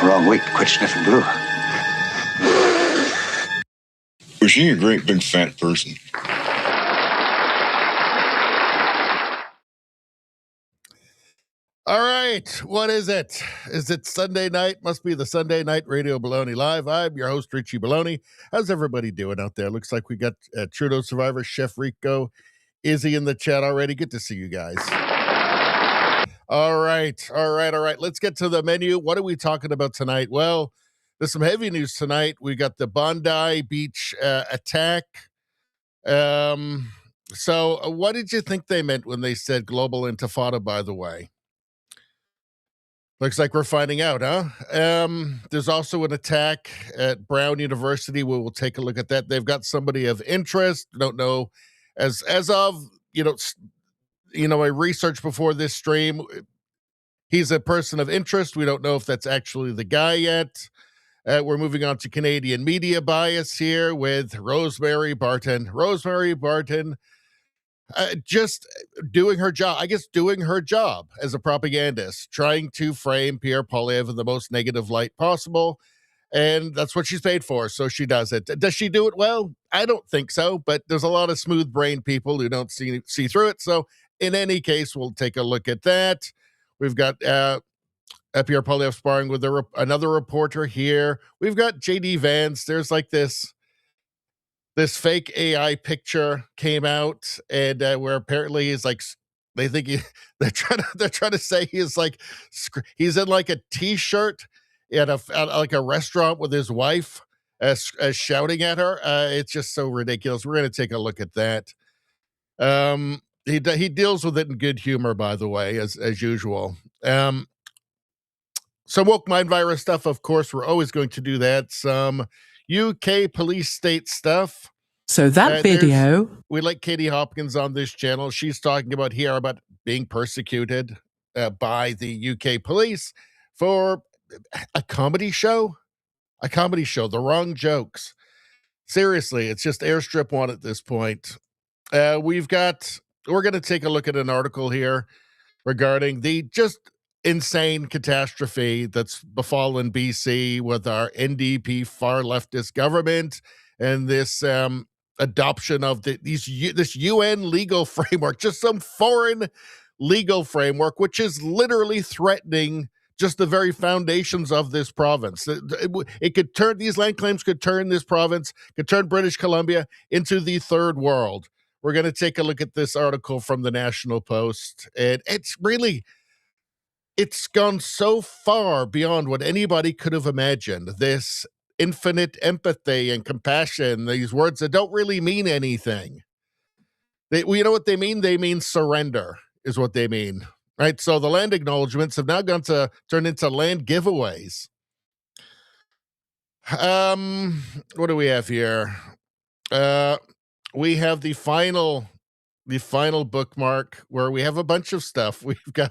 The wrong week to quit sniffing glue. Was she a great big fat person? All right, what is it? Is it Sunday night? Must be the Sunday Night Radio Baloney Live. I'm your host, Richie Baloney. How's everybody doing out there? Looks like we got Trudeau Survivor, Chef Rico, Izzy in the chat already. Good to see you guys. All right. Let's get to the menu. What are we talking about tonight? Well, there's some heavy news tonight. We got the Bondi Beach attack. So what did you think they meant when they said global intifada, by the way? Looks like we're finding out, huh? There's also an attack at Brown University. We will take a look at that. They've got somebody of interest. Don't know as of, my research before this stream. He's a person of interest. We don't know if that's actually the guy yet. We're moving on to Canadian media bias here with Rosemary Barton. Rosemary Barton just doing her job, doing her job as a propagandist, trying to frame Pierre Poilievre in the most negative light possible. And that's what she's paid for, so she does it. Does she do it well? I don't think so, but there's a lot of smooth-brained people who don't see through it. So in any case, we'll take a look at that. We've got Pierre Poilievre sparring with another reporter here. We've got JD Vance. There's like this fake AI picture came out, and where apparently he's like, they think they're trying to say he's in like a t-shirt at like a restaurant with his wife, as shouting at her. It's just so ridiculous. We're going to take a look at that. He deals with it in good humor, by the way, as usual. Some woke mind virus stuff, of course. We're always going to do that. Some UK police state stuff. So that video, we like Katie Hopkins on this channel. She's talking about being persecuted by the UK police for a comedy show. The wrong jokes. Seriously, it's just airstrip one at this point. We're going to take a look at an article here regarding the just insane catastrophe that's befallen BC with our NDP far leftist government and this adoption of this UN legal framework, just some foreign legal framework, which is literally threatening just the very foundations of this province. It could turn, these land claims could turn this province, could turn British Columbia into the third world. We're going to take a look at this article from the National Post, and it's gone so far beyond what anybody could have imagined. This infinite empathy and compassion, these words that don't really mean anything. You know what they mean? They mean surrender is what they mean, right? So the land acknowledgements have now gone to turn into land giveaways. What do we have here? We have the final bookmark where we have a bunch of stuff. We've got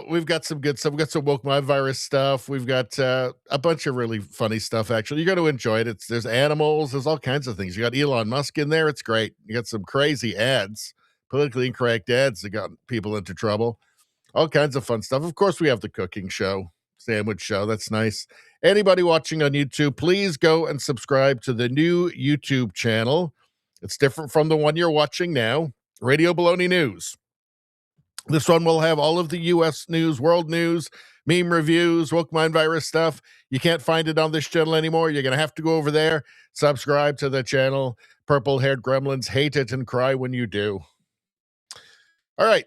we've got some good stuff. We've got some woke my virus stuff. We've got a bunch of really funny stuff, actually. You're going to enjoy it. There's animals. There's all kinds of things. You got Elon Musk in there. It's great. You got some crazy ads, politically incorrect ads that got people into trouble. All kinds of fun stuff. Of course, we have the cooking show, sandwich show. That's nice. Anybody watching on YouTube, please go and subscribe to the new YouTube channel. It's different from the one you're watching now, Radio Baloney News. This one will have all of the U.S. news, world news, meme reviews, woke mind virus stuff. You can't find it on this channel anymore. You're going to have to go over there, subscribe to the channel. Purple-haired gremlins hate it and cry when you do. All right,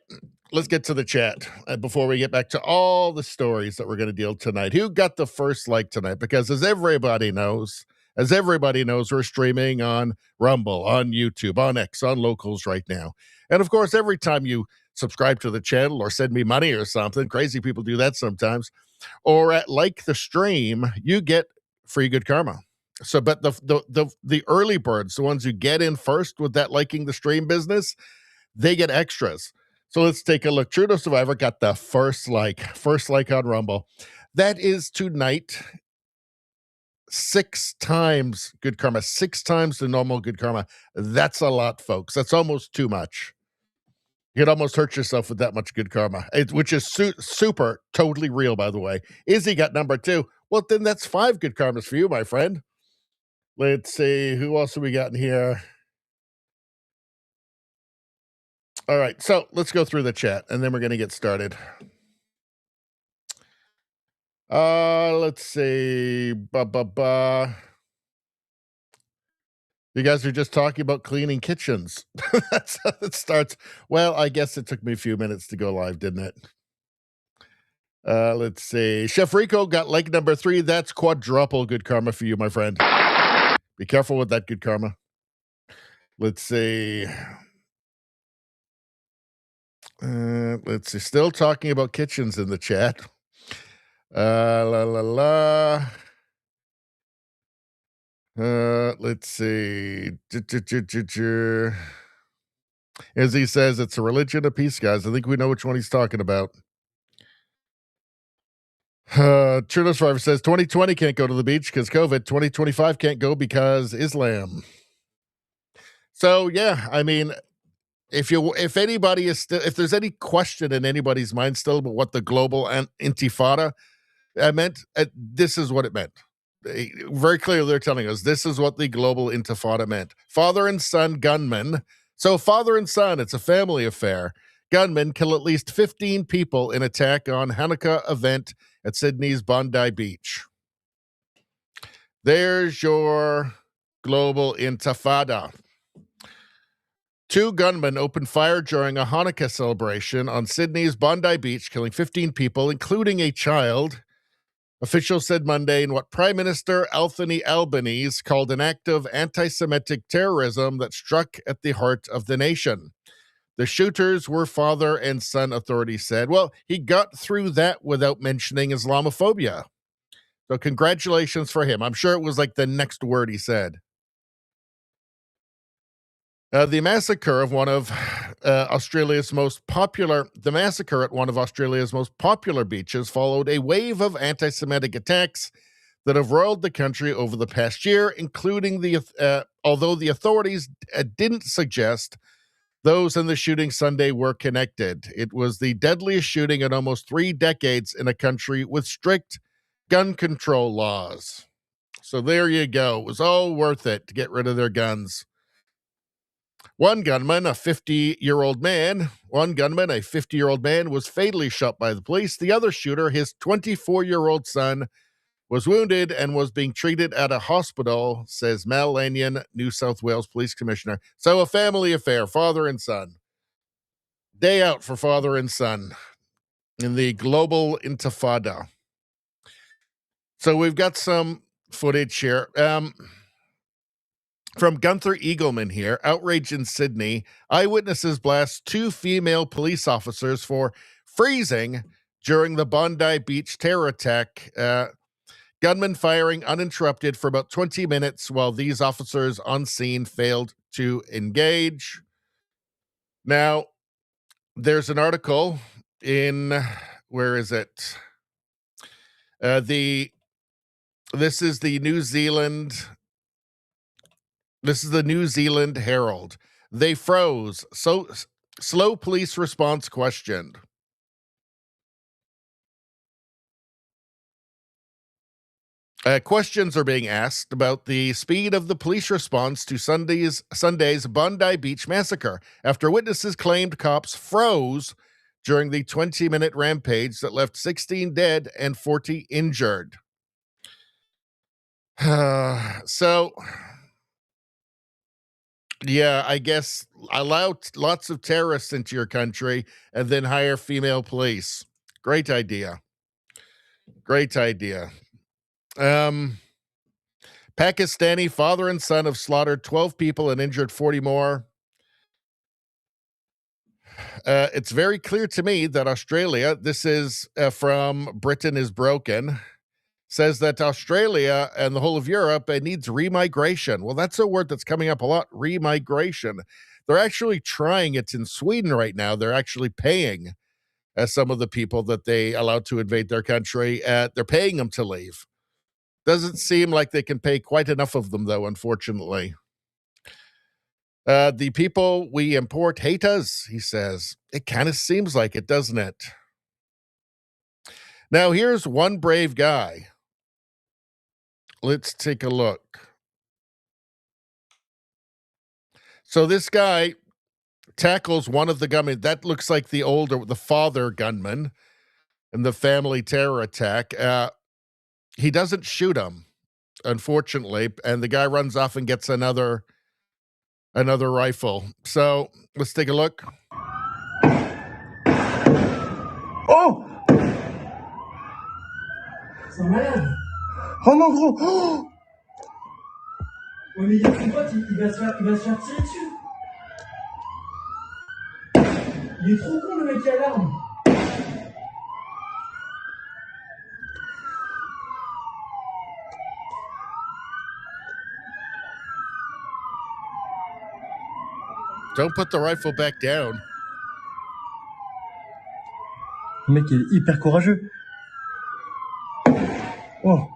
let's get to the chat before we get back to all the stories that we're going to deal tonight. Who got the first like tonight? Because as everybody knows, we're streaming on Rumble, on YouTube, on X, on Locals right now. And of course, every time you subscribe to the channel or send me money or something, crazy people do that sometimes, or like the stream, you get free good karma. So, but the early birds, the ones who get in first with that liking the stream business, they get extras. So let's take a look. Trudeau Survivor got the first like on Rumble. That is tonight 6 times good karma, 6 times the normal good karma. That's a lot, folks. That's almost too much. You'd almost hurt yourself with that much good karma, which is super, totally real, by the way. Izzy got number 2. Well, then that's 5 good karmas for you, my friend. Let's see. Who else have we got in here? All right, so let's go through the chat, and then we're going to get started. Let's see. You guys are just talking about cleaning kitchens. That's how it starts. Well, I guess it took me a few minutes to go live, didn't it? Let's see. Chef Rico got like number 3. That's quadruple good karma for you, my friend. Be careful with that good karma. Let's see. Let's see. Still talking about kitchens in the chat. Let's see. As he says, it's a religion of peace, guys. I think we know which one he's talking about. Trudeau Survivor says 2020 can't go to the beach because COVID. 2025 can't go because Islam. So yeah, I mean, if there's any question in anybody's mind still about what the global intifada meant, this is what it meant. Very clearly, they're telling us this is what the global intifada meant. Father and son gunmen. So father and son, it's a family affair. Gunmen kill at least 15 people in attack on Hanukkah event at Sydney's Bondi Beach. There's your global intifada. 2 gunmen opened fire during a Hanukkah celebration on Sydney's Bondi Beach, killing 15 people, including a child. Officials said Monday in what Prime Minister Anthony Albanese called an act of anti-Semitic terrorism that struck at the heart of the nation. The shooters were father and son, authorities said. Well, he got through that without mentioning Islamophobia. So congratulations for him. I'm sure it was like the next word he said. The massacre at one of Australia's most popular beaches followed a wave of anti-Semitic attacks that have roiled the country over the past year, including although the authorities didn't suggest Those in the shooting Sunday were connected. It was the deadliest shooting in almost 3 decades in a country with strict gun control laws. So there you go. It was all worth it to get rid of their guns. One gunman, a 50-year-old man, was fatally shot by the police. The other shooter, his 24-year-old son, was wounded and was being treated at a hospital, says Mal Lanyon, New South Wales Police Commissioner. So a family affair, father and son. Day out for father and son in the global intifada. So we've got some footage here. From Gunther Eagleman here, outrage in Sydney. Eyewitnesses blast 2 female police officers for freezing during the Bondi Beach terror attack. Gunmen firing uninterrupted for about 20 minutes while these officers on scene failed to engage. Now, there's an article in, where is it? This is the New Zealand Herald. They froze. So slow police response questioned. Questions are being asked about the speed of the police response to Sunday's Bondi Beach massacre after witnesses claimed cops froze during the 20-minute rampage that left 16 dead and 40 injured. So, yeah, I guess allow lots of terrorists into your country and then hire female police. Great idea. Great idea. Pakistani father and son have slaughtered 12 people and injured 40 more. It's very clear to me that Australia, this is from Britain is Broken, says that Australia and the whole of Europe needs remigration. Well, that's a word that's coming up a lot, remigration. They're actually trying it in Sweden right now. They're actually paying some of the people that they allowed to invade their country. They're paying them to leave. Doesn't seem like they can pay quite enough of them, though, unfortunately. The people we import hate us, he says. It kind of seems like it, doesn't it? Now, here's one brave guy. Let's take a look. So this guy tackles one of the gunmen. That looks like the father gunman in the family terror attack. He doesn't shoot him, unfortunately, and the guy runs off and gets another rifle. So let's take a look. Oh! Ça merde! Oh non, gros! Oh! Ouais, mais il y a son pote, il va se faire tirer dessus! Il est trop con, le mec qui a l'arme! Don't put the rifle back down. Le mec est hyper courageux. Oh.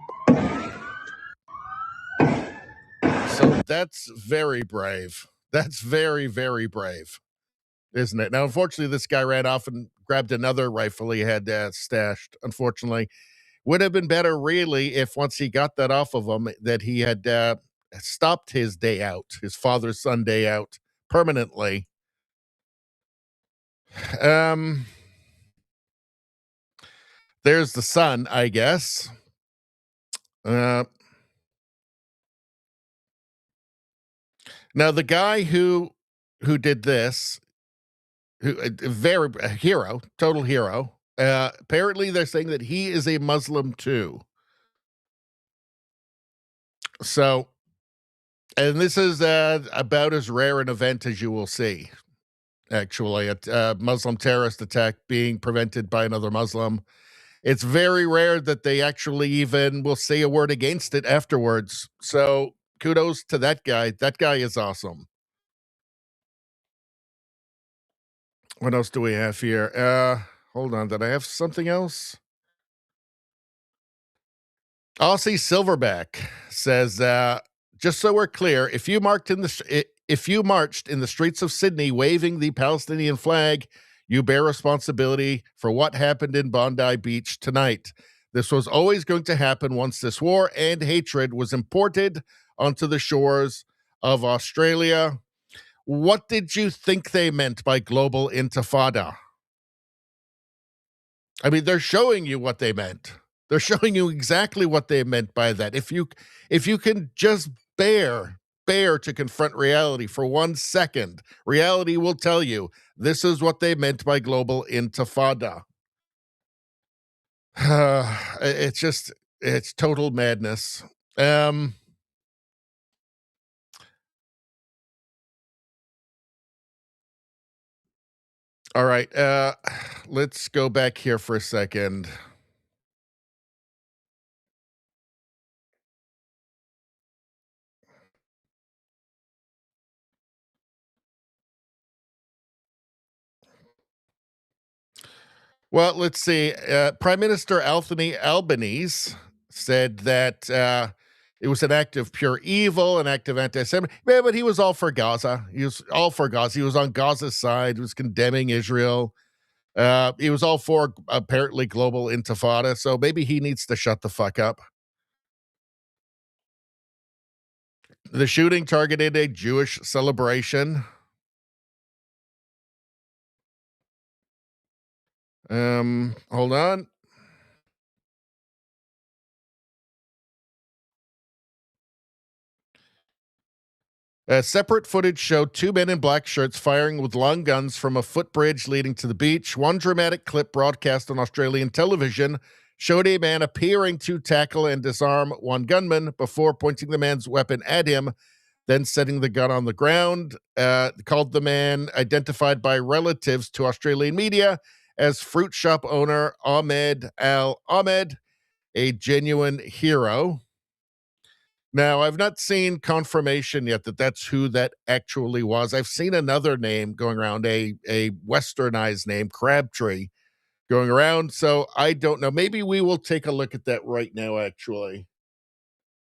So that's very brave. That's very, very brave, isn't it? Now, unfortunately, this guy ran off and grabbed another rifle he had stashed, unfortunately. Would have been better, really, if once he got that off of him, that he had stopped his day out, his father's son day out, permanently. There's the son, I guess. Now the guy who did this, a hero, total hero. Apparently, they're saying that he is a Muslim too. So, and this is about as rare an event as you will see. Actually, a Muslim terrorist attack being prevented by another Muslim. It's very rare that they actually even will say a word against it afterwards. So kudos to that guy. That guy is awesome. What else do we have here? Hold on. Did I have something else? Aussie Silverback says, just so we're clear, if you if you marched in the streets of Sydney waving the Palestinian flag, you bear responsibility for what happened in Bondi Beach tonight. This was always going to happen once this war and hatred was imported onto the shores of Australia. What did you think they meant by global intifada? I mean, they're showing you what they meant. They're showing you exactly what they meant by that. If you can just bear to confront reality for 1 second, reality will tell you this is what they meant by global intifada. It's total madness. All right, let's go back here for a second. Well, let's see. Prime Minister Anthony Albanese said that it was an act of pure evil, an act of anti-Semitism. Yeah, but he was all for Gaza. He was all for Gaza. He was on Gaza's side. He was condemning Israel. He was all for apparently global intifada. So maybe he needs to shut the fuck up. The shooting targeted a Jewish celebration. Hold on. Separate footage showed 2 men in black shirts firing with long guns from a footbridge leading to the beach. One dramatic clip broadcast on Australian television showed a man appearing to tackle and disarm one gunman before pointing the man's weapon at him, then setting the gun on the ground. Called the man, identified by relatives to Australian media as fruit shop owner Ahmed Al Ahmed, a genuine hero. Now, I've not seen confirmation yet that that's who that actually was. I've seen another name going around, a westernized name, Crabtree, going around. So I don't know. Maybe we will take a look at that right now, actually.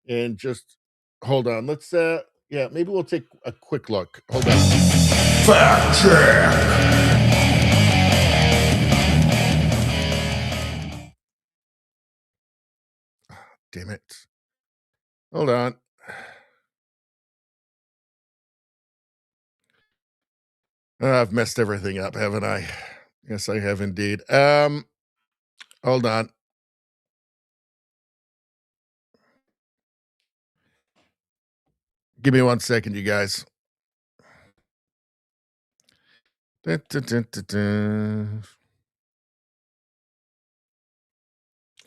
And just hold on. Let's maybe we'll take a quick look. Hold on. Fact check. Damn it. Hold on. I've messed everything up, haven't I? Yes, I have indeed. Hold on. Give me 1 second, you guys. Dun, dun, dun, dun, dun.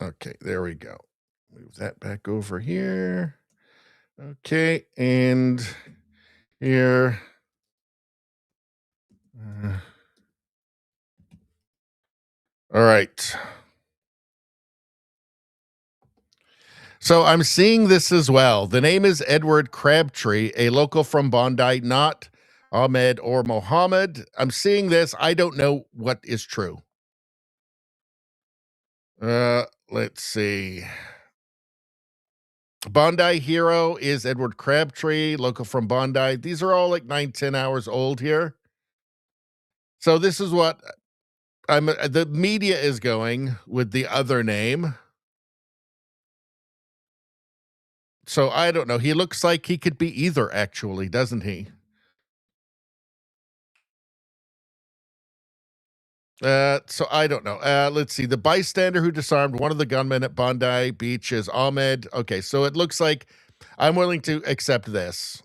Okay, there we go. Move that back over here. Okay, and here. All right. So I'm seeing this as well. The name is Edward Crabtree, a local from Bondi, not Ahmed or Mohammed. I'm seeing this. I don't know what is true. Let's see. Bondi hero is Edward Crabtree, local from Bondi. These are all like 9-10 hours old here. So this is what the media is going with the other name. So I don't know. He looks like he could be either, actually, doesn't he? So I don't know. Let's see. The bystander who disarmed one of the gunmen at Bondi Beach is Ahmed. Okay, so it looks like I'm willing to accept this.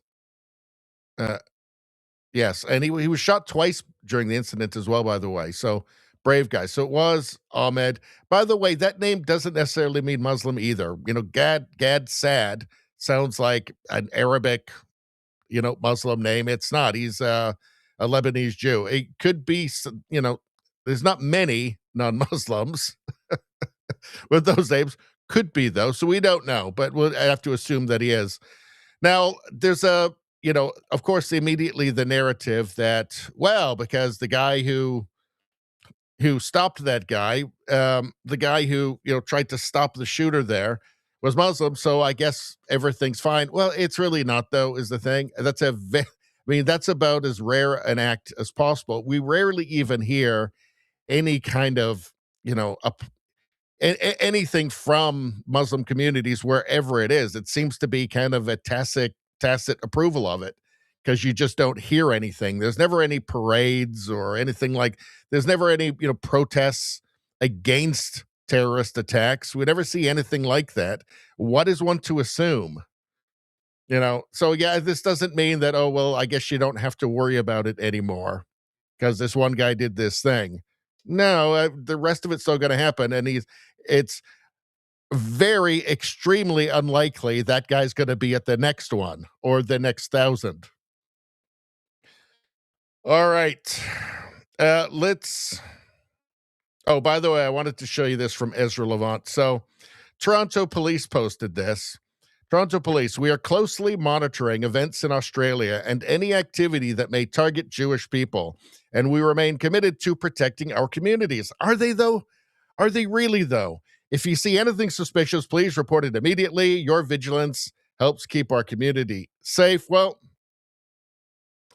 Yes, and he was shot twice during the incident as well, by the way. So brave guy. So it was Ahmed. By the way, that name doesn't necessarily mean Muslim either. You know, Gad Sad sounds like an Arabic, Muslim name. It's not. He's a Lebanese Jew. It could be, there's not many non-Muslims with those names. Could be, though. So we don't know, but we'll have to assume that he is. Now, there's of course, immediately the narrative that, well, because the guy who stopped that guy, the guy who, tried to stop the shooter there was Muslim, so I guess everything's fine. Well, it's really not, though, is the thing. That's mean, that's about as rare an act as possible. We rarely even hear any kind of, anything from Muslim communities wherever it is. It seems to be kind of a tacit approval of it because you just don't hear anything. There's never any parades or anything there's never any, protests against terrorist attacks. We never see anything like that. What is one to assume? So yeah, this doesn't mean that, oh, well, I guess you don't have to worry about it anymore because this one guy did this thing. No, the rest of it's still going to happen. And it's very extremely unlikely that guy's going to be at the next one or the next 1,000. All right. Oh, by the way, I wanted to show you this from Ezra Levant. So Toronto police posted this. Toronto police, we are closely monitoring events in Australia and any activity that may target Jewish people, and we remain committed to protecting our communities. Are they, though? Are they really, though? If you see anything suspicious, please report it immediately. Your vigilance helps keep our community safe. Well,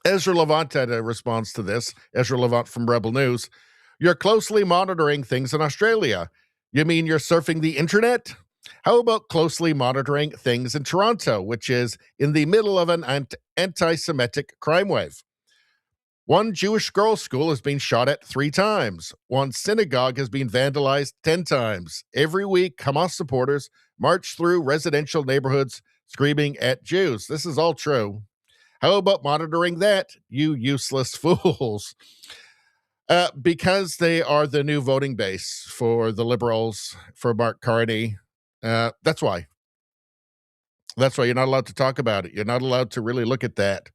Ezra Levant had a response to this. Ezra Levant from Rebel News. You're closely monitoring things in Australia. You mean you're surfing the internet? How about closely monitoring things in Toronto, which is in the middle of an anti-Semitic crime wave? One Jewish girls' school has been shot at 3 times. One synagogue has been vandalized 10 times. Every week, Hamas supporters march through residential neighborhoods screaming at Jews. This is all true. How about monitoring that, you useless fools? Because they are the new voting base for the Liberals, for Mark Carney. That's why. That's why you're not allowed to talk about it. You're not allowed to really look at that.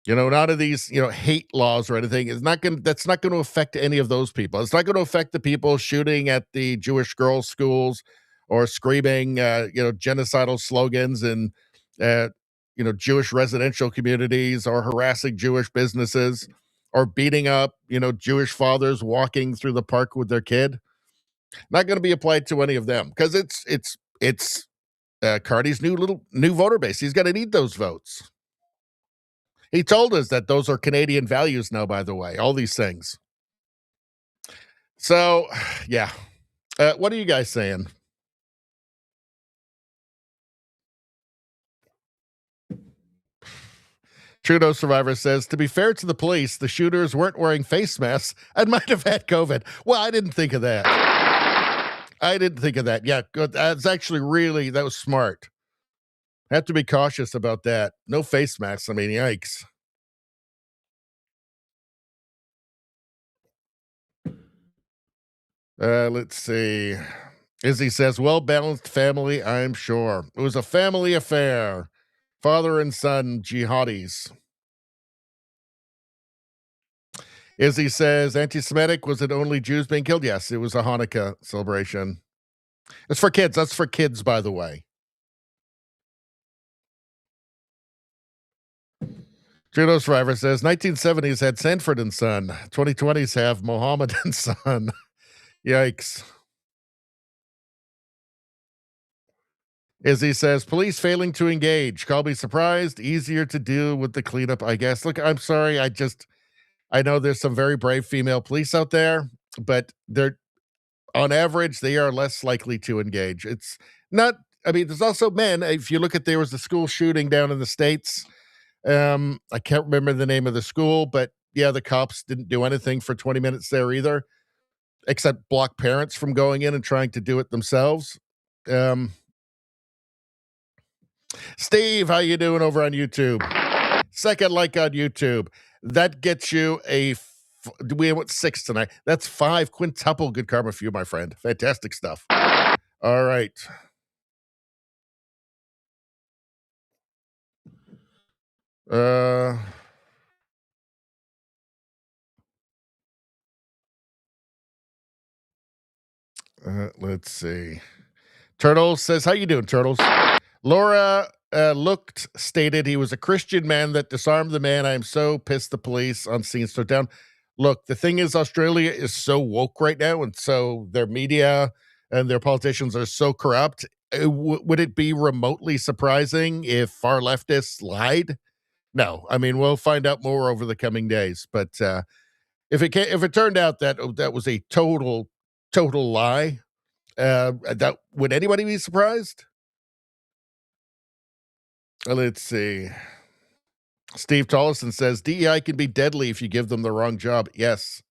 None of these, hate laws or anything that's not going to affect any of those people. It's not going to affect the people shooting at the Jewish girls' schools or screaming, genocidal slogans in, Jewish residential communities or harassing Jewish businesses or beating up, Jewish fathers walking through the park with their kid. Not going to be applied to any of them because it's Carney's new voter base. He's going to need those votes. He told us that those are Canadian values now, by the way, all these things. So, yeah. What are you guys saying? Trudeau survivor says, to be fair to the police, the shooters weren't wearing face masks and might have had COVID. Well, I didn't think of that. Yeah, good. That's actually that was smart. Have to be cautious about that. No face masks. I mean, yikes. Let's see. Izzy says, well-balanced family, I'm sure. It was a family affair. Father and son, jihadis. Izzy says, anti-Semitic, was it only Jews being killed? Yes, it was a Hanukkah celebration. It's for kids. That's for kids, by the way. Judo Survivor says, 1970s had Sanford and Son. 2020s have Mohammed and Son. Yikes. Izzy says, police failing to engage. Call me surprised. Easier to deal with the cleanup, I guess. Look, I'm sorry. I know there's some very brave female police out there, but on average, they are less likely to engage. It's not, there's also men. If you look at, there was a school shooting down in the States. I can't remember the name of the school, but yeah, the cops didn't do anything for 20 minutes there either, except block parents from going in and trying to do it themselves. Steve, how you doing over on YouTube? Second like on YouTube. That gets you we went 6 tonight. That's 5 quintuple good karma for you, my friend. Fantastic stuff. All right. Let's see. Turtles says, how you doing, Turtles? Laura stated he was a Christian man that disarmed the man. I am so pissed the police on scene stood down. Look, the thing is, Australia is so woke right now, and so their media and their politicians are so corrupt. Would it be remotely surprising if far leftists lied? No, I mean, we'll find out more over the coming days. But if it turned out that that was a total lie, that would anybody be surprised? Let's see. Steve Tollison says DEI can be deadly if you give them the wrong job. Yes.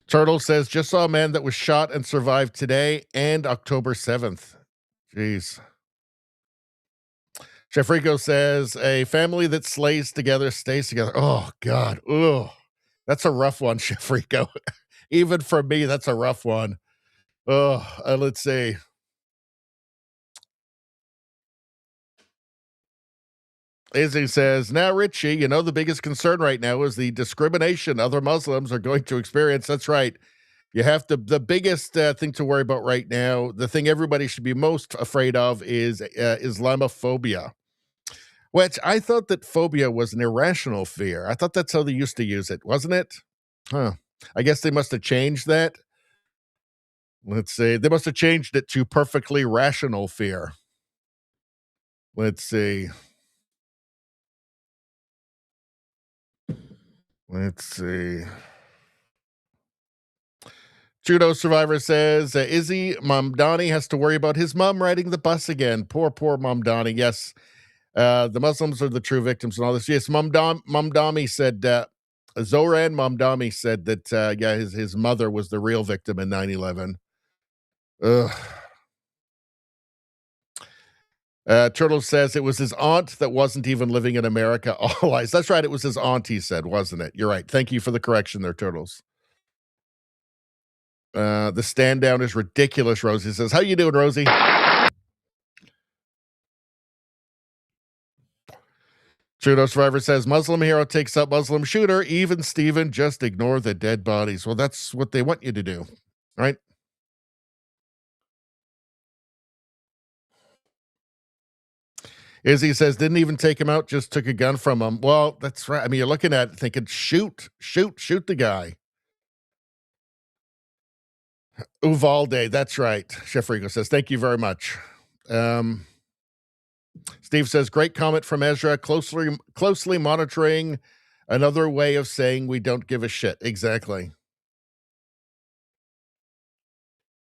Turtle says just saw a man that was shot and survived today and October 7th. Jeez. Chef Rico says a family that slays together stays together. Oh God. Ugh. That's a rough one, Chef Rico. Even for me, that's a rough one. Oh, let's see. Izzy says, now, Richie, you know, the biggest concern right now is the discrimination other Muslims are going to experience. That's right. You have to, the biggest thing to worry about right now, the thing everybody should be most afraid of is Islamophobia, which I thought that phobia was an irrational fear. I thought that's how they used to use it, wasn't it? Huh. I guess they must have changed that. Let's see. They must have changed it to perfectly rational fear. Let's see. Let's see. Judo survivor says, Izzy Mamdani has to worry about his mom riding the bus again. Poor Mamdani. Yes. The Muslims are the true victims and all this. Yes, Mamdani said, Zoran Mamdani said that, yeah, his mother was the real victim in 9/11. Ugh. Turtle says it was his aunt that wasn't even living in America. All lies. That's right. It was his aunt, he said, wasn't it? You're right. Thank you for the correction there, Turtles. The stand down is ridiculous, Rosie says. How you doing, Rosie? Judo survivor says Muslim hero takes up Muslim shooter. Even Steven, just ignore the dead bodies. Well, that's what they want you to do, right? Izzy says, didn't even take him out, just took a gun from him. Well, that's right. I mean, you're looking at it thinking, shoot the guy. Uvalde, that's right. Chef Rico says, thank you very much. Steve says, great comment from Ezra, closely monitoring another way of saying we don't give a shit. Exactly.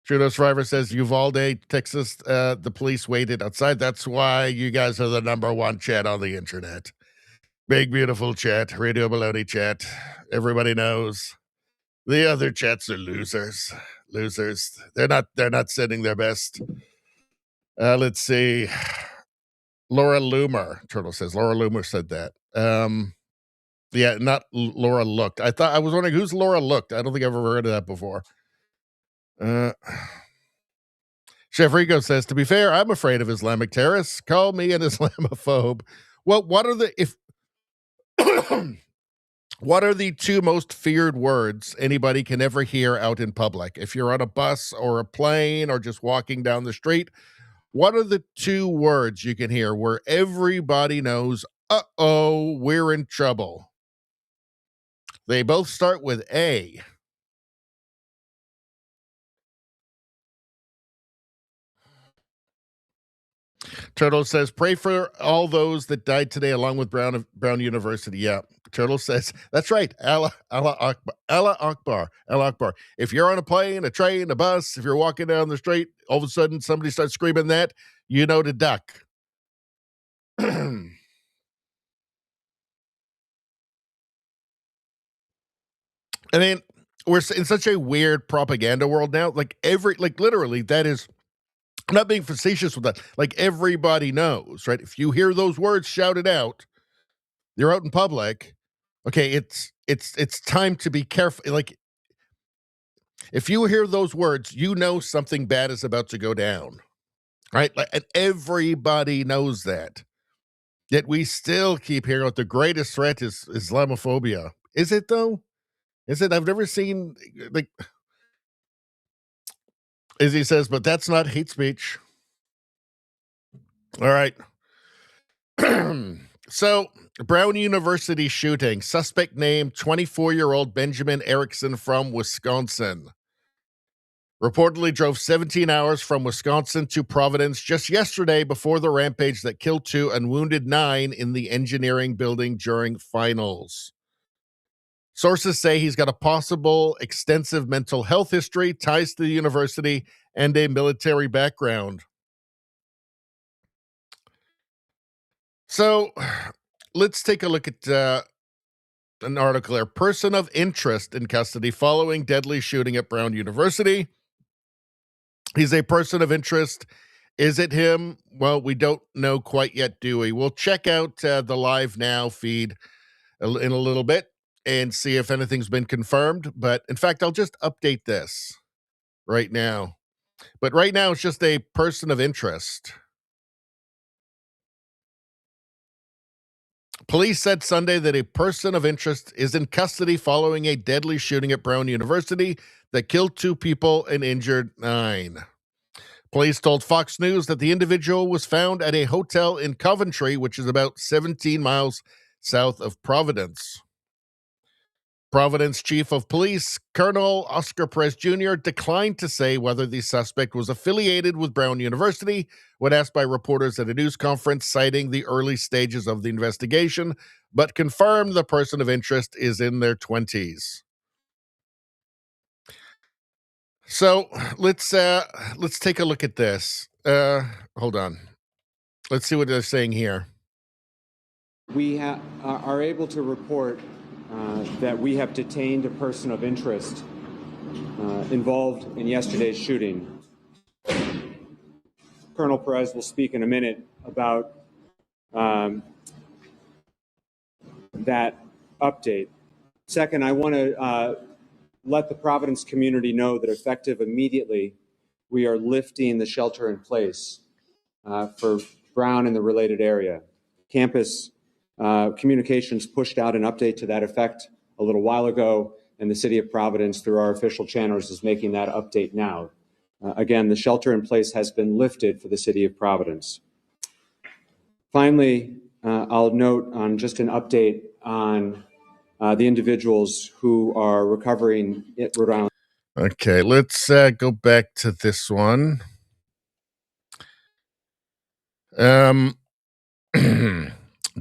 Judo survivor says, Uvalde, Texas, the police waited outside. That's why you guys are the number one chat on the internet. Big, beautiful chat, Radio Baloney chat. Everybody knows. The other chats are losers. They're not sending their best. Let's see. Laura Loomer, Turtle says. Laura Loomer said that. Yeah, not Laura Looked. I was wondering who's Laura Looked. I don't think I've ever heard of that before. Chef Rico says, to be fair, I'm afraid of Islamic terrorists. Call me an Islamophobe. Well, what are the two most feared words anybody can ever hear out in public? If you're on a bus or a plane or just walking down the street, what are the two words you can hear where everybody knows, uh-oh, we're in trouble? They both start with A. Turtle says, pray for all those that died today along with Brown University. Yeah. Turtle says, that's right. Allah Akbar. If you're on a plane, a train, a bus, if you're walking down the street, all of a sudden somebody starts screaming that, you know to duck. I mean, we're in such a weird propaganda world now. Like literally, that is, I'm not being facetious with that. Like everybody knows, right? If you hear those words shouted out, you're out in public. Okay, it's time to be careful. Like if you hear those words, you know something bad is about to go down, right? Like, and everybody knows that. Yet we still keep hearing what the greatest threat is Islamophobia. Is it though? Is it? I've never seen like. As he says, but that's not hate speech. All right. So, Brown University shooting. Suspect named 24-year-old Benjamin Erickson from Wisconsin. reportedly drove 17 hours from Wisconsin to Providence just yesterday before the rampage that killed 2 and wounded 9 in the engineering building during finals. Sources say he's got a possible extensive mental health history, ties to the university, and a military background. So let's take a look at an article there. Person of interest in custody following deadly shooting at Brown University. He's a person of interest. Is it him? Well, we don't know quite yet, do we? We'll check out the Live Now feed in a little bit and see if anything's been confirmed. But in fact, I'll just update this right now. But right now, it's just a person of interest. Police said Sunday that a person of interest is in custody following a deadly shooting at Brown University that killed 2 people and injured 9. Police told Fox News that the individual was found at a hotel in Coventry, which is about 17 miles south of Providence. Providence Chief of Police, Colonel Oscar Perez Jr., declined to say whether the suspect was affiliated with Brown University when asked by reporters at a news conference, citing the early stages of the investigation, but confirmed the person of interest is in their 20s. So let's take a look at this. Hold on. Let's see what they're saying here. We are able to report that we have detained a person of interest involved in yesterday's shooting. Colonel Perez will speak in a minute about that update. Second, I want to let the Providence community know that effective immediately, we are lifting the shelter in place for Brown and the related area. Campus communications pushed out an update to that effect a little while ago, and the city of Providence, through our official channels, is making that update now. Again, the shelter in place has been lifted for the city of Providence. Finally, I'll note on just an update on the individuals who are recovering at Rhode Island. Okay, let's go back to this one.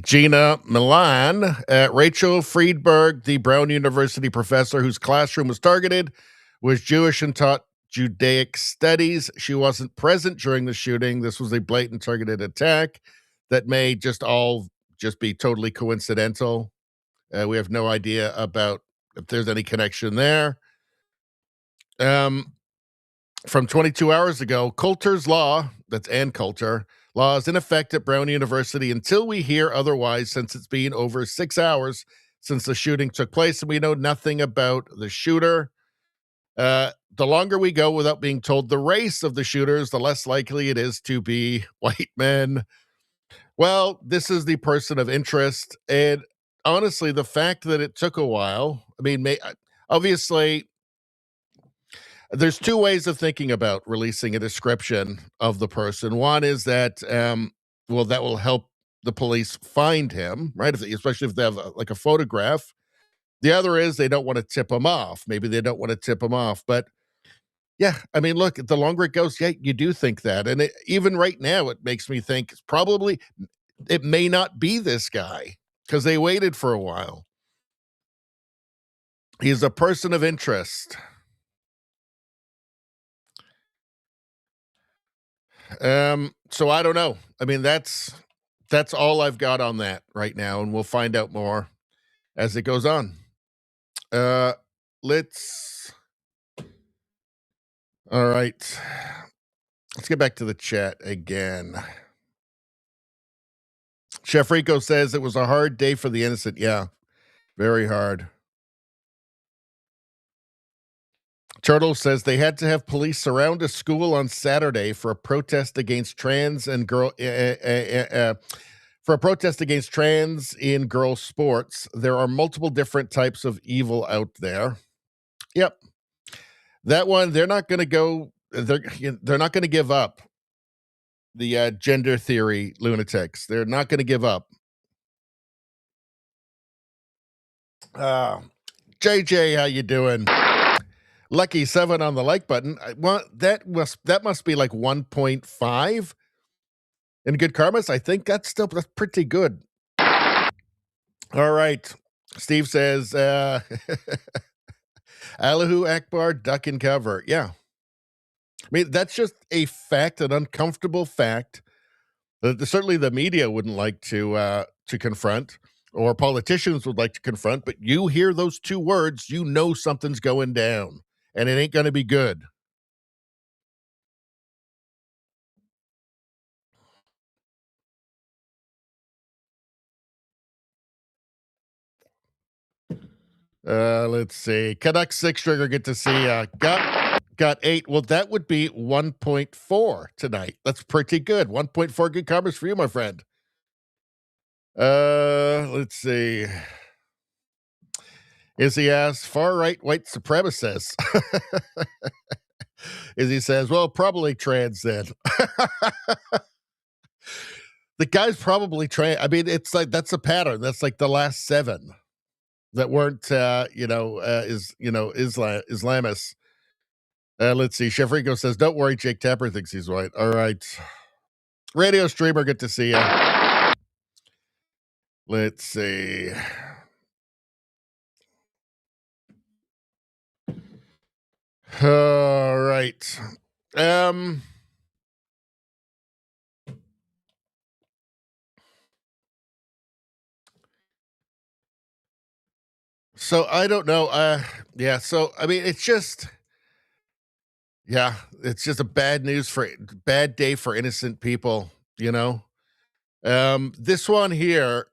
Gina Milan, Rachel Friedberg, the Brown University professor whose classroom was targeted, was Jewish and taught Judaic studies. She wasn't present during the shooting. This was a blatant targeted attack that may just be totally coincidental. We have no idea about if there's any connection there. From 22 hours ago, Coulter's law, that's Ann Coulter, law is in effect at Brown University until we hear otherwise, since it's been over 6 hours since the shooting took place and we know nothing about the shooter. The longer we go without being told the race of the shooters, the less likely it is to be white men. Well, this is the person of interest. And honestly, the fact that it took a while, I mean, obviously, there's 2 ways of thinking about releasing a description of the person. One is that, that will help the police find him, right? Especially if they have a photograph. The other is they don't want to tip him off. Maybe they don't want to tip him off. But yeah, I mean, look, the longer it goes, yeah, you do think that. And even right now, it makes me think it may not be this guy because they waited for a while. He's a person of interest. So I don't know. I mean, that's all I've got on that right now, and we'll find out more as it goes on. All right. Let's get back to the chat again. Chef Rico says it was a hard day for the innocent. Yeah, very hard. Turtle says they had to have police surround a school on Saturday for a protest against trans in girls sports. There are multiple different types of evil out there. Yep. That one, they're not going to go. They're not going to give up. The gender theory lunatics. They're not going to give up. JJ, how you doing? Lucky 7 on the like button. Well, that must be like 1.5 in good karmas. I think that's pretty good. All right. Steve says, Allahu Akbar, duck and cover. Yeah. I mean, that's just a fact, an uncomfortable fact that certainly the media wouldn't like to confront, or politicians would like to confront, but you hear those two words, you know something's going down, and it ain't going to be good. Let's see. Canucks 6 trigger, good to see. Got 8. Well, that would be 1.4 tonight. That's pretty good. 1.4 good karmas for you, my friend. Let's see. Izzy asks, far-right white supremacist. Izzy says, well, probably trans then. The guy's probably trans. I mean, it's like, that's a pattern. That's like the last 7 that weren't, Islamists. Let's see. Chef Rico says, don't worry, Jake Tapper thinks he's white. All right. Radio streamer, good to see you. Let's see. All right. So I don't know. Yeah. So I mean, it's just a bad day for innocent people. You know. This one here.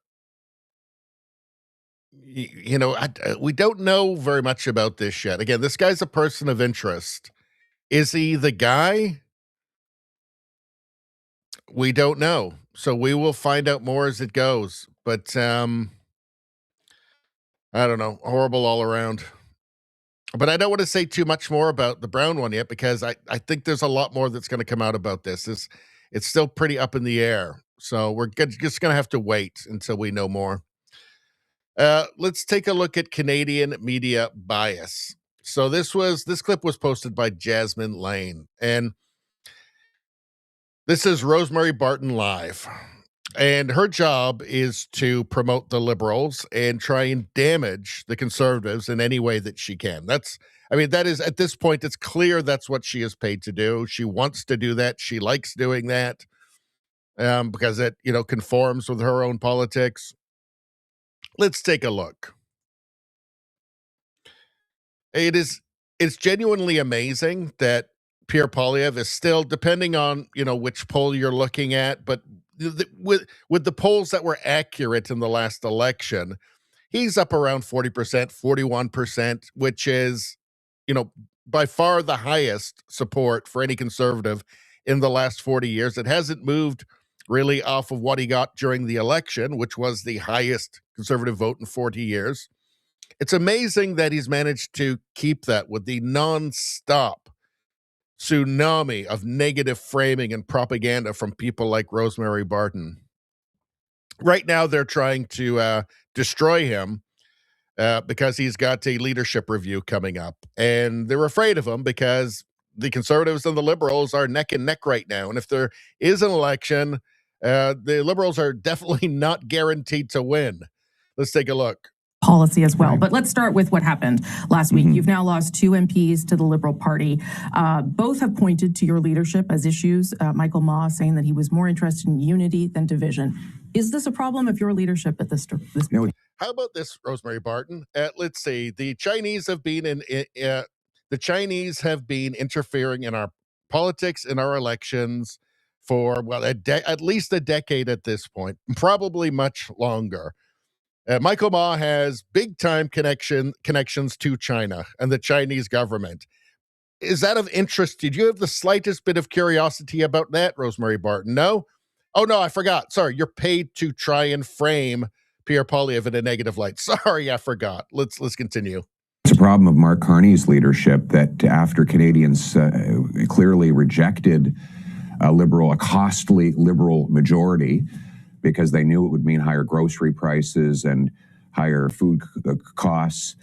We don't know very much about this yet. Again, this guy's a person of interest. Is he the guy? We don't know. So we will find out more as it goes. But I don't know. Horrible all around. But I don't want to say too much more about the Brown one yet, because I think there's a lot more that's going to come out about this. It's still pretty up in the air. So we're just going to have to wait until we know more. Let's take a look at Canadian media bias. So this clip was posted by Jasmine Lane, and this is Rosemary Barton live. And her job is to promote the Liberals and try and damage the Conservatives in any way that she can. That is, at this point, it's clear that's what she is paid to do. She wants to do that. She likes doing that because it, conforms with her own politics. Let's take a look. It's genuinely amazing that Pierre Poilievre is still, depending on, which poll you're looking at, but with the polls that were accurate in the last election, he's up around 40%, 41%, which is, by far the highest support for any Conservative in the last 40 years. It hasn't moved really off of what he got during the election, which was the highest Conservative vote in 40 years. It's amazing that he's managed to keep that with the non-stop tsunami of negative framing and propaganda from people like Rosemary Barton. Right now, they're trying to destroy him because he's got a leadership review coming up. And they're afraid of him because the Conservatives and the Liberals are neck and neck right now. And if there is an election, the Liberals are definitely not guaranteed to win. Let's take a look. Policy as well. But let's start with what happened last week. You've now lost 2 MPs to the Liberal Party. Both have pointed to your leadership as issues. Michael Ma saying that he was more interested in unity than division. Is this a problem of your leadership at this point? How about this, Rosemary Barton? Let's see. The Chinese have been interfering in our politics, in our elections for at least a decade at this point, probably much longer. Michael Ma has big-time connections to China and the Chinese government. Is that of interest? Did you have the slightest bit of curiosity about that, Rosemary Barton? No? Oh, no, I forgot. Sorry, you're paid to try and frame Pierre Poilievre in a negative light. Sorry, I forgot. Let's continue. It's a problem of Mark Carney's leadership that after Canadians clearly rejected a costly Liberal majority, because they knew it would mean higher grocery prices and higher food costs.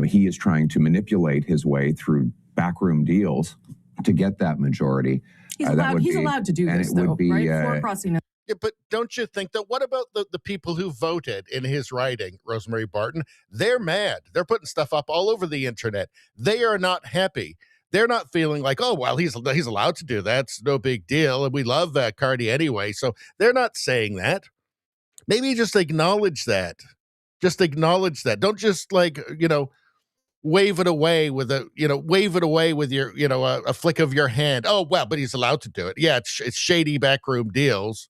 He is trying to manipulate his way through backroom deals to get that majority. He's that allowed. would He's be- allowed to do and this, it would though, be, right? Floor crossing. Yeah, but don't you think that what about the people who voted in his riding, Rosemary Barton? They're mad. They're putting stuff up all over the internet. They are not happy. They're not feeling like, oh, well, he's allowed to do that. It's no big deal. And we love Cardi anyway. So they're not saying that. Maybe just acknowledge that. Just acknowledge that. Don't just wave it away with your, a flick of your hand. Oh, well, but he's allowed to do it. Yeah, it's shady backroom deals.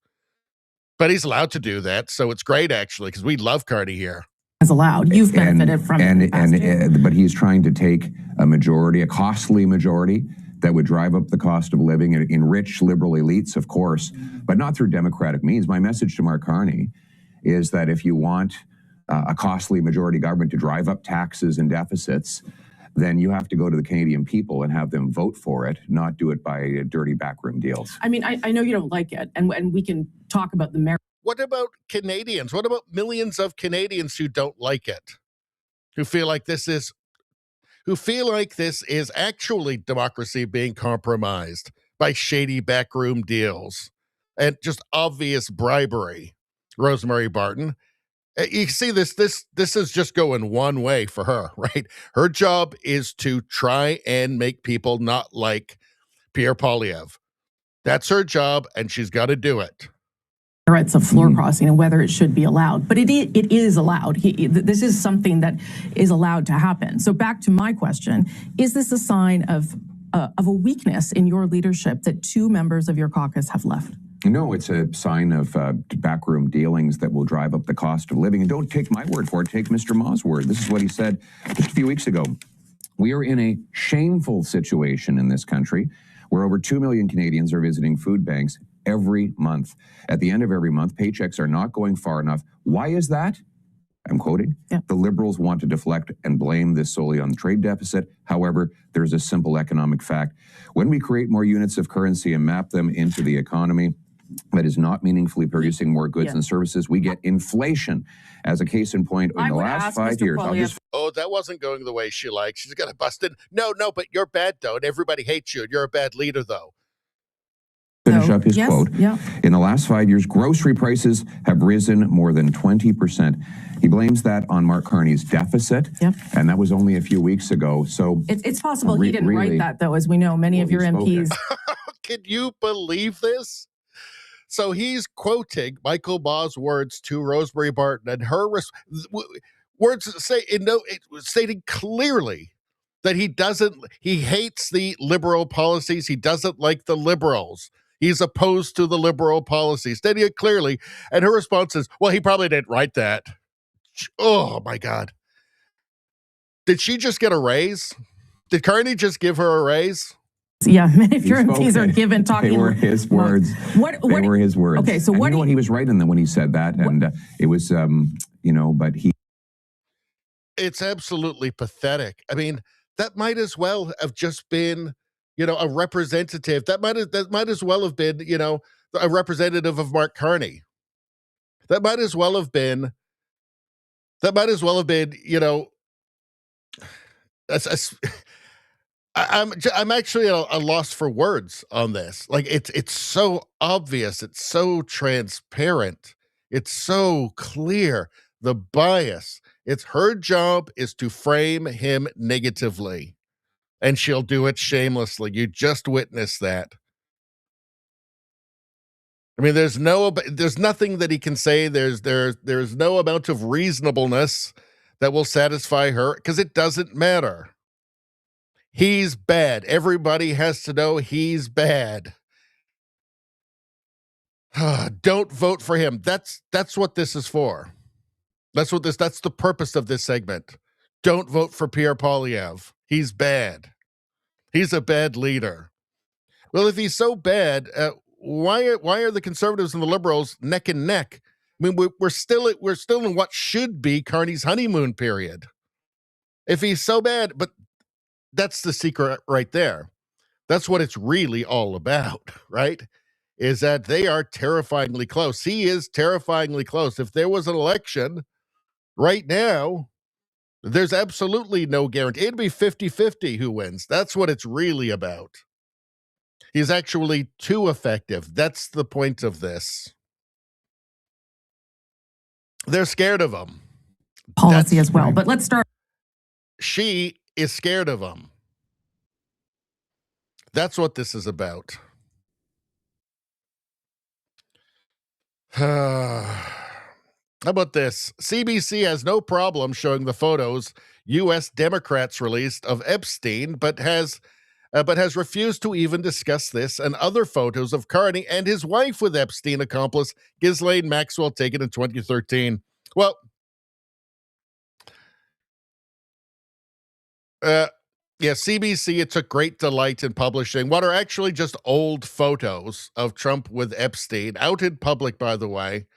But he's allowed to do that, so it's great, actually, because we love Cardi here. Is allowed. You've benefited from it. But he's trying to take a majority, a costly majority, that would drive up the cost of living and enrich liberal elites, of course, but not through democratic means. My message to Mark Carney is that if you want a costly majority government to drive up taxes and deficits, then you have to go to the Canadian people and have them vote for it, not do it by dirty backroom deals. I mean, I know you don't like it, and we can talk about the merit. What about Canadians? What about millions of Canadians who don't like it? Who feel like this is actually democracy being compromised by shady backroom deals and just obvious bribery. Rosemary Barton. You see, this is just going one way for her, right? Her job is to try and make people not like Pierre Poilievre. That's her job, and she's got to do it. Merits of floor crossing and whether it should be allowed, but it is allowed. This is something that is allowed to happen. So back to my question: is this a sign of a weakness in your leadership that two members of your caucus have left? No, it's a sign of backroom dealings that will drive up the cost of living. And don't take my word for it. Take Mr. Ma's word. This is what he said just a few weeks ago. We are in a shameful situation in this country where over 2 million Canadians are visiting food banks every month. At the end of every month, paychecks are not going far enough. Why is that? I'm quoting, The Liberals want to deflect and blame this solely on the trade deficit. However, there's a simple economic fact. When we create more units of currency and map them into the economy that is not meaningfully producing more goods and services, we get inflation. As a case in point, in the last 5 years, oh, that wasn't going the way she likes. She's got to bust in. No, but you're bad, though, and everybody hates you. You're a bad leader, though. Finish up his quote. In the last 5 years, grocery prices have risen more than 20%. He blames that on Mark Carney's deficit, and that was only a few weeks ago. So it's possible he didn't write that, though, as we know, many of your MPs. Can you believe this? So he's quoting Michael Ma's words to Rosemary Barton, and her words stating clearly that he hates the liberal policies. He doesn't like the liberals. He's opposed to the liberal policies, stating it clearly. And her response is, well, he probably didn't write that. Oh, my God. Did she just get a raise? Did Carney just give her a raise? Yeah, many of your MPs are given talking. They were his words. They were his words. Okay, so and what he was right in when he said that, and it was, but he. It's absolutely pathetic. I mean, that might as well have just been, a representative. That might as well have been, a representative of Mark Carney. That might as well have been, I'm actually at a loss for words on this. Like it's so obvious, it's so transparent, it's so clear. The bias. It's her job is to frame him negatively, and she'll do it shamelessly. You just witnessed that. I mean, there's nothing that he can say. There's no amount of reasonableness that will satisfy her because it doesn't matter. He's bad. Everybody has to know he's bad. Don't vote for him. That's what this is for. That's the purpose of this segment. Don't vote for Pierre Poilievre. He's bad. He's a bad leader. Well, if he's so bad, why are the Conservatives and the Liberals neck and neck? I mean, we're still in what should be Carney's honeymoon period. If he's so bad, but that's the secret right there. That's what it's really all about, right? Is that they are terrifyingly close. He is terrifyingly close. If there was an election right now, There's absolutely no guarantee. It'd be 50-50 who wins. That's what it's really about. He's actually too effective. That's the point of this. They're scared of him. Policy as well. But let's start. She is scared of him. That's what this is about. How about this? CBC has no problem showing the photos U.S. Democrats released of Epstein, but has refused to even discuss this and other photos of Carney and his wife with Epstein accomplice Ghislaine Maxwell taken in 2013. Well, CBC, it took great delight in publishing what are actually just old photos of Trump with Epstein, out in public, by the way.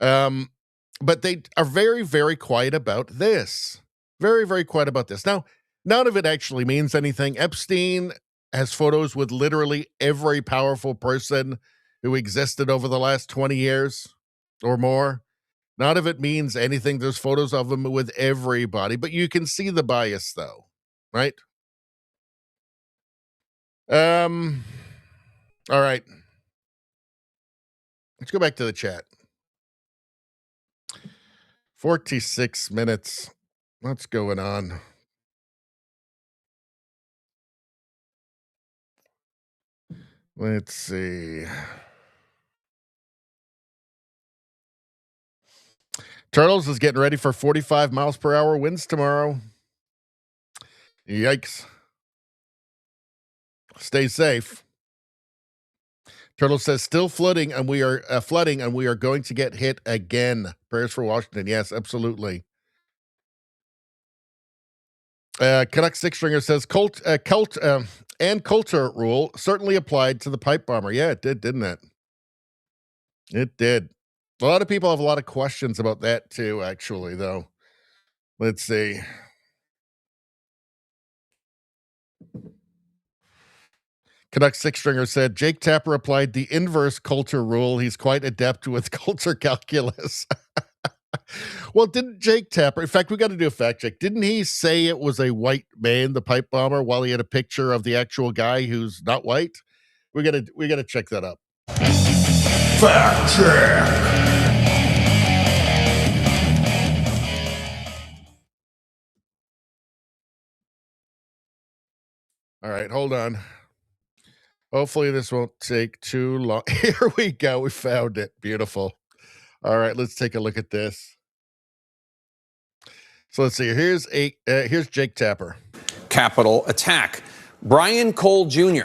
But they are very, very quiet about this. Very, very quiet about this. Now, none of it actually means anything. Epstein has photos with literally every powerful person who existed over the last 20 years or more. None of it means anything. There's photos of him with everybody, but you can see the bias, though, right? All right. Let's go back to the chat. 46 minutes. What's going on? Let's see. Turtles is getting ready for 45 miles per hour winds tomorrow. Yikes. Stay safe. Turtle says still flooding, and we are going to get hit again. Prayers for Washington. Yes, absolutely. Canuck Six Stringer says and Coulter rule certainly applied to the pipe bomber. Yeah, it did, didn't it? It did. A lot of people have a lot of questions about that too, actually, though. Let's see. Canuck Six Stringer said Jake Tapper applied the inverse Coulter rule. He's quite adept with Coulter calculus. Well, didn't Jake Tapper, in fact, we got to do a fact check. Didn't he say it was a white man, the pipe bomber, while he had a picture of the actual guy who's not white? We gotta check that up. Fact check. All right, hold on. Hopefully this won't take too long. Here we go. We found it. Beautiful. All right, let's take a look at this. So let's see. Here's Jake Tapper. Capitol attack. Brian Cole Jr.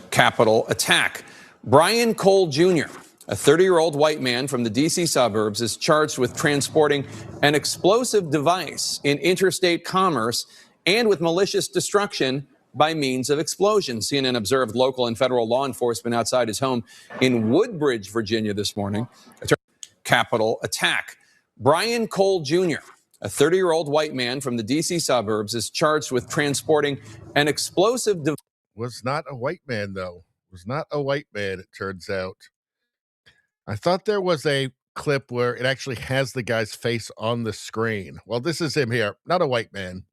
Capitol attack. Brian Cole Jr., a 30-year-old white man from the D.C. suburbs, is charged with transporting an explosive device in interstate commerce and with malicious destruction by means of explosion. CNN observed local and federal law enforcement outside his home in Woodbridge, Virginia this morning. Capitol attack. Brian Cole Jr., a 30-year-old white man from the D.C. suburbs, is charged with transporting an explosive device. Was not a white man, though. Was not a white man, it turns out. I thought there was a clip where it actually has the guy's face on the screen. Well, this is him here. Not a white man.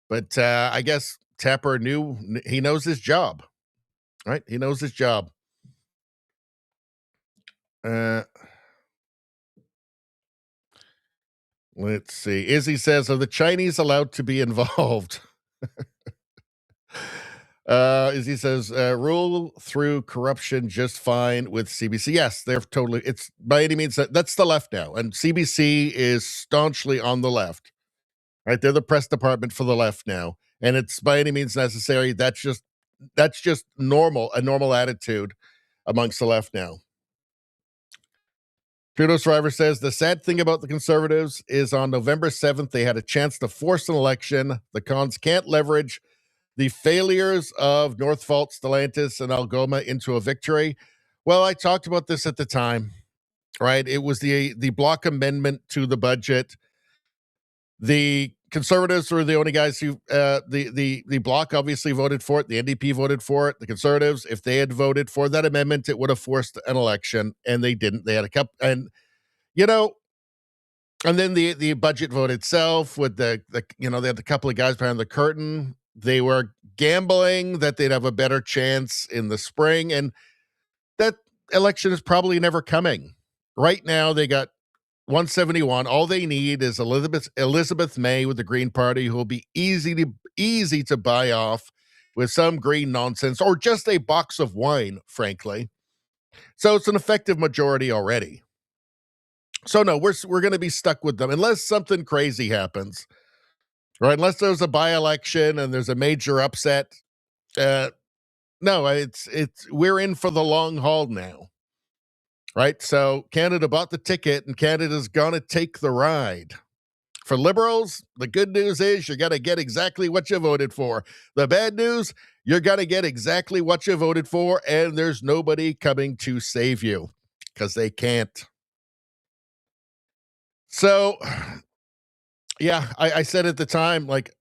But I guess Tapper he knows his job. Right? He knows his job. Let's see. Izzy says, are the Chinese allowed to be involved? Izzy says, rule through corruption just fine with CBC. Yes, they're totally, it's by any means, that's the left now. And CBC is staunchly on the left, right? They're the press department for the left now. And it's by any means necessary. That's just a normal attitude amongst the left now. Trudeau Survivor says, the sad thing about the Conservatives is on November 7th, they had a chance to force an election. The cons can't leverage the failures of Northvolt, Stellantis, and Algoma into a victory. Well, I talked about this at the time, right? It was the block amendment to the budget. The Conservatives were the only guys who, the bloc obviously voted for it. The NDP voted for it. The Conservatives, if they had voted for that amendment, it would have forced an election, and they didn't. They had a couple, and, you know, And then the budget vote itself with the they had a couple of guys behind the curtain. They were gambling that they'd have a better chance in the spring, and that election is probably never coming. Right now, they got 171. All they need is Elizabeth May with the Green Party, who will be easy to buy off with some green nonsense or just a box of wine, frankly. So it's an effective majority already. So no, we're going to be stuck with them unless something crazy happens, right? Unless there's a by-election and there's a major upset. No, it's we're in for the long haul now, right? So Canada bought the ticket, and Canada's going to take the ride. For Liberals, the good news is you're going to get exactly what you voted for. The bad news, you're going to get exactly what you voted for, and there's nobody coming to save you because they can't. So, yeah, I said at the time, like,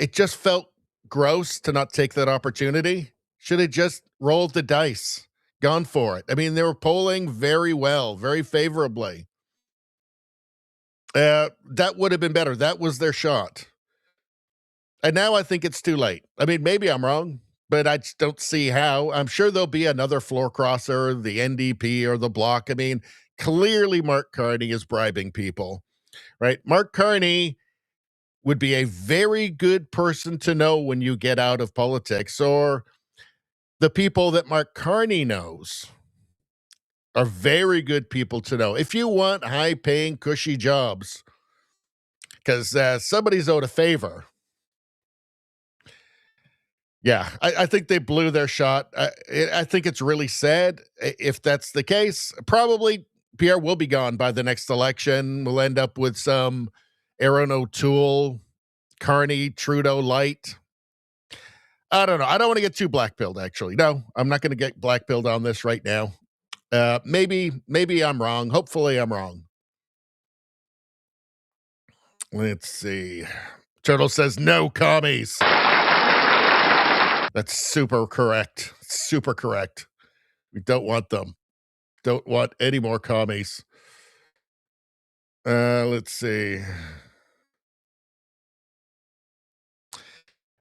it just felt gross to not take that opportunity. Should have just rolled the dice, gone for it. I mean, they were polling very well, very favorably. That would have been better. That was their shot. And now I think it's too late. I mean, maybe I'm wrong, but I just don't see how. I'm sure there'll be another floor crosser, the NDP or the Bloc. I mean, clearly Mark Carney is bribing people, right? Mark Carney would be a very good person to know when you get out of politics, or the people that Mark Carney knows are very good people to know. If you want high-paying, cushy jobs, because somebody's owed a favor. Yeah, I think they blew their shot. I think it's really sad if that's the case. Probably Pierre will be gone by the next election. We'll end up with some Aaron O'Toole, Carney, Trudeau light. I don't know. I don't want to get too black-pilled, actually. No, I'm not going to get black-pilled on this right now. Maybe I'm wrong. Hopefully I'm wrong. Let's see. Turtle says no commies. That's super correct. Super correct. We don't want them. Don't want any more commies. Let's see.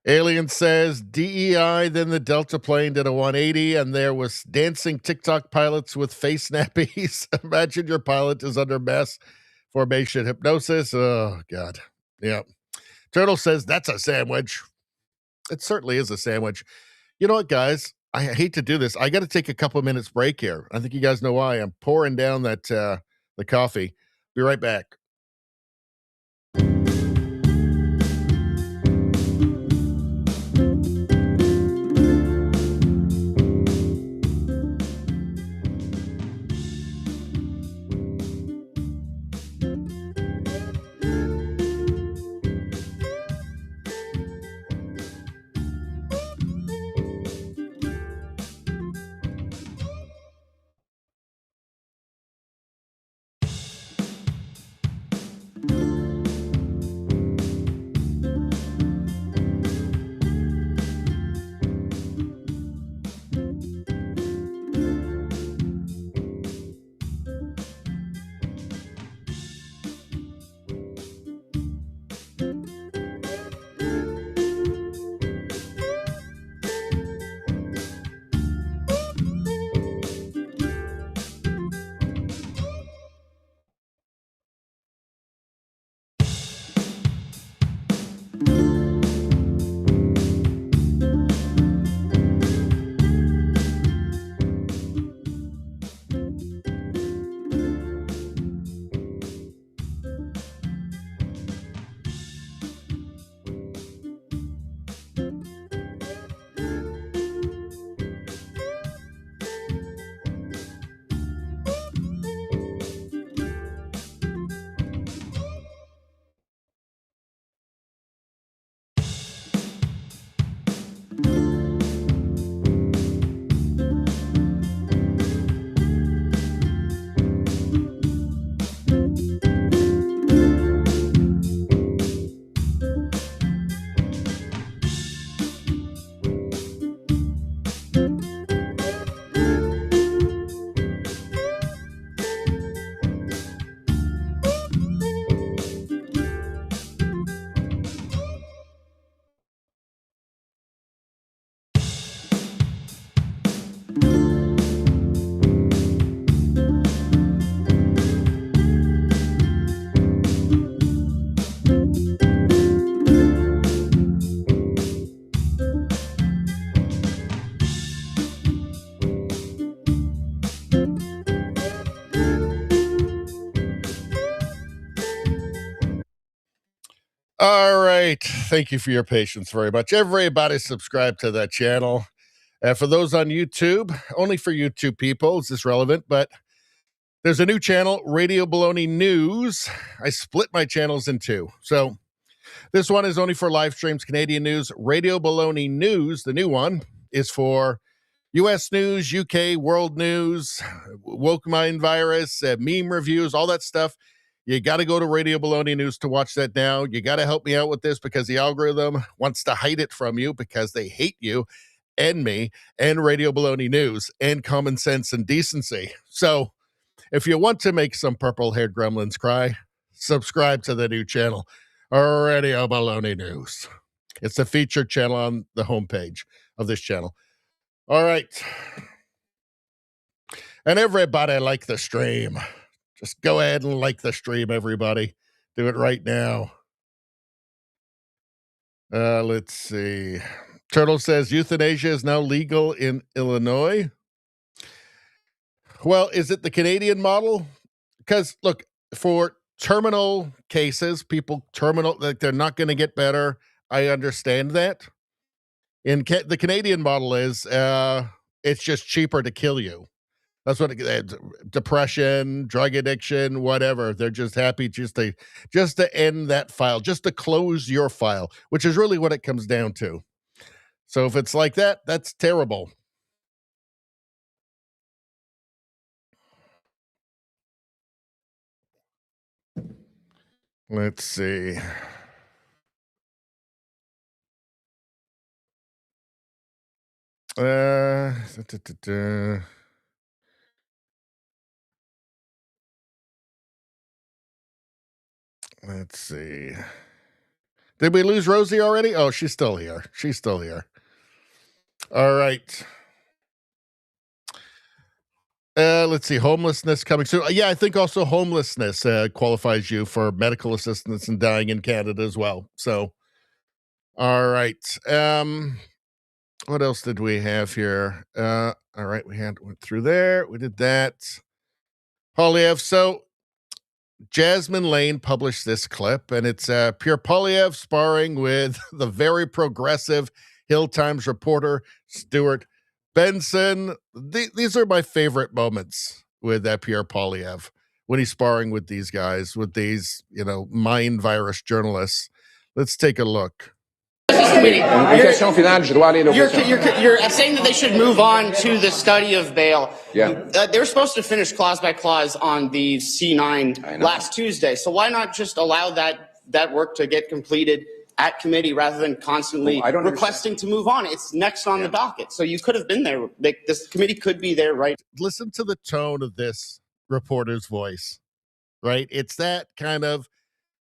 Alien says DEI, then the Delta plane did a 180, and there was dancing TikTok pilots with face nappies. Imagine your pilot is under mass formation hypnosis. Oh, God. Yeah. Turtle says that's a sandwich. It certainly is a sandwich. You know what, guys? I hate to do this. I got to take a couple minutes break here. I think you guys know why. I'm pouring down that the coffee. Be right back. All right. Thank you for your patience very much. Everybody subscribe to that channel. For those on YouTube, only for YouTube people, is this relevant? But there's a new channel, Radio Baloney News. I split my channels in two. So this one is only for live streams, Canadian news. Radio Baloney News, the new one, is for U.S. news, UK, world news, woke mind virus, meme reviews, all that stuff. You got to go to Radio Baloney News to watch that now. You got to help me out with this because the algorithm wants to hide it from you because they hate you and me and Radio Baloney News and common sense and decency. So if you want to make some purple-haired gremlins cry, subscribe to the new channel, Radio Baloney News. It's the featured channel on the homepage of this channel. All right. And everybody like the stream. Just go ahead and like the stream, everybody. Do it right now. Let's see. Turtle says euthanasia is now legal in Illinois. Well, is it the Canadian model? Because, look, for terminal cases, people terminal, like they're not going to get better. I understand that. In the Canadian model is it's just cheaper to kill you. That's what depression, drug addiction, whatever. They're just happy just to end that file, just to close your file, which is really what it comes down to. So if it's like that, that's terrible. Let's see. Let's see. Did we lose Rosie already? Oh, she's still here. She's still here. All right. Let's see. Homelessness coming soon. Yeah, I think also homelessness qualifies you for medical assistance and dying in Canada as well. So, all right. What else did we have here? All right. Went through there. We did that. Poilievre. So, Jasmine Lane published this clip, and it's Pierre Poilievre sparring with the very progressive Hill Times reporter Stuart Benson. These are my favorite moments with Pierre Poilievre when he's sparring with these guys, with these, mind virus journalists. Let's take a look. You're saying that they should move on to the study of bail. Yeah. They were supposed to finish clause by clause on the C9 last Tuesday. So why not just allow that work to get completed at committee rather than constantly requesting to move on? It's next on the docket. So you could have been there. This committee could be there, right? Listen to the tone of this reporter's voice, right? It's that kind of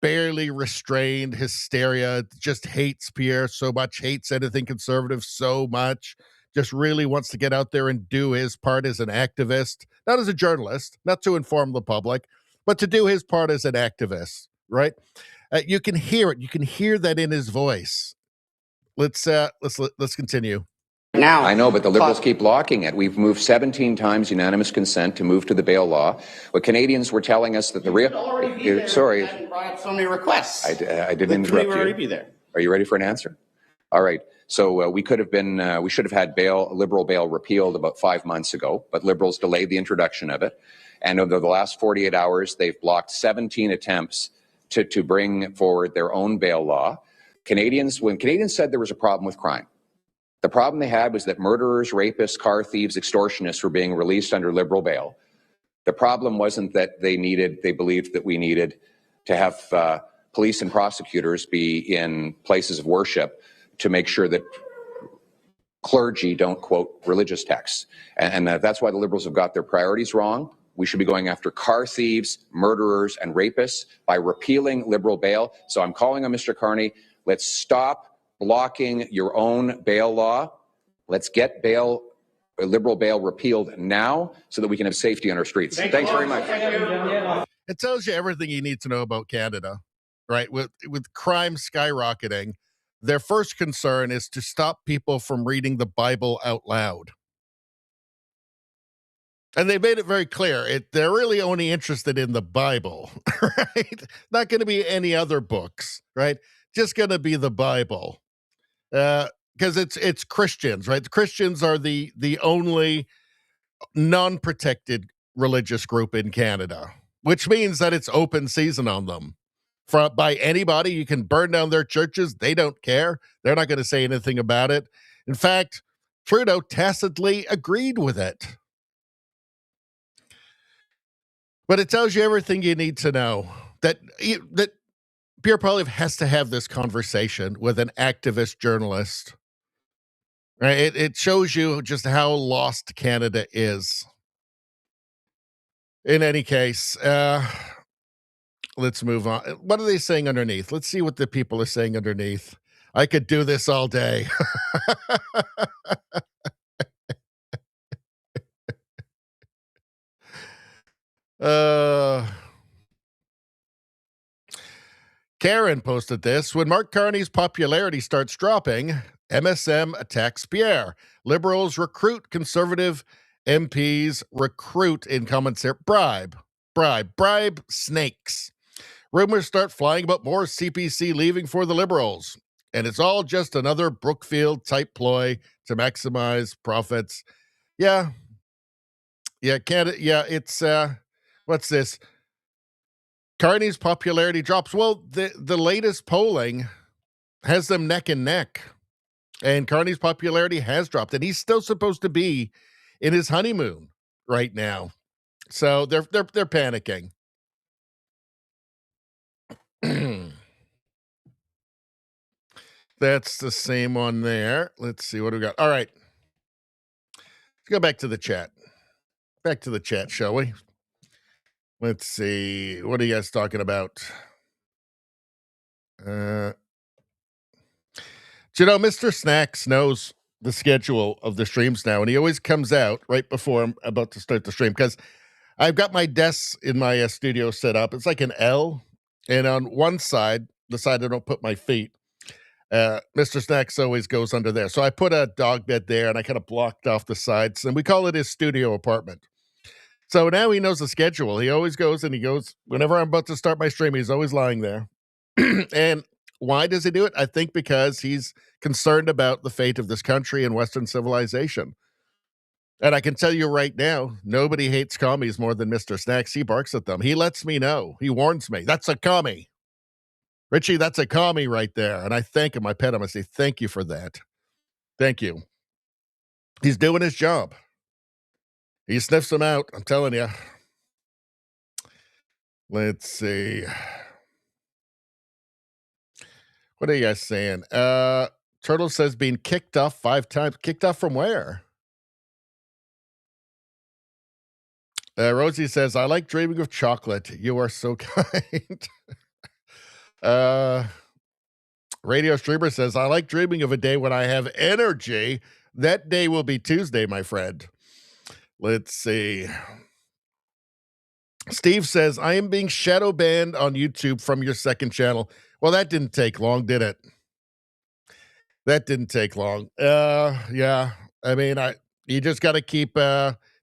barely restrained hysteria, just hates Pierre so much, hates anything conservative so much, just really wants to get out there and do his part as an activist, not as a journalist, not to inform the public, but to do his part as an activist, right? You can hear it. You can hear that in his voice. Let's continue. Now, I know, but the Liberals keep blocking it. We've moved 17 times unanimous consent to move to the bail law. What Canadians were telling us that the real... Sorry. Brought up so many requests. I didn't interrupt you. Already be there. Are you ready for an answer? All right. So we should have had liberal bail repealed about 5 months ago, but Liberals delayed the introduction of it. And over the last 48 hours, they've blocked 17 attempts to bring forward their own bail law. When Canadians said there was a problem with crime, the problem they had was that murderers, rapists, car thieves, extortionists were being released under Liberal bail. The problem wasn't that they believed that we needed to have police and prosecutors be in places of worship to make sure that clergy don't quote religious texts. And that's why the Liberals have got their priorities wrong. We should be going after car thieves, murderers, and rapists by repealing Liberal bail. So I'm calling on Mr. Carney, let's stop blocking your own bail law. Let's get Liberal bail repealed now so that we can have safety on our streets. Thanks very much. It tells you everything you need to know about Canada, right? With crime skyrocketing, their first concern is to stop people from reading the Bible out loud. And they made it very clear. They're really only interested in the Bible, right? Not going to be any other books, right? Just going to be the Bible. Because it's Christians, right? The Christians are the only non-protected religious group in Canada, which means that it's open season on them. By anybody, you can burn down their churches. They don't care. They're not going to say anything about it. In fact, Trudeau tacitly agreed with it. But it tells you everything you need to know. That Pierre Poilievre has to have this conversation with an activist journalist. Right? It shows you just how lost Canada is. In any case, let's move on. What are they saying underneath? Let's see what the people are saying underneath. I could do this all day. Karen posted this. When Mark Carney's popularity starts dropping, MSM attacks Pierre. Liberals recruit Conservative MPs, recruit in comments here. Bribe snakes. Rumors start flying about more CBC leaving for the Liberals. And it's all just another Brookfield-type ploy to maximize profits. Yeah, Canada. Yeah, it's, what's this? Carney's popularity drops. Well, the latest polling has them neck and neck. And Carney's popularity has dropped. And he's still supposed to be in his honeymoon right now. So they're panicking. That's the same one there. Let's see what we got. All right. Let's go back to the chat. Back to the chat, shall we? Let's see. What are you guys talking about? Mr. Snacks knows the schedule of the streams now, and he always comes out right before I'm about to start the stream because I've got my desk in my studio set up. It's like an L, and on one side, the side I don't put my feet, Mr. Snacks always goes under there. So I put a dog bed there, and I kind of blocked off the sides, and we call it his studio apartment. So now he knows the schedule. He always goes, and he goes, whenever I'm about to start my stream, he's always lying there. And why does he do it? I think because he's concerned about the fate of this country and Western civilization. And I can tell you right now, nobody hates commies more than Mr. Snacks. He barks at them. He lets me know. He warns me. That's a commie. Richie, that's a commie right there. And I thank him. I pet him. I say, thank you for that. Thank you. He's doing his job. He sniffs them out. I'm telling you. Let's see. What are you guys saying? Turtle says being kicked off 5 times. Kicked off from where? Rosie says, I like dreaming of chocolate. You are so kind. Radio Streamer says, I like dreaming of a day when I have energy. That day will be Tuesday, my friend. Let's see. Steve says, I am being shadow banned on YouTube from your second channel. Well, that didn't take long, did it? That didn't take long. Yeah. I mean, you just got to keep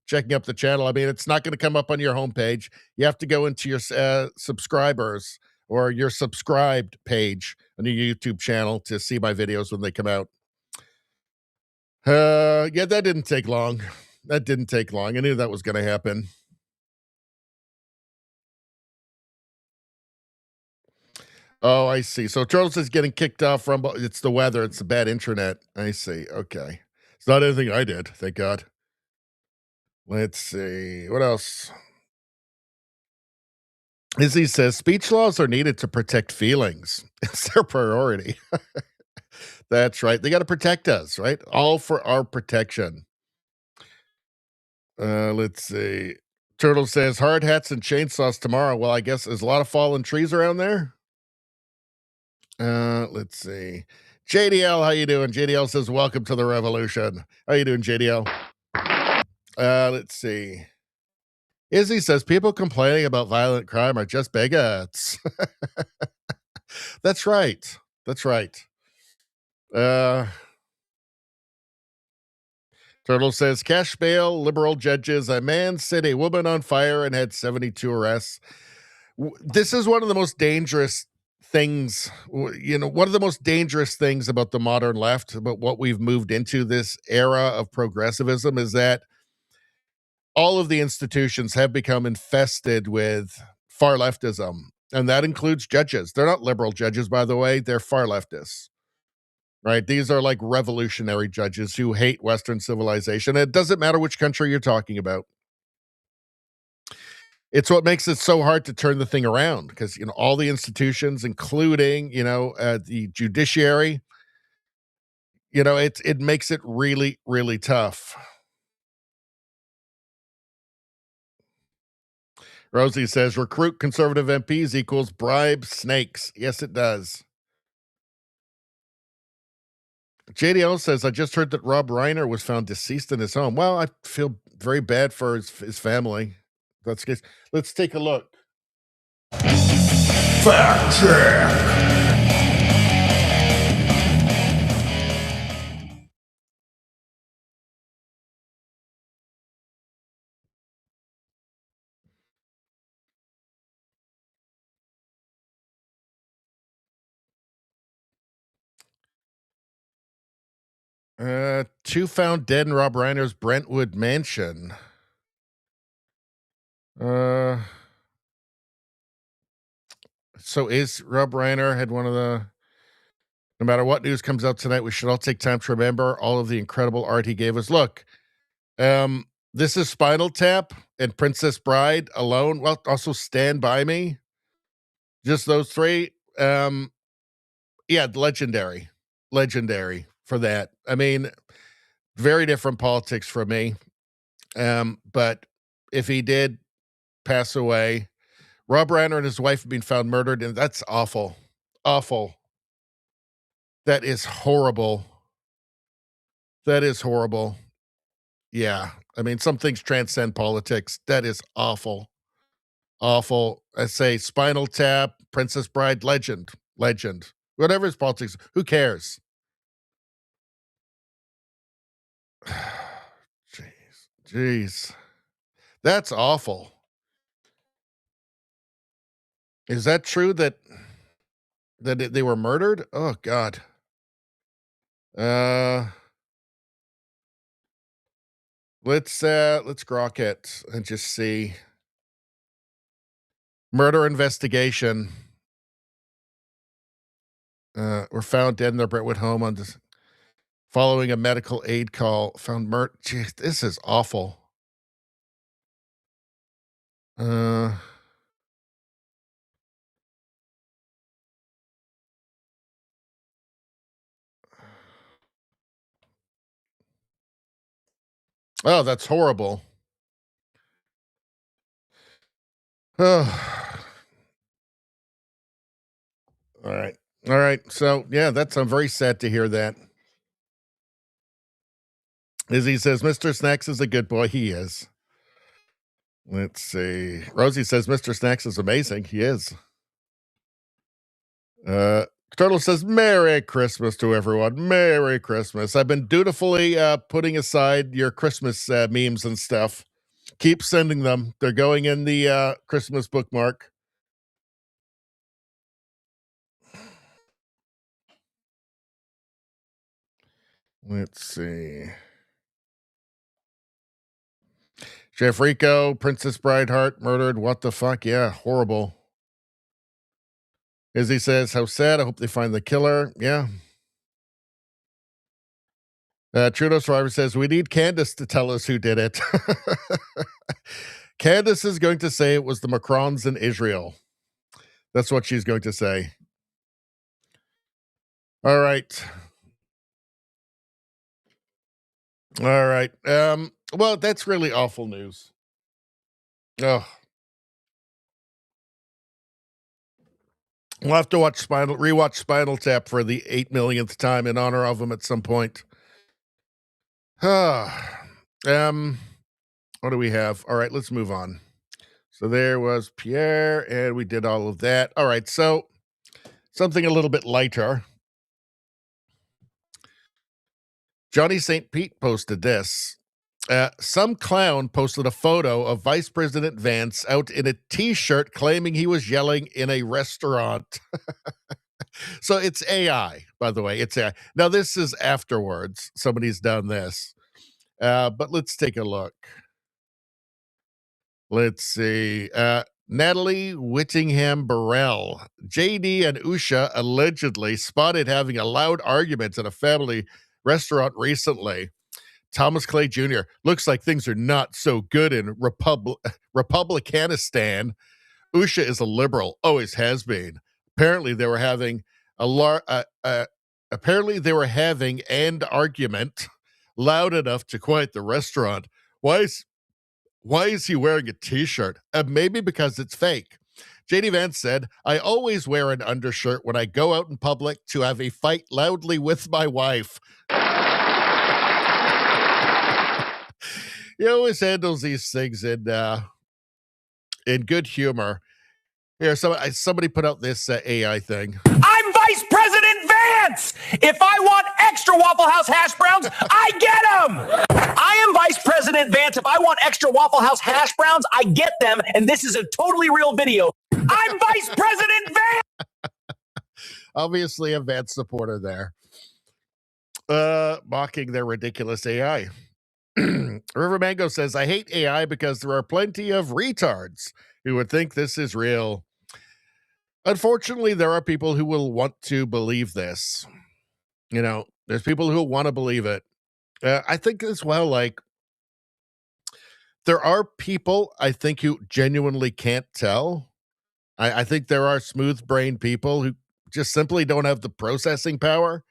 checking up the channel. I mean, it's not going to come up on your homepage. You have to go into your subscribers or your subscribed page on your YouTube channel to see my videos when they come out. Yeah, that didn't take long. That didn't take long. I knew that was going to happen. Oh, I see. So Charles is getting kicked off from, it's the weather. It's the bad internet. I see. Okay. It's not anything I did. Thank God. Let's see. What else? Izzy says, speech laws are needed to protect feelings. It's their priority. That's right. They got to protect us, right? All for our protection. Let's see. Turtle says, hard hats and chainsaws tomorrow. Well, I guess there's a lot of fallen trees around there. Let's see. JDL, how you doing? JDL says, welcome to the revolution. How you doing, JDL? Let's see. Izzy says, people complaining about violent crime are just bigots. That's right. That's right. Turtle says, cash bail, liberal judges, a man set a woman on fire and had 72 arrests. This is one of the most dangerous things, one of the most dangerous things about the modern left, about what we've moved into this era of progressivism, is that all of the institutions have become infested with far leftism, and that includes judges. They're not liberal judges, by the way. They're far leftists. Right? These are like revolutionary judges who hate Western civilization. It doesn't matter which country you're talking about. It's what makes it so hard to turn the thing around, because, all the institutions, including, the judiciary, it makes it really, really tough. Rosie says, recruit conservative MPs equals bribe snakes. Yes, it does. JDL says, I just heard that Rob Reiner was found deceased in his home. Well, I feel very bad for his family. That's good. Let's take a look. Fact check. Two found dead in Rob Reiner's Brentwood mansion. So is Rob Reiner had one of the, no matter what news comes out tonight, we should all take time to remember all of the incredible art he gave us. Look, this is Spinal Tap and Princess Bride alone. Well, also Stand By Me. Just those three. Yeah, legendary for that. I mean, very different politics from me. But if he did pass away, Rob Reiner and his wife have been found murdered, and that's awful. Awful. That is horrible. That is horrible. Yeah. I mean, some things transcend politics. That is awful. Awful. I say Spinal Tap, Princess Bride, legend. Whatever his politics, who cares? Jeez. That's awful. Is that true that they were murdered? Oh God. Let's grok it and just see. Murder investigation. Were found dead in their Brentwood home following a medical aid call. Found murder. Jeez, this is awful. Oh, that's horrible. Oh. All right. So yeah, I'm very sad to hear that. Izzy says, Mr. Snacks is a good boy. He is. Let's see. Rosie says, Mr. Snacks is amazing. He is. Turtle says, Merry Christmas to everyone. Merry Christmas. I've been dutifully putting aside your Christmas memes and stuff. Keep sending them. They're going in the Christmas bookmark. Let's see. Jeff Rico, Princess Brideheart murdered. What the fuck? Yeah, horrible. As he says, how sad. I hope they find the killer. Yeah. Trudeau Survivor says, we need Candace to tell us who did it. Candace is going to say it was the Macrons in Israel. That's what she's going to say. All right. Well, that's really awful news. Oh. We'll have to rewatch Spinal Tap for the 8 millionth time in honor of him at some point. What do we have? All right, let's move on. So there was Pierre, and we did all of that. All right, so something a little bit lighter. Johnny St. Pete posted this. Some clown posted a photo of Vice President Vance out in a T-shirt claiming he was yelling in a restaurant. So it's AI, by the way. It's AI. Now, this is afterwards. Somebody's done this. But let's take a look. Let's see. Natalie Whittingham Burrell. JD and Usha allegedly spotted having a loud argument at a family restaurant recently. Thomas Clay Jr. Looks like things are not so good in Republicanistan. Usha is a liberal, always has been. Apparently, they were having an argument loud enough to quiet the restaurant. Why is he wearing a T-shirt? Maybe because it's fake. JD Vance said, I always wear an undershirt when I go out in public to have a fight loudly with my wife. He always handles these things in good humor. Here, somebody put out this AI thing. I'm Vice President Vance! If I want extra Waffle House hash browns, I get them! I am Vice President Vance. If I want extra Waffle House hash browns, I get them. And this is a totally real video. I'm Vice President Vance! Obviously a Vance supporter there. Mocking their ridiculous AI. River Mango says, I hate AI because there are plenty of retards who would think this is real. Unfortunately, there are people who will want to believe this. You know, there's people who want to believe it. I think as well, like, there are people, I think, who genuinely can't tell. I think there are smooth-brained people who just simply don't have the processing power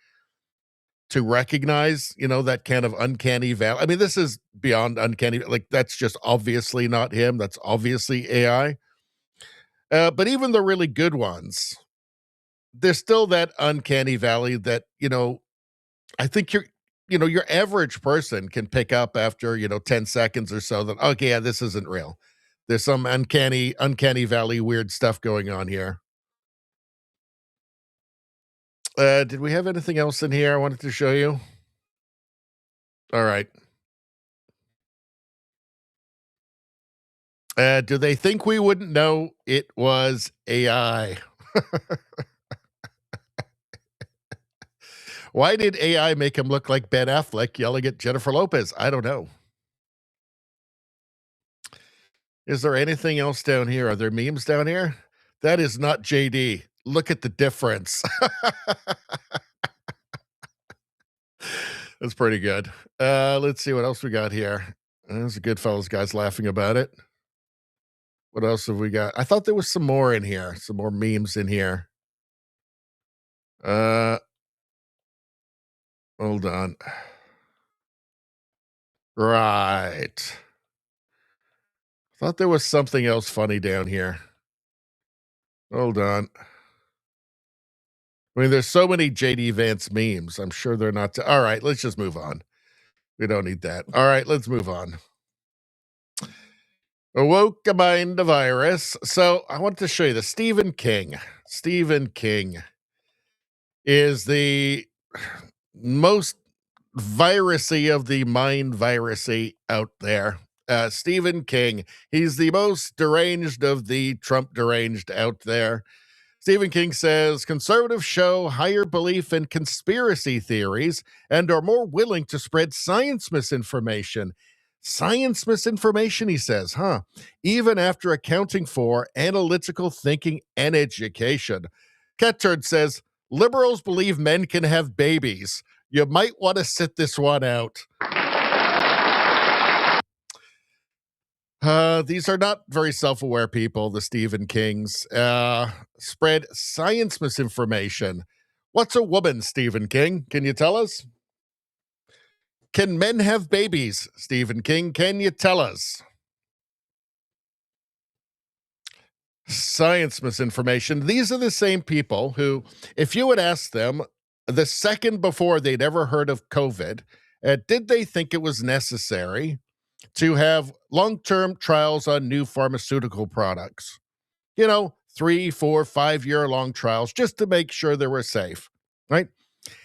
to recognize, you know, that kind of uncanny valley. I mean, this is beyond uncanny. Like, that's just obviously not him. That's obviously AI. But even the really good ones, there's still that uncanny valley that, you know, I think your average person can pick up after, 10 seconds or so that, okay, yeah, this isn't real. There's some uncanny valley weird stuff going on here. Did we have anything else in here I wanted to show you? All right. Do they think we wouldn't know it was AI? Why did AI make him look like Ben Affleck yelling at Jennifer Lopez? I don't know. Is there anything else down here? Are there memes down here? That is not JD. Look at the difference. That's pretty good. Let's see what else we got here. There's a Goodfellas guys laughing about it. What else have we got? I thought there was some more in here. Some more memes in here. Hold on. Right. Thought there was something else funny down here. Hold on. I mean, there's so many JD Vance memes. I'm sure they're not. All right, let's just move on. We don't need that. All right, let's move on. Awoke a mind a virus. So I want to show you the Stephen King. Stephen King is the most virusy of the mind virusy out there. Stephen King, he's the most deranged of the Trump deranged out there. Stephen King says conservatives show higher belief in conspiracy theories and are more willing to spread science misinformation. Science misinformation, he says, even after accounting for analytical thinking and education. Catturd says liberals believe men can have babies. You might want to sit this one out. These are not very self-aware people, the Stephen Kings. Spread science misinformation. What's a woman, Stephen King? Can you tell us? Can men have babies, Stephen King? Can you tell us? Science misinformation. These are the same people who, if you had asked them the second before they'd ever heard of COVID, did they think it was necessary to have long-term trials on new pharmaceutical products? 3, 4, 5-year-long trials just to make sure they were safe, right?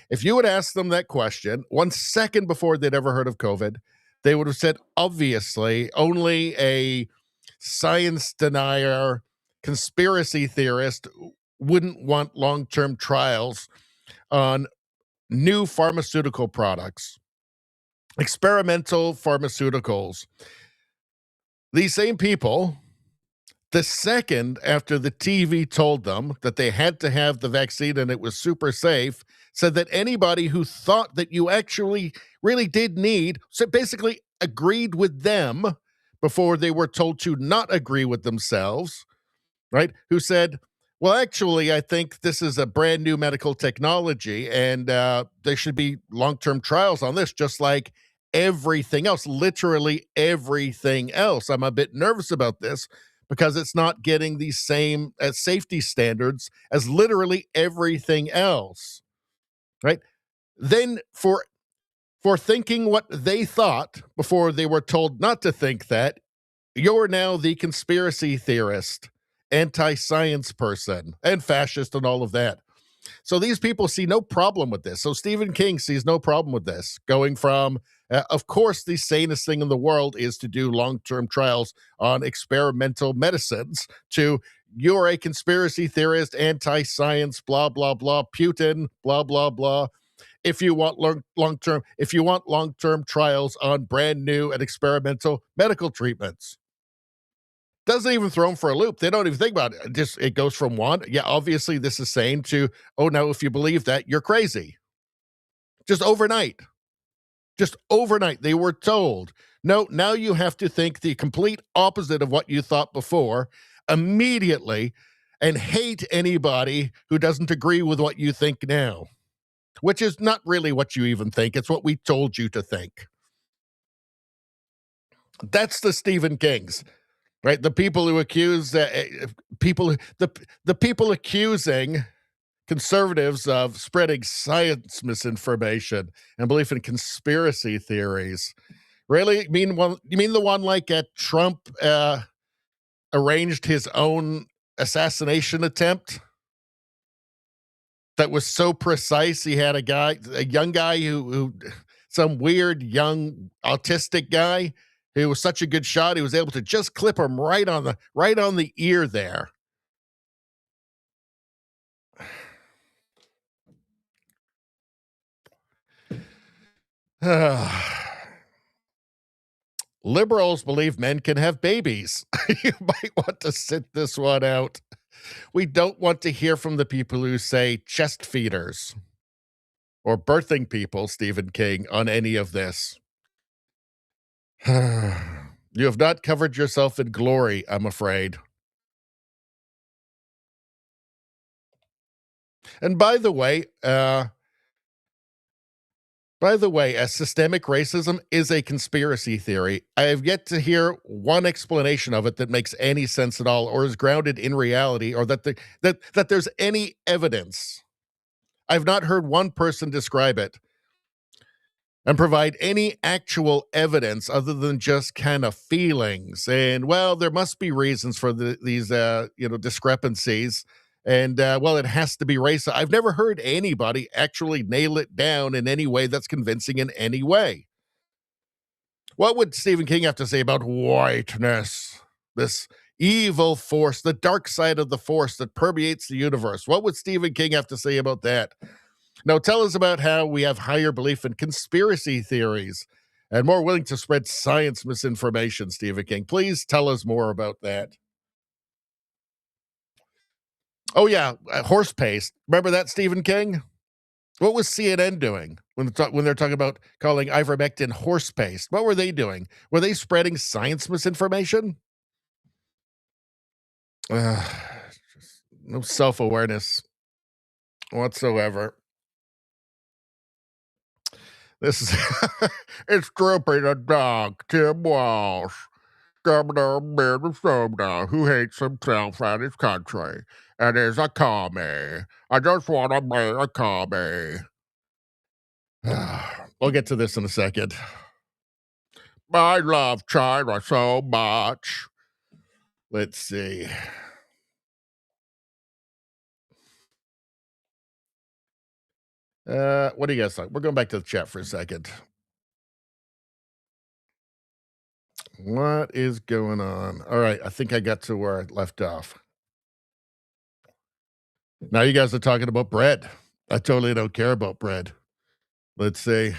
If you would ask them that question 1 second before they'd ever heard of COVID, they would have said, obviously, only a science denier, conspiracy theorist wouldn't want long-term trials on new pharmaceutical products, experimental pharmaceuticals. These same people, the second after the TV told them that they had to have the vaccine and it was super safe, said that anybody who thought that you actually really did need, so basically agreed with them before they were told to not agree with themselves, right? Who said, well, actually, I think this is a brand new medical technology and there should be long-term trials on this, just like everything else, literally everything else. I'm a bit nervous about this because it's not getting the same safety standards as literally everything else, right? Then for thinking what they thought before they were told not to think that, you're now the conspiracy theorist, anti-science person, and fascist and all of that. So these people see no problem with this. So Stephen King sees no problem with this, going from, of course, the sanest thing in the world is to do long-term trials on experimental medicines, to you're a conspiracy theorist, anti-science, blah, blah, blah, Putin, blah, blah, blah. If you want long-term trials on brand new and experimental medical treatments. Doesn't even throw them for a loop. They don't even think about it. It goes from one, yeah, obviously this is sane, to, oh no, if you believe that, you're crazy. Just overnight. They were told, no, now you have to think the complete opposite of what you thought before immediately and hate anybody who doesn't agree with what you think now, which is not really what you even think. It's what we told you to think. That's the Stephen Kings. Right, the people who accuse the people accusing conservatives of spreading science misinformation and belief in conspiracy theories. Really, you mean the one like Trump arranged his own assassination attempt that was so precise? He had a young guy who some weird young autistic guy. He was such a good shot. He was able to just clip him right on the ear there. Liberals believe men can have babies. You might want to sit this one out. We don't want to hear from the people who say chest feeders or birthing people, Stephen King, on any of this. You have not covered yourself in glory, I'm afraid. And by the way, systemic racism is a conspiracy theory. I have yet to hear one explanation of it that makes any sense at all, or is grounded in reality, or that there's any evidence. I've not heard one person describe it and provide any actual evidence other than just kind of feelings. And, well, there must be reasons for these discrepancies. And, well, it has to be racist. I've never heard anybody actually nail it down in any way that's convincing in any way. What would Stephen King have to say about whiteness? This evil force, the dark side of the force that permeates the universe. What would Stephen King have to say about that? Now, tell us about how we have higher belief in conspiracy theories and more willing to spread science misinformation, Stephen King. Please tell us more about that. Oh, yeah, horse paste. Remember that, Stephen King? What was CNN doing when they're talking about calling ivermectin horse paste? What were they doing? Were they spreading science misinformation? No self-awareness whatsoever. This is it's Droopy the dog, Tim Walsh, governor of Minnesota, who hates himself and his country, and is a commie. I just want to be a commie. We'll get to this in a second. I love China so much. Let's see. What do you guys think? We're going back to the chat for a second. What is going on? All right, I think I got to where I left off. Now you guys are talking about bread. I totally don't care about bread. Let's see.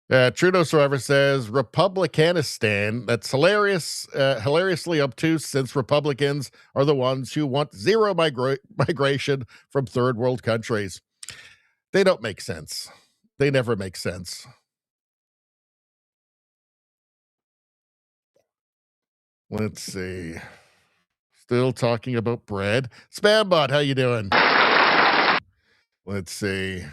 Trudeau Survivor says Republicanistan. That's hilarious, hilariously obtuse since Republicans are the ones who want zero migration from third world countries. They don't make sense. They never make sense. Let's see. Still talking about bread. Spambot, how you doing? Let's see.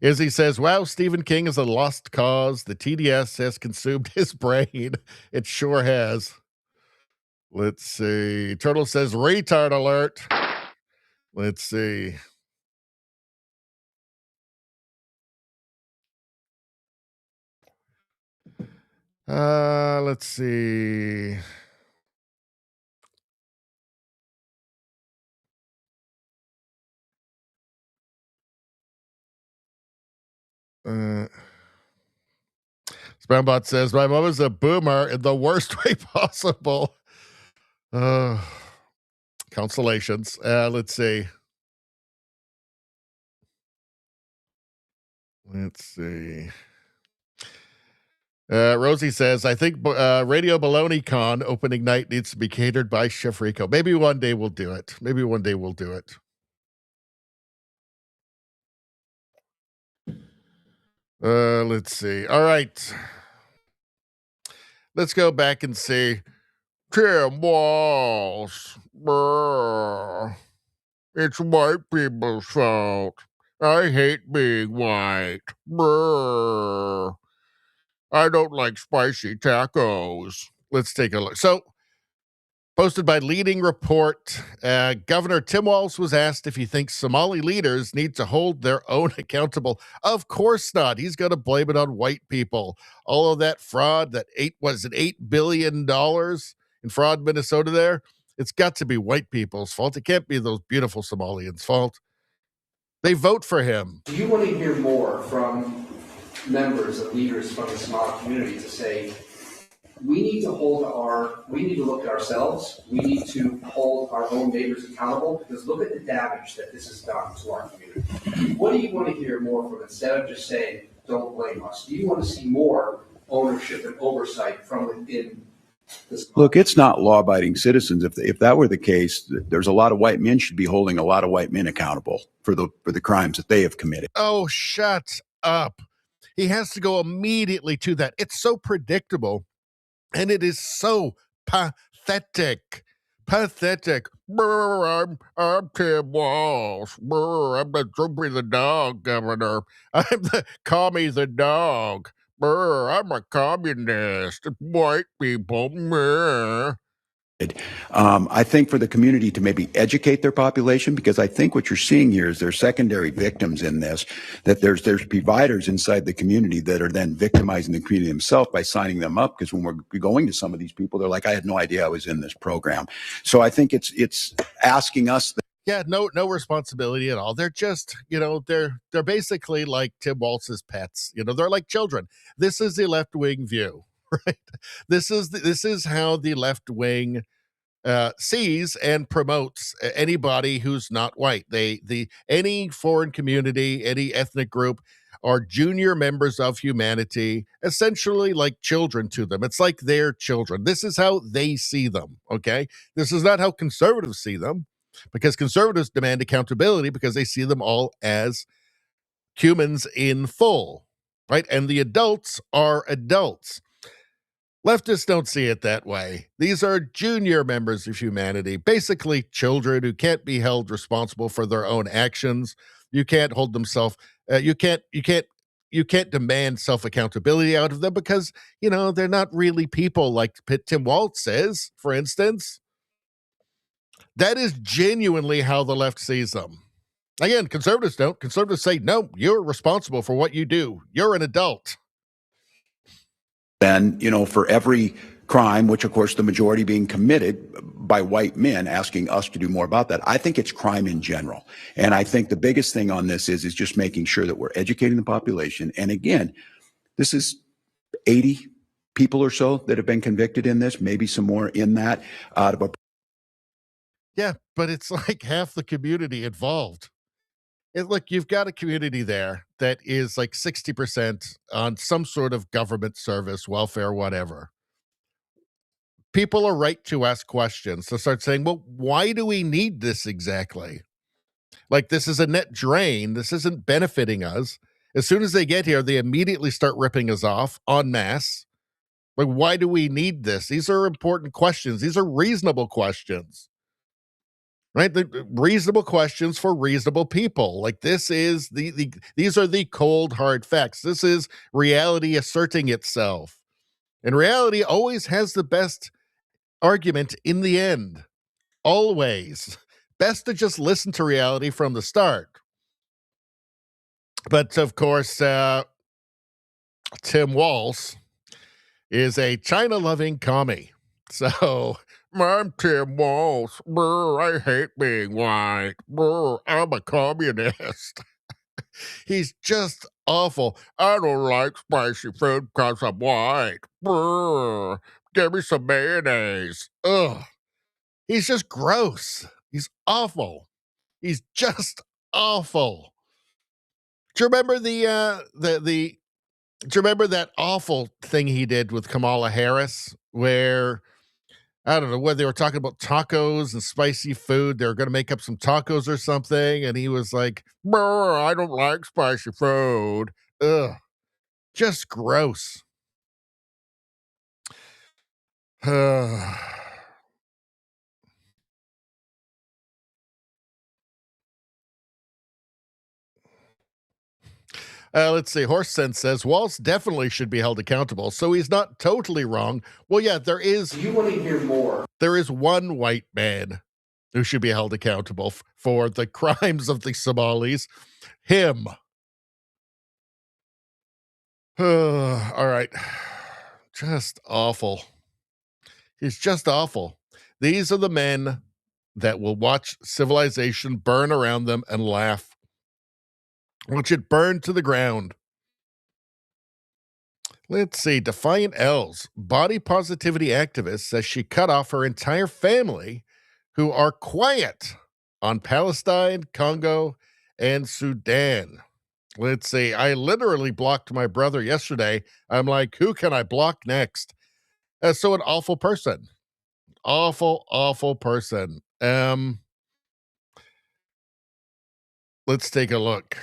Izzy says, wow, Stephen King is a lost cause. The TDS has consumed his brain. It sure has. Let's see. Turtle says, retard alert. Let's see. Let's see. Spambot says, my mom is a boomer in the worst way possible. Consolations. Let's see. Let's see. Rosie says, I think Radio Baloney Con opening night needs to be catered by Chef Rico. Maybe one day we'll do it. Maybe one day we'll do it. Let's see. All right. Let's go back and see. Tim Walsh. Brr. It's white people's fault. I hate being white. Brr. I don't like spicy tacos. Let's take a look. So, posted by Leading Report, Governor Tim Walsh was asked if he thinks Somali leaders need to hold their own accountable. Of course not. He's going to blame it on white people. All of that fraud, that $8 billion in fraud in Minnesota there, it's got to be white people's fault. It can't be those beautiful Somalians' fault. They vote for him. Do you want to hear more from members and leaders from the Somali community to say, we need to look at ourselves, we need to hold our own neighbors accountable, because look at the damage that this has done to our community. What do you want to hear more from, instead of just saying, don't blame us? Do you want to see more ownership and oversight from within this? Look, it's not law-abiding citizens. If that were the case, there's a lot of white men should be holding a lot of white men accountable for the crimes that they have committed. Oh, shut up. He has to go immediately to that. It's so predictable. And it is so pathetic. Pathetic. Brr, I'm Tim Walsh. Brr, I'm the Droopy the dog governor. Call me the dog. Brr, I'm a communist. White people. Brr. I think for the community to maybe educate their population, because I think what you're seeing here is there's secondary victims in this, that there's providers inside the community that are then victimizing the community themselves by signing them up, because when we're going to some of these people, they're like, I had no idea I was in this program. So I think it's asking us. Yeah, no responsibility at all. They're just, they're basically like Tim Walsh's pets. They're like children. This is the left-wing view, right? This is how the left wing sees and promotes anybody who's not white. Any foreign community, any ethnic group are junior members of humanity, essentially like children to them. It's like they're children. This is how they see them, okay? This is not how conservatives see them, because conservatives demand accountability because they see them all as humans in full, right? And the adults are adults. Leftists don't see it that way. These are junior members of humanity, basically children who can't be held responsible for their own actions. You can't hold themselves. You can't demand self-accountability out of them because, they're not really people like Tim Walsh says, for instance. That is genuinely how the left sees them. Again, conservatives don't. Conservatives say, no, you're responsible for what you do. You're an adult. Then, for every crime, which of course the majority being committed by white men, asking us to do more about that. I think it's crime in general. And I think the biggest thing on this is just making sure that we're educating the population. And again, this is 80 people or so that have been convicted in this, maybe some more in that. Yeah, but it's like half the community involved. Look, you've got a community there that is like 60% on some sort of government service, welfare, whatever. People are right to ask questions, to start saying, well, why do we need this exactly? Like, this is a net drain. This isn't benefiting us. As soon as they get here, they immediately start ripping us off en masse. Like, why do we need this? These are important questions. These are reasonable questions. Right? The reasonable questions for reasonable people. Like, this is these are the cold hard facts. This is reality asserting itself. And reality always has the best argument in the end. Always. Best to just listen to reality from the start. But of course, Tim Walz is a China-loving commie. So, I'm Tim Walz. Brr, I hate being white. Brr, I'm a communist. He's just awful. I don't like spicy food because I'm white. Brr, give me some mayonnaise. Ugh. He's just gross. He's awful. He's just awful. Do you remember do you remember that awful thing he did with Kamala Harris, where I don't know whether they were talking about tacos and spicy food. They were going to make up some tacos or something, and he was like, "Brr, I don't like spicy food." Ugh, just gross. Let's see. Horse Sense says Waltz definitely should be held accountable, so he's not totally wrong. Well, yeah, there is. Do you want to hear more? There is one white man who should be held accountable for the crimes of the Somalis. Him. All right. Just awful. He's just awful. These are the men that will watch civilization burn around them and laugh. Watch it burn to the ground. Let's see. Defiant L's body positivity activist says she cut off her entire family who are quiet on Palestine, Congo, and Sudan. Let's see. I literally blocked my brother yesterday. I'm like, who can I block next? So an awful person. Awful, awful person. Let's take a look.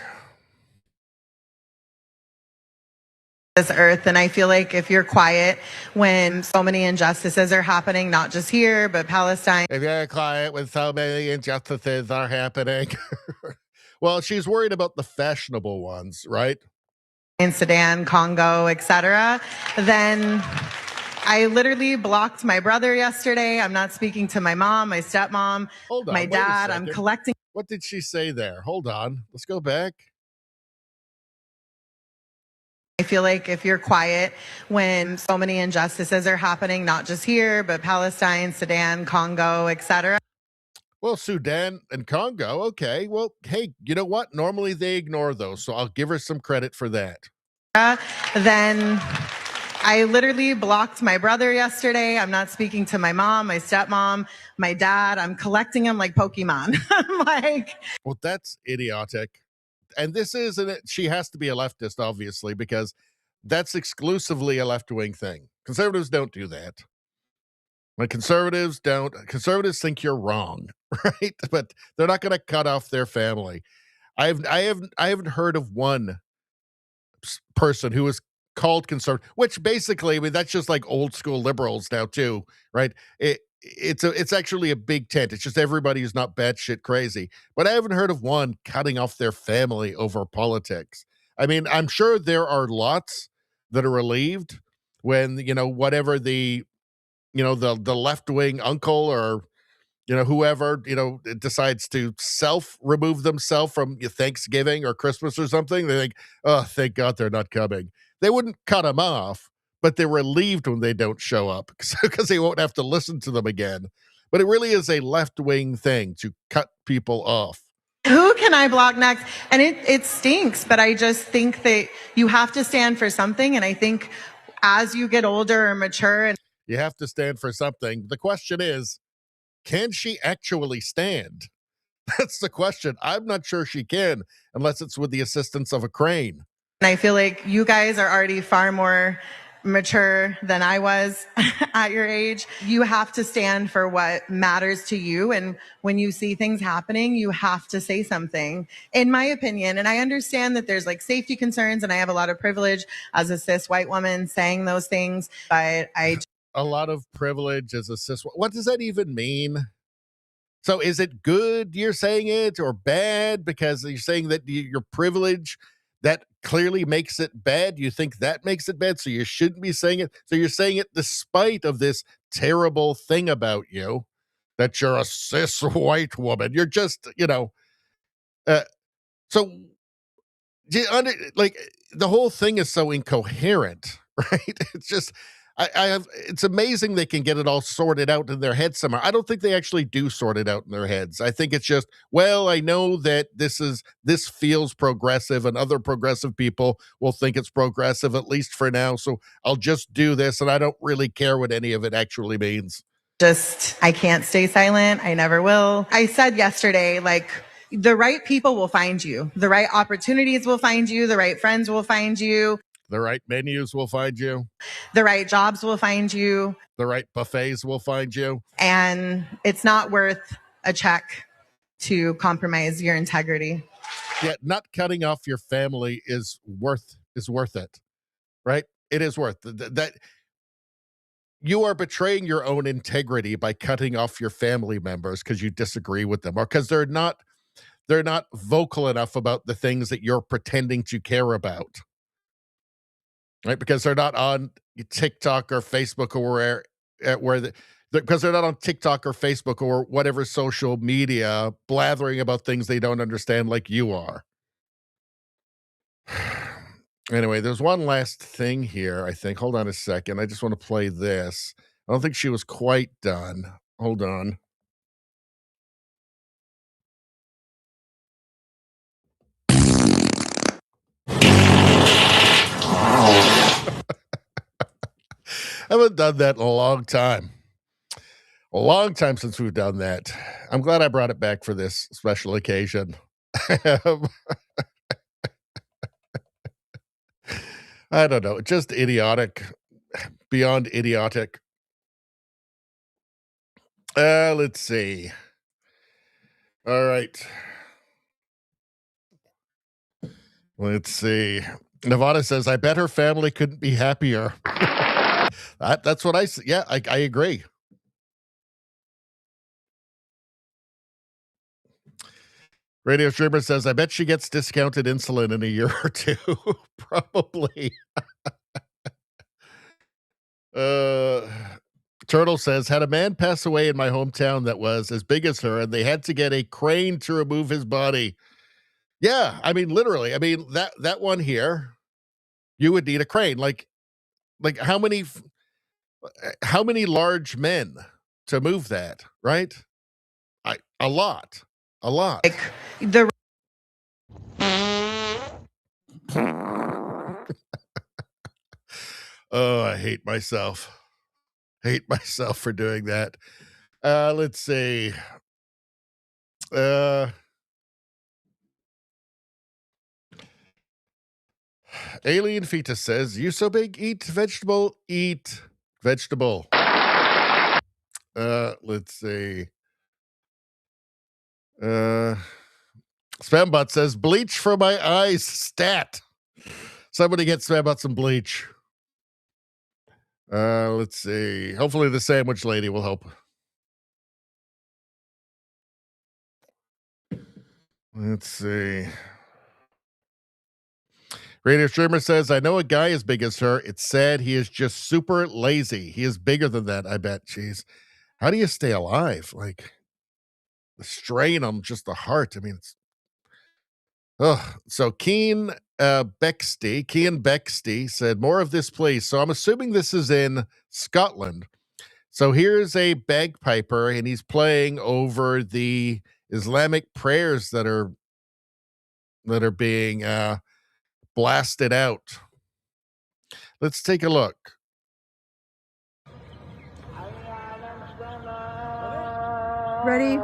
This earth, and I feel like if you're quiet when so many injustices are happening, not just here, but Palestine. If you're quiet when so many injustices are happening. Well, she's worried about the fashionable ones, right? In Sudan, Congo, etc. Then I literally blocked my brother yesterday. I'm not speaking to my mom, my stepmom, my dad. I'm collecting. What did she say there? Hold on. Let's go back. I feel like if you're quiet when so many injustices are happening, not just here, but Palestine, Sudan, Congo, etc. Well, Sudan and Congo, okay. Well, hey, you know what? Normally they ignore those, so I'll give her some credit for that. Then I literally blocked my brother yesterday. I'm not speaking to my mom, my stepmom, my dad. I'm collecting them like Pokemon. I'm like, well, that's idiotic. And this isn't it. She has to be a leftist, obviously, because that's exclusively a left-wing thing. Conservatives don't do that. When conservatives think you're wrong, right? But they're not going to cut off their family. I haven't heard of one person who is called conservative, which basically, I mean, that's just like old school liberals now too, right? It's actually a big tent. It's just everybody who's not batshit crazy. But I haven't heard of one cutting off their family over politics. I mean, I'm sure there are lots that are relieved when, whatever the left-wing uncle or, whoever, decides to remove themselves from Thanksgiving or Christmas or something. They think, oh, thank God they're not coming. They wouldn't cut them off, but they're relieved when they don't show up because they won't have to listen to them again. But it really is a left-wing thing to cut people off. Who can I block next? And it stinks, but I just think that you have to stand for something. And I think as you get older or mature, and you have to stand for something. The question is, can she actually stand? That's the question. I'm not sure she can, unless it's with the assistance of a crane. I feel like you guys are already far more mature than I was at your age. You have to stand for what matters to you. And when you see things happening, you have to say something, in my opinion. And I understand that there's like safety concerns, and I have a lot of privilege as a cis white woman saying those things, but a lot of privilege as a cis. What does that even mean? So is it good you're saying it, or bad because you're saying that your privilege that clearly makes it bad? You think that makes it bad, so you shouldn't be saying it? So you're saying it despite of this terrible thing about you, that you're a cis white woman. You're just, so like the whole thing is so incoherent, right? It's just, it's amazing they can get it all sorted out in their heads somehow. I don't think they actually do sort it out in their heads. I think it's just, well, I know that this feels progressive, and other progressive people will think it's progressive, at least for now. So I'll just do this, and I don't really care what any of it actually means. I can't stay silent. I never will. I said yesterday, like, the right people will find you. The right opportunities will find you. The right friends will find you. The right menus will find you. The right jobs will find you. The right buffets will find you. And it's not worth a check to compromise your integrity. Yeah, not cutting off your family is worth it, right? It is worth that. You are betraying your own integrity by cutting off your family members because you disagree with them, or because they're not vocal enough about the things that you're pretending to care about. Right, because they're not on TikTok or Facebook or because they're not on TikTok or Facebook or whatever social media blathering about things they don't understand like you are. Anyway, there's one last thing here, I think. Hold on a second. I just want to play this. I don't think she was quite done. Hold on. I haven't done that in a long time. A long time since we've done that. I'm glad I brought it back for this special occasion. I don't know. Just idiotic. Beyond idiotic. Let's see. All right. Let's see. Nevada says, I bet her family couldn't be happier. That's what I say. Yeah, I agree. Radio Streamer says, I bet she gets discounted insulin in a year or two. Probably. Turtle says, had a man pass away in my hometown that was as big as her, and they had to get a crane to remove his body. Yeah, I mean, literally. I mean, that one here, you would need a crane. Like how many large men to move that, right? A lot. Like oh, I hate myself. Hate myself for doing that. Let's see. Alien Fetus says, you so big, eat vegetable, eat vegetable. Let's see. Spambot says, bleach for my eyes, stat. Somebody get Spambot some bleach. Let's see. Hopefully the sandwich lady will help. Let's see. Radio Streamer says, I know a guy as big as her. It's sad. He is just super lazy. He is bigger than that, I bet. Jeez. How do you stay alive? Like, the strain on just the heart. I mean, So Cian Bexty said, more of this, please. So I'm assuming this is in Scotland. So here's a bagpiper, and he's playing over the Islamic prayers that are being blasted out. Let's take a look. Ready?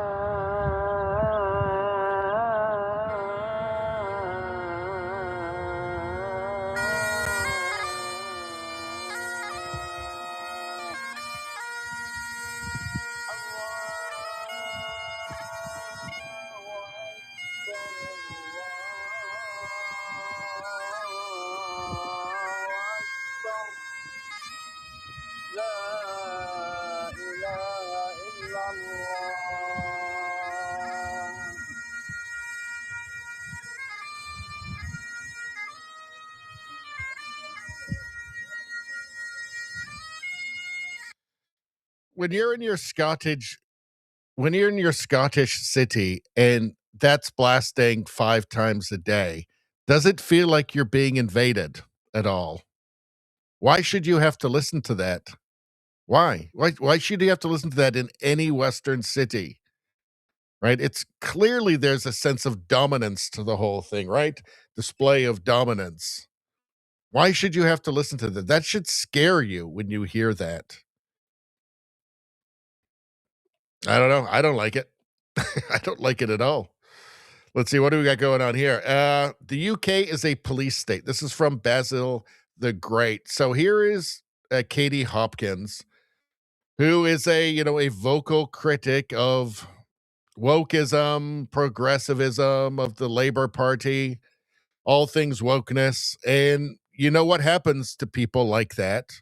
When you're in your Scottish city and that's blasting 5 times a day, does it feel like you're being invaded at all? Why should you have to listen to that? Why should you have to listen to that in any Western city? Right? It's clearly there's a sense of dominance to the whole thing, right? Display of dominance. Why should you have to listen to that? That should scare you when you hear that. I don't know. I don't like it. I don't like it at all. Let's see. What do we got going on here? The UK is a police state. This is from Basil the Great. So here is Katie Hopkins, who is a vocal critic of wokeism, progressivism, of the Labour Party, all things wokeness. And you know what happens to people like that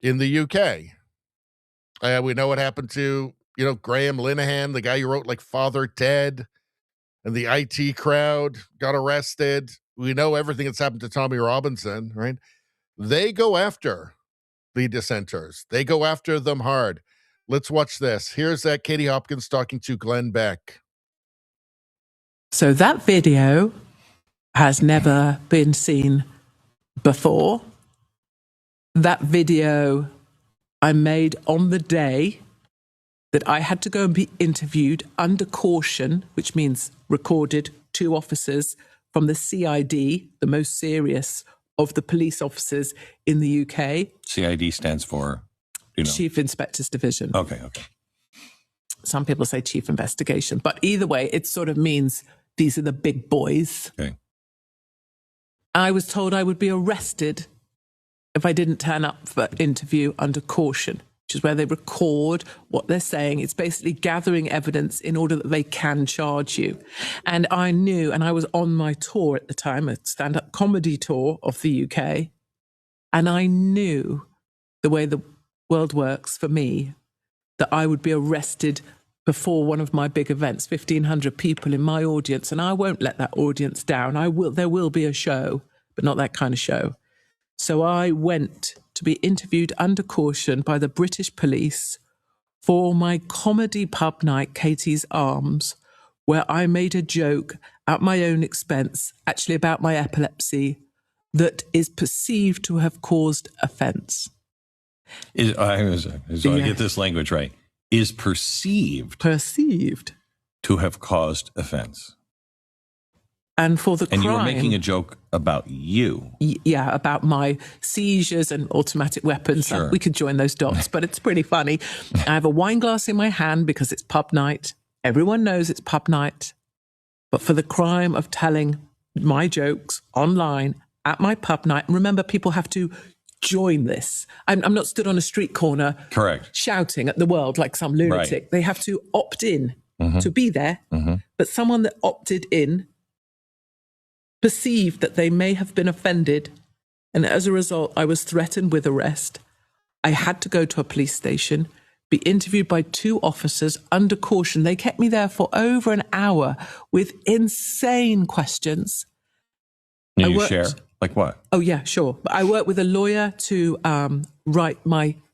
in the UK? We know what happened to Graham Linehan, the guy who wrote like Father Ted, and the IT crowd got arrested. We know everything that's happened to Tommy Robinson, right? They go after the dissenters. They go after them hard. Let's watch this. Here's Katie Hopkins talking to Glenn Beck. So that video has never been seen before. That video I made on the day that I had to go and be interviewed under caution, which means recorded 2 officers from the CID, the most serious of the police officers in the UK. CID stands for? Chief Inspector's Division. Okay. Some people say Chief Investigation, but either way, it sort of means these are the big boys. Okay. I was told I would be arrested if I didn't turn up for interview under caution, which is where they record what they're saying. It's basically gathering evidence in order that they can charge you. And I knew, and I was on my tour at the time, a stand-up comedy tour of the UK, and I knew the way the world works for me, that I would be arrested before one of my big events, 1,500 people in my audience, and I won't let that audience down. There will be a show, but not that kind of show. So I went to be interviewed under caution by the British police for my comedy pub night, Katie's Arms, where I made a joke at my own expense, actually about my epilepsy, that is perceived to have caused offence. So I get this language right. Is perceived to have caused offence. And for the crime... And you were making a joke about you. Yeah, about my seizures and automatic weapons. Sure. We could join those dots, but it's pretty funny. I have a wine glass in my hand because it's pub night. Everyone knows it's pub night. But for the crime of telling my jokes online at my pub night, and remember, people have to join this. I'm not stood on a street corner shouting at the world like some lunatic. Right. They have to opt in to be there. But someone that opted in perceived that they may have been offended, and as a result, I was threatened with arrest. I had to go to a police station, be interviewed by 2 officers under caution. They kept me there for over an hour with insane questions. Can you share? Like what? Oh, yeah, sure. But I worked with a lawyer to write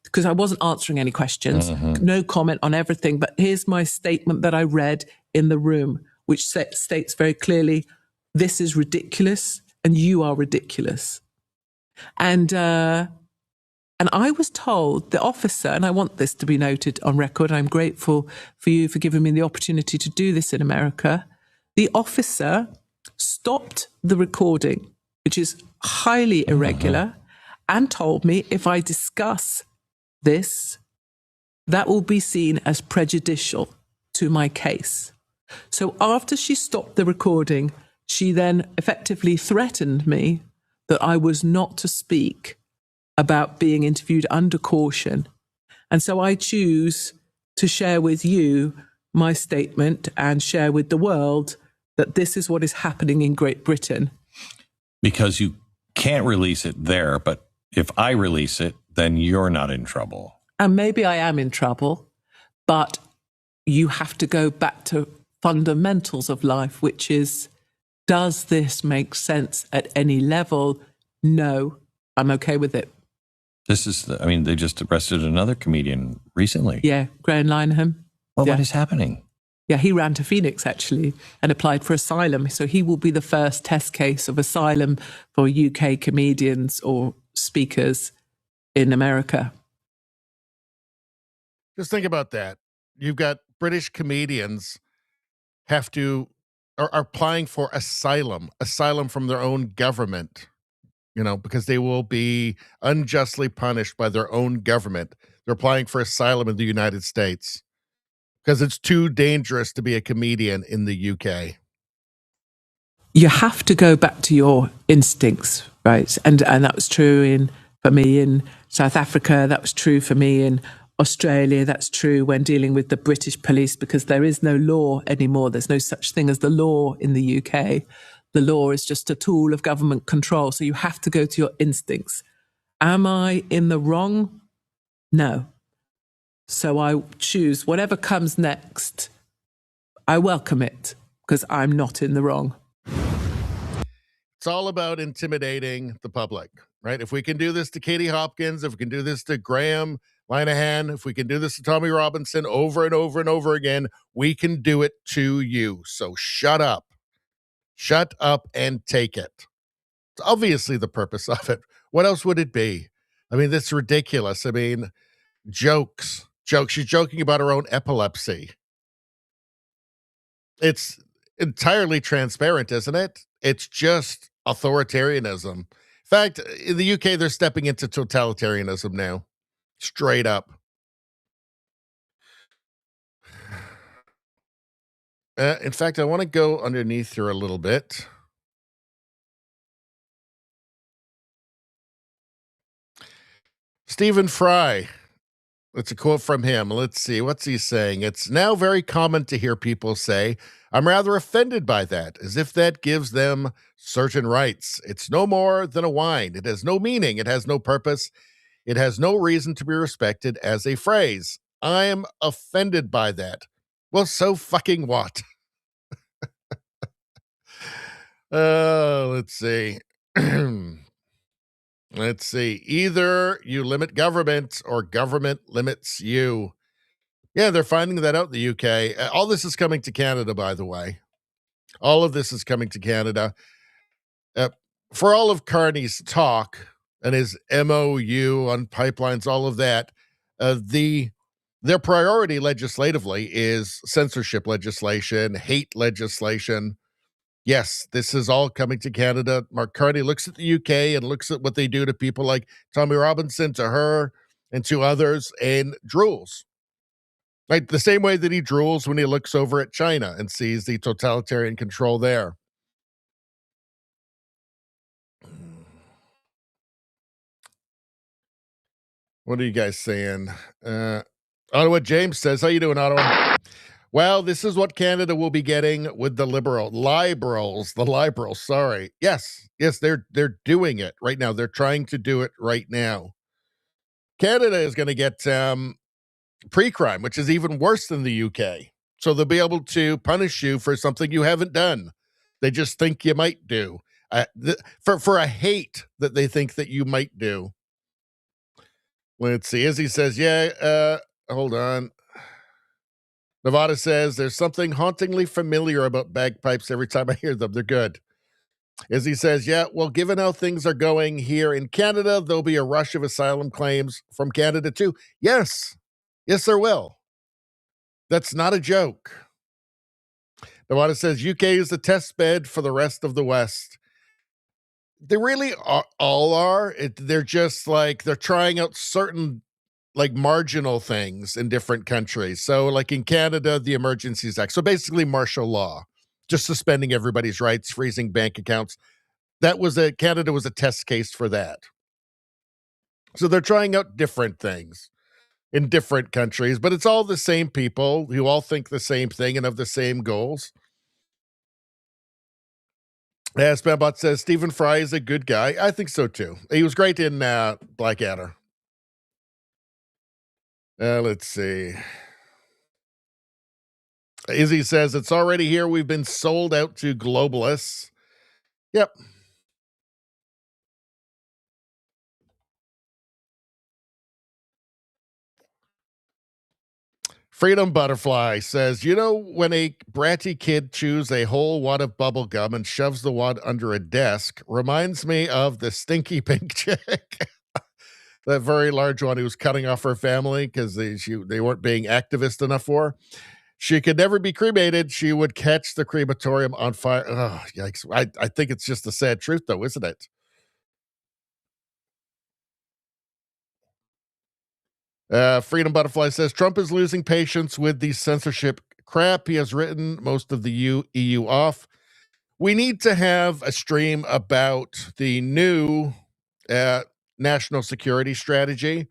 because I wasn't answering any questions, no comment on everything. But here's my statement that I read in the room, which states very clearly, this is ridiculous and you are ridiculous. And I was told, the officer, and I want this to be noted on record, I'm grateful for you for giving me the opportunity to do this in America. The officer stopped the recording, which is highly irregular, and told me if I discuss this, that will be seen as prejudicial to my case. So after she stopped the recording, she then effectively threatened me that I was not to speak about being interviewed under caution. And so I choose to share with you my statement and share with the world that this is what is happening in Great Britain. Because you can't release it there, but if I release it, then you're not in trouble. And maybe I am in trouble, but you have to go back to fundamentals of life, which is, does this make sense at any level? No, I'm okay with it. This is, they just arrested another comedian recently. Yeah, Graham Linehan. Well, yeah. What is happening? Yeah, he ran to Phoenix, actually, and applied for asylum. So he will be the first test case of asylum for UK comedians or speakers in America. Just think about that. You've got British comedians are applying for asylum from their own government, because they will be unjustly punished by their own government. They're applying for asylum in the United States because it's too dangerous to be a comedian in the UK. You have to go back to your instincts, right? And that was true for me in South Africa. That was true for me in Australia. That's true when dealing with the British police, because there is no law anymore. There's no such thing as the law in the UK. The law is just a tool of government control. So you have to go to your instincts. Am I in the wrong? No. So I choose whatever comes next. I welcome it because I'm not in the wrong. It's all about intimidating the public, right? If we can do this to Katie Hopkins, if we can do this to Graham Linehan, if we can do this to Tommy Robinson over and over and over again, we can do it to you. So shut up. Shut up and take it. It's obviously the purpose of it. What else would it be? That's ridiculous. Jokes. She's joking about her own epilepsy. It's entirely transparent, isn't it? It's just authoritarianism. In fact, in the UK, they're stepping into totalitarianism now. Straight up. In fact, I want to go underneath here a little bit. Stephen Fry. It's a quote from him. Let's see. What's he saying? It's now very common to hear people say, I'm rather offended by that, as if that gives them certain rights. It's no more than a whine. It has no meaning. It has no purpose. It has no reason to be respected as a phrase. I am offended by that. Well, so fucking what? Let's see. Let's see. Either you limit government or government limits you. Yeah, they're finding that out in the UK. All this is coming to Canada, by the way. All of this is coming to Canada. For all of Carney's talk and his MOU on pipelines, all of that, their priority legislatively is censorship legislation, hate legislation. Yes, this is all coming to Canada. Mark Carney looks at the UK and looks at what they do to people like Tommy Robinson, to her, and to others, and drools. Right, the same way that he drools when he looks over at China and sees the totalitarian control there. What are you guys saying? Ottawa James says, how you doing, Ottawa? Well, this is what Canada will be getting with the liberals, sorry. Yes, they're doing it right now. They're trying to do it right now. Canada is going to get pre-crime, which is even worse than the UK. So they'll be able to punish you for something you haven't done. They just think you might do. For a hate that they think that you might do. Let's see. Izzy says, hold on. Nevada says, there's something hauntingly familiar about bagpipes every time I hear them. They're good. As he says, yeah, well, given how things are going here in Canada, there'll be a rush of asylum claims from Canada too. Yes. Yes, there will. That's not a joke. Nawada says UK is the test bed for the rest of the West. They really all are. They're just like, they're trying out certain like marginal things in different countries. So like in Canada, the Emergencies Act. So basically martial law, just suspending everybody's rights, freezing bank accounts. Canada was a test case for that. So they're trying out different things in different countries, but it's all the same people who all think the same thing and have the same goals. As Spambot says, Stephen Fry is a good guy. I think so too. He was great in Blackadder. Let's see. Izzy says, it's already here. We've been sold out to globalists. Yep. Freedom Butterfly says, you know, when a bratty kid chews a whole wad of bubble gum and shoves the wad under a desk, reminds me of the stinky pink chick. That very large one who was cutting off her family because they weren't being activist enough for her. She could never be cremated. She would catch the crematorium on fire. Oh, yikes. I think it's just the sad truth, though, isn't it? Freedom Butterfly says, Trump is losing patience with the censorship crap. He has written most of the EU off. We need to have a stream about the new national security strategy.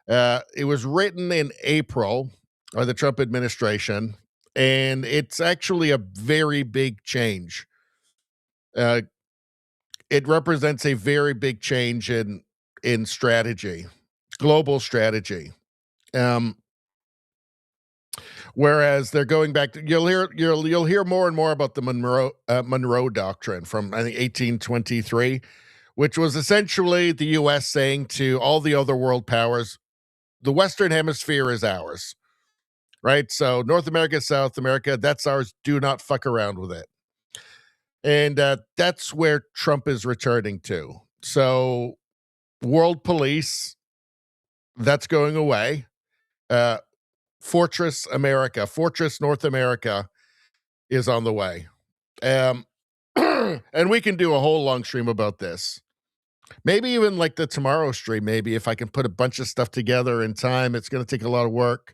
It was written in April by the Trump administration, and it's actually a very big change. It represents a very big change in strategy, global strategy. Whereas they're going back to, you'll hear more and more about the Monroe Doctrine from, I think, 1823, which was essentially the U.S. saying to all the other world powers, the Western Hemisphere is ours, right? So North America, South America, that's ours. Do not fuck around with it. And that's where Trump is returning to. So world police, that's going away. Fortress America, Fortress North America is on the way. And we can do a whole long stream about this. Maybe even like the tomorrow stream, maybe if I can put a bunch of stuff together in time. It's going to take a lot of work.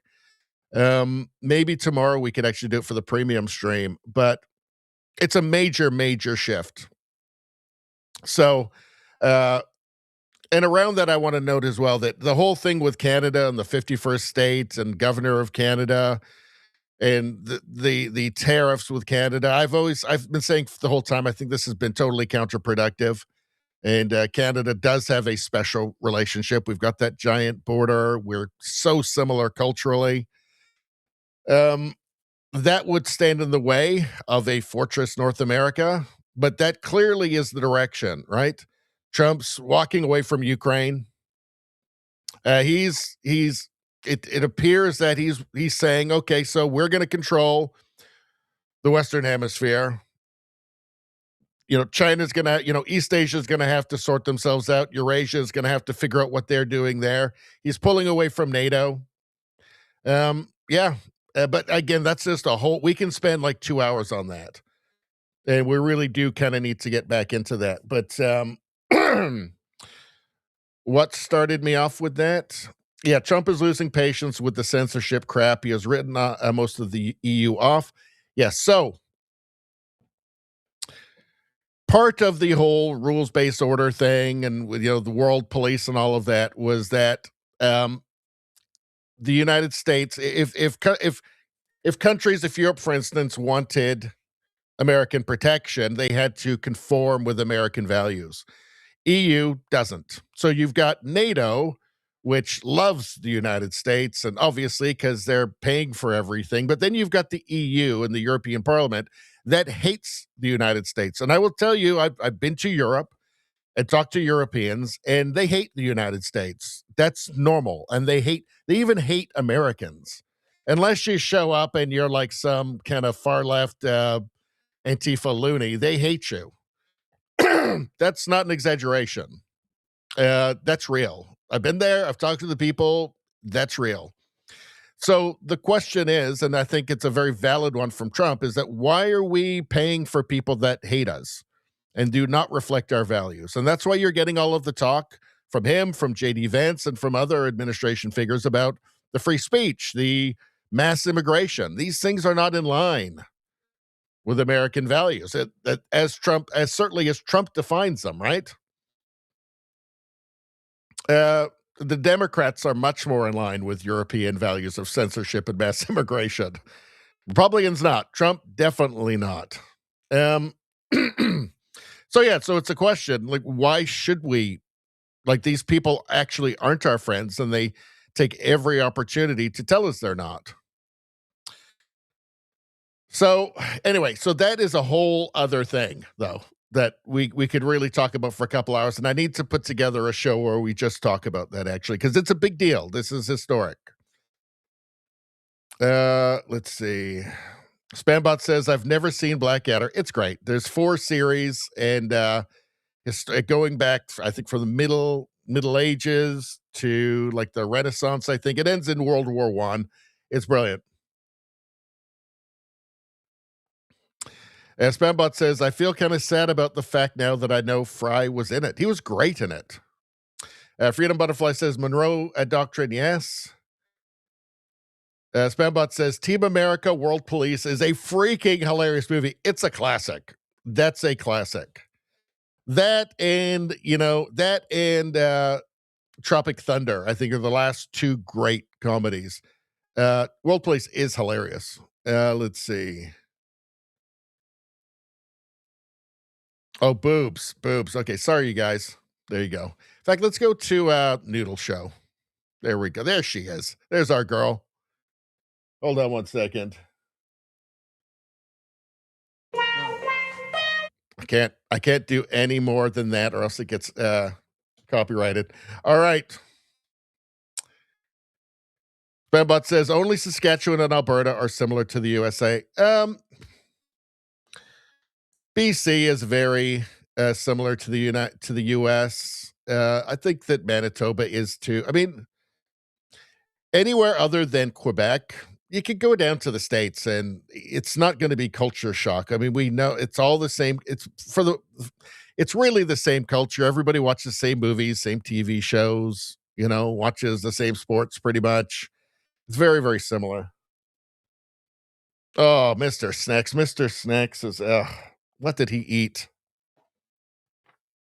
Maybe tomorrow we could actually do it for the premium stream, but it's a major, major shift. So, and around that, I want to note as well that the whole thing with Canada and the 51st state and governor of Canada and the tariffs with Canada, I've been saying the whole time, I think this has been totally counterproductive. And Canada does have a special relationship. We've got that giant border. We're so similar culturally. That would stand in the way of a Fortress North America, but that clearly is the direction, right? Trump's walking away from Ukraine. It appears that he's saying, okay, so we're going to control the Western Hemisphere. You know, China's going to, East Asia's going to have to sort themselves out. Eurasia is going to have to figure out what they're doing there. He's pulling away from NATO. But again, that's just we can spend like 2 hours on that. And we really do kind of need to get back into that. But what started me off with that? Yeah, Trump is losing patience with the censorship crap. He has written most of the EU off. Yes, so part of the whole rules-based order thing and the world police and all of that was that the United States, if countries, if Europe, for instance, wanted American protection, they had to conform with American values. EU doesn't. So you've got NATO, which loves the United States, and obviously because they're paying for everything. But then you've got the EU and the European Parliament that hates the United States. And I will tell you, I've been to Europe and talked to Europeans, and they hate the United States. That's normal. And they even hate Americans. Unless you show up and you're like some kind of far left Antifa loony, they hate you. That's not an exaggeration. That's real. I've been there. I've talked to the people. That's real. So the question is, and I think it's a very valid one from Trump, is that why are we paying for people that hate us and do not reflect our values? And that's why you're getting all of the talk from him, from J.D. Vance, and from other administration figures about the free speech, the mass immigration. These things are not in line with American values, as certainly as Trump defines them, right? The Democrats are much more in line with European values of censorship and mass immigration. Republicans not. Trump definitely not. So it's a question, like, why should we, like, these people actually aren't our friends, and they take every opportunity to tell us they're not. So anyway, so that is a whole other thing, though, that we could really talk about for a couple hours, and I need to put together a show where we just talk about that, actually, because it's a big deal. This is historic. Let's see. Spambot says, I've never seen Blackadder. It's great. There's 4 series, and going back, I think, from the Middle Ages to like the Renaissance. I think it ends in World War I. It's brilliant. Spambot says, I feel kind of sad about the fact now that I know Fry was in it. He was great in it. Freedom Butterfly says, Monroe Doctrine, yes. Spambot says, Team America, World Police is a freaking hilarious movie. It's a classic. That's a classic. That and Tropic Thunder, I think, are the last 2 great comedies. World Police is hilarious. Let's see. Oh, boobs. Okay, sorry, you guys. There you go. In fact, let's go to Noodle Show. There we go. There she is. There's our girl. Hold on one second. I can't do any more than that, or else it gets copyrighted. All right. Spambot says only Saskatchewan and Alberta are similar to the USA. BC is very similar to the US. I think that Manitoba is too. I mean, anywhere other than Quebec, you could go down to the States and it's not going to be culture shock. I mean, we know it's all the same. It's really the same culture. Everybody watches the same movies, same TV shows, watches the same sports pretty much. It's very, very similar. Oh, Mr. Snacks. Mr. Snacks is, what did he eat?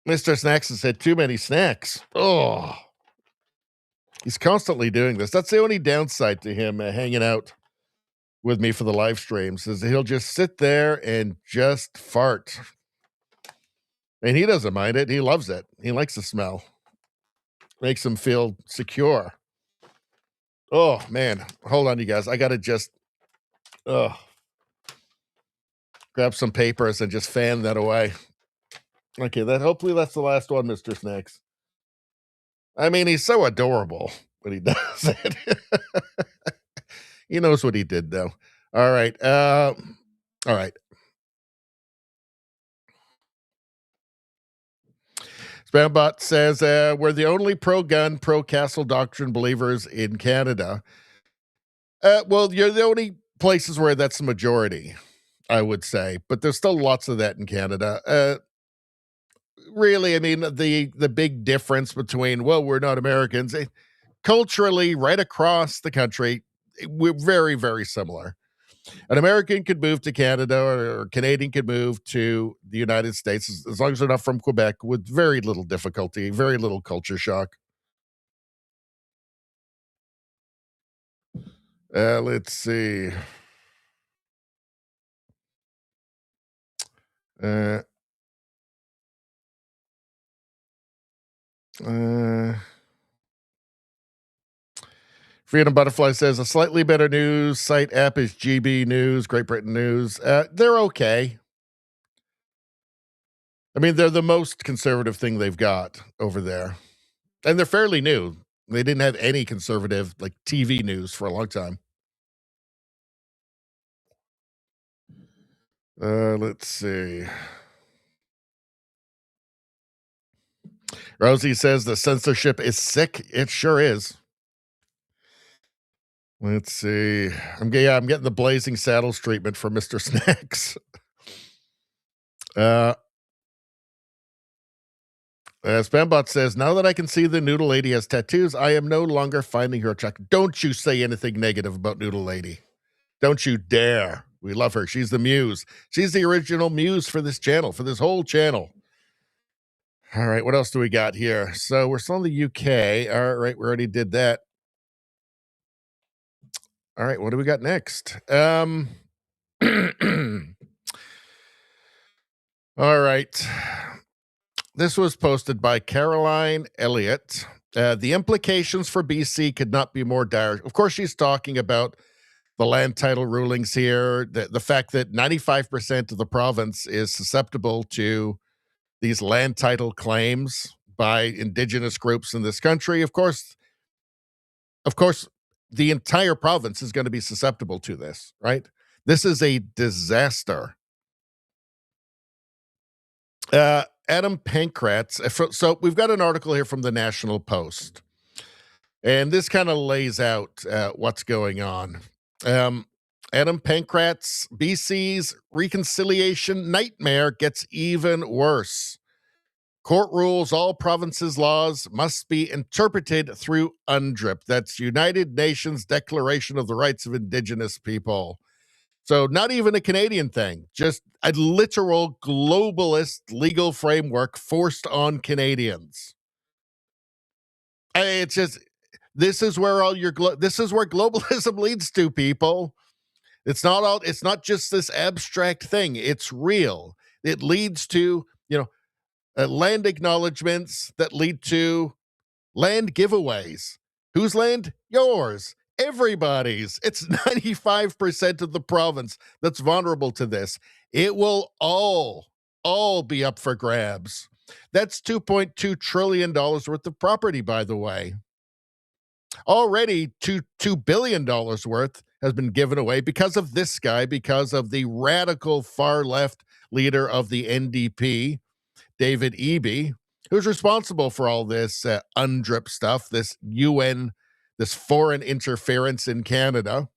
Mr. Snacks has had too many snacks. Oh, he's constantly doing this. That's the only downside to him hanging out with me for the live streams, is he'll just sit there and just fart. And he doesn't mind it. He loves it. He likes the smell. Makes him feel secure. Oh, man. Hold on, you guys. I got to just grab some papers and just fan that away. Okay, hopefully that's the last one, Mr. Snacks. I mean, he's so adorable when he does it. He knows what he did, though. All right. All right. Spambot says, we're the only pro-gun, pro-castle doctrine believers in Canada. Well, you're the only places where that's the majority, I would say. But there's still lots of that in Canada. Really, I mean, the big difference between, well, we're not Americans, culturally, right across the country, we're very, very similar. An American could move to Canada, or a Canadian could move to the United States, as long as they're not from Quebec, with very little difficulty, very little culture shock. Let's see. Freedom Butterfly says a slightly better news site app is GB News, Great Britain News. They're okay. I mean, they're the most conservative thing they've got over there. And they're fairly new. They didn't have any conservative, like, TV news for a long time. Let's see. Rosie says the censorship is sick. It sure is. Let's see. I'm getting the Blazing Saddles treatment from Mr. Snacks. Spambot says, now that I can see the Noodle Lady has tattoos, I am no longer finding her attractive. Don't you say anything negative about Noodle Lady. Don't you dare. We love her. She's the muse. She's the original muse for this channel, for this whole channel. All right, what else do we got here? So we're still in the UK. All right, we already did that. All right, what do we got next? All right. This was posted by Caroline Elliott. The implications for BC could not be more dire. Of course, she's talking about the land title rulings here, the fact that 95% of the province is susceptible to these land title claims by Indigenous groups in this country. Of course, the entire province is going to be susceptible to this, right? This is a disaster. Adam Pankratz. So we've got an article here from the National Post, and this kind of lays out what's going on. Adam Pankratz, BC's reconciliation nightmare gets even worse. Court rules all provinces' laws must be interpreted through UNDRIP. That's United Nations Declaration of the Rights of Indigenous People. So not even a Canadian thing, just a literal globalist legal framework forced on Canadians. It's just, this is where this is where globalism leads to, people. It's not just this abstract thing. It's real. It leads to, land acknowledgements that lead to land giveaways. Whose land? Yours. Everybody's. It's 95% of the province that's vulnerable to this. It will all be up for grabs. That's $2.2 trillion worth of property, by the way. Already $2 billion worth has been given away because of this guy, because of the radical far left leader of the NDP, David Eby, who's responsible for all this UNDRIP stuff, this UN, this foreign interference in Canada.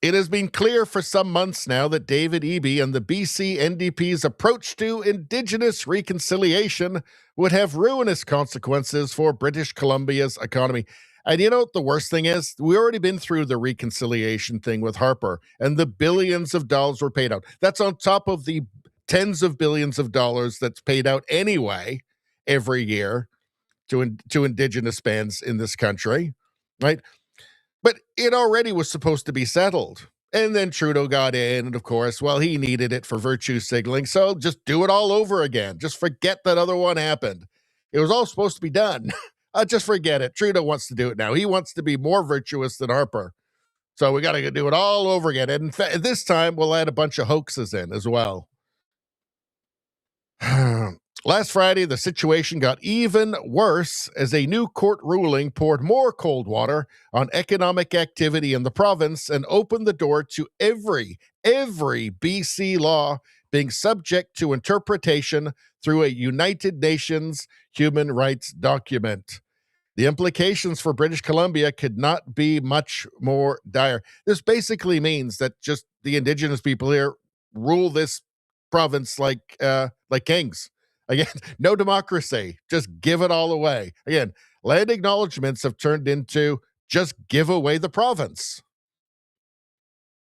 It has been clear for some months now that David Eby and the BC NDP's approach to Indigenous reconciliation would have ruinous consequences for British Columbia's economy. And you know what the worst thing is? We already been through the reconciliation thing with Harper, and the billions of dollars were paid out. That's on top of the tens of billions of dollars that's paid out anyway every year to Indigenous bands in this country, right? But it already was supposed to be settled. And then Trudeau got in, and of course, well, he needed it for virtue signaling, so just do it all over again. Just forget that other one happened. It was all supposed to be done. Just forget it. Trudeau wants to do it now. He wants to be more virtuous than Harper. So we got to do it all over again. And in fact, this time, we'll add a bunch of hoaxes in as well. Last Friday, the situation got even worse as a new court ruling poured more cold water on economic activity in the province and opened the door to every BC law being subject to interpretation through a United Nations human rights document. The implications for British Columbia could not be much more dire. This basically means that just the Indigenous people here rule this province like kings. Again, no democracy. Just give it all away. Again, land acknowledgements have turned into just give away the province.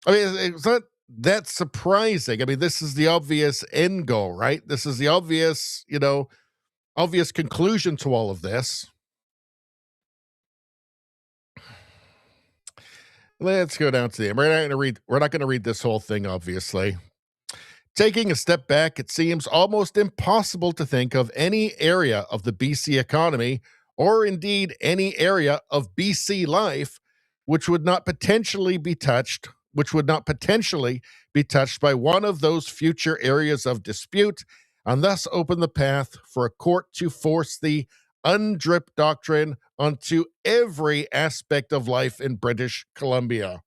I mean, it's not that surprising. I mean, this is the obvious end goal, right? This is the obvious conclusion to all of this. Let's go down to the end. We're not going to read this whole thing, obviously. Taking a step back, it seems almost impossible to think of any area of the BC economy, or indeed any area of BC life, which would not potentially be touched by one of those future areas of dispute, and thus open the path for a court to force the UNDRIP doctrine onto every aspect of life in British Columbia.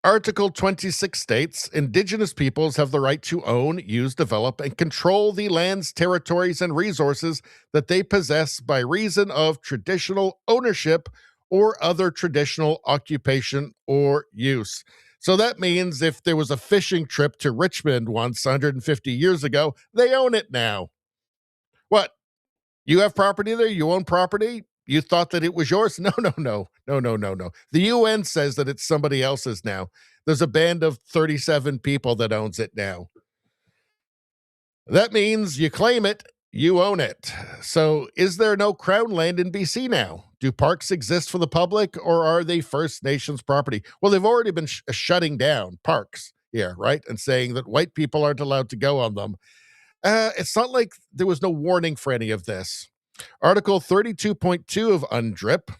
Article 26 states, Indigenous peoples have the right to own, use, develop, and control the lands, territories, and resources that they possess by reason of traditional ownership or other traditional occupation or use. So that means if there was a fishing trip to Richmond once 150 years ago, they own it now. What? You have property there? You own property? You thought that it was yours? No. The UN says that it's somebody else's now. There's a band of 37 people that owns it now. That means you claim it, you own it. So is there no crown land in BC now? Do parks exist for the public, or are they First Nations property? Well, they've already been shutting down parks here, right? And saying that white people aren't allowed to go on them. It's not like there was no warning for any of this. Article 32.2 of UNDRIP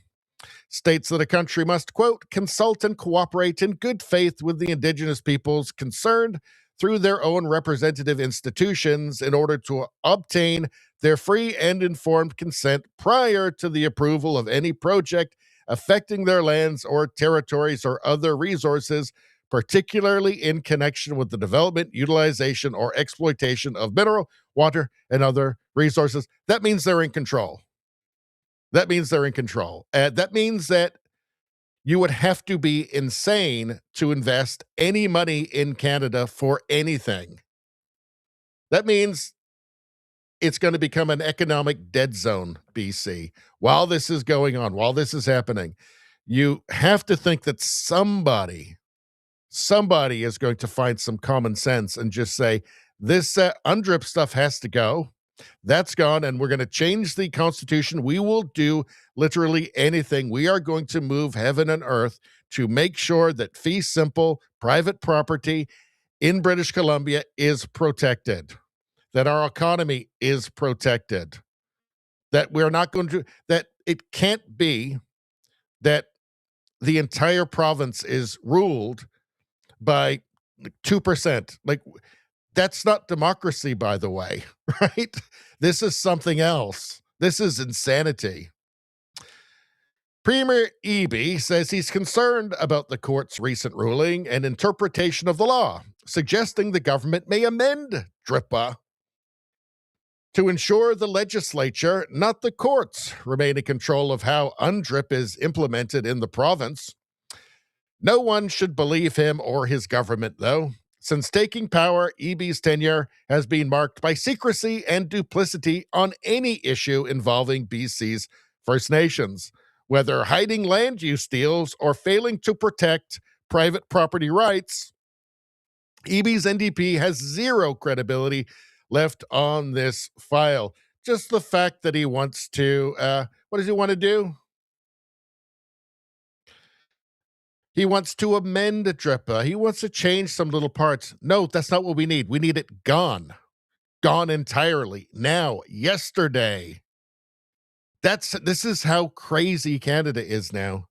states that a country must, quote, consult and cooperate in good faith with the Indigenous peoples concerned through their own representative institutions in order to obtain their free and informed consent prior to the approval of any project affecting their lands or territories or other resources, particularly in connection with the development, utilization, or exploitation of mineral, water, and other resources. That means they're in control. That means that you would have to be insane to invest any money in Canada for anything. That means it's going to become an economic dead zone, BC. While this is going on, while this is happening, you have to think that somebody is going to find some common sense and just say, this UNDRIP stuff has to go. That's gone, and we're going to change the Constitution. We will do literally anything. We are going to move heaven and earth to make sure that fee simple private property in British Columbia is protected, that our economy is protected, that we're not going to, that it can't be that the entire province is ruled by 2%. Like, that's not democracy, by the way, right? This is something else. This is insanity. Premier Eby says he's concerned about the court's recent ruling and interpretation of the law, suggesting the government may amend DRIPA to ensure the legislature, not the courts, remain in control of how UNDRIP is implemented in the province. No one should believe him or his government, though. Since taking power, Eby's tenure has been marked by secrecy and duplicity on any issue involving BC's First Nations, whether hiding land use deals or failing to protect private property rights. Eby's NDP has zero credibility left on this file. Just the fact that he wants to, what does he want to do? He wants to amend DRIPA. He wants to change some little parts. No, that's not what we need. We need it gone. Gone entirely. Now, yesterday. This is how crazy Canada is now.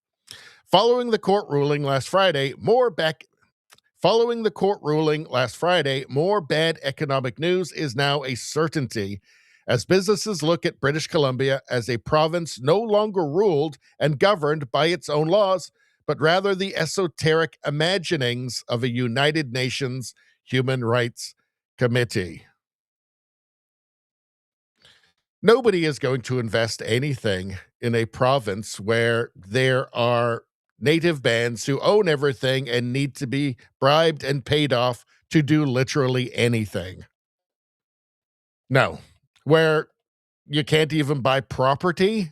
Following the court ruling last Friday, more bad economic news is now a certainty as businesses look at British Columbia as a province no longer ruled and governed by its own laws, but rather the esoteric imaginings of a United Nations Human Rights Committee. Nobody is going to invest anything in a province where there are native bands who own everything and need to be bribed and paid off to do literally anything. No. Where you can't even buy property.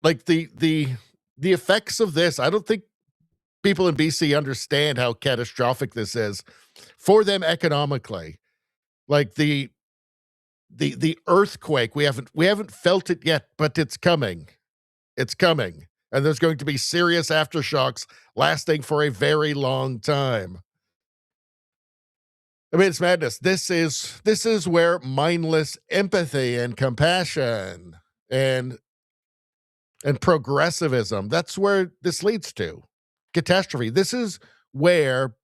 Like the effects of this, I don't think people in BC understand how catastrophic this is for them economically. Like the earthquake, we haven't felt it yet, but it's coming. It's coming. And there's going to be serious aftershocks lasting for a very long time. I mean, it's madness. This is where mindless empathy and compassion and progressivism, that's where this leads to. Catastrophe. This is where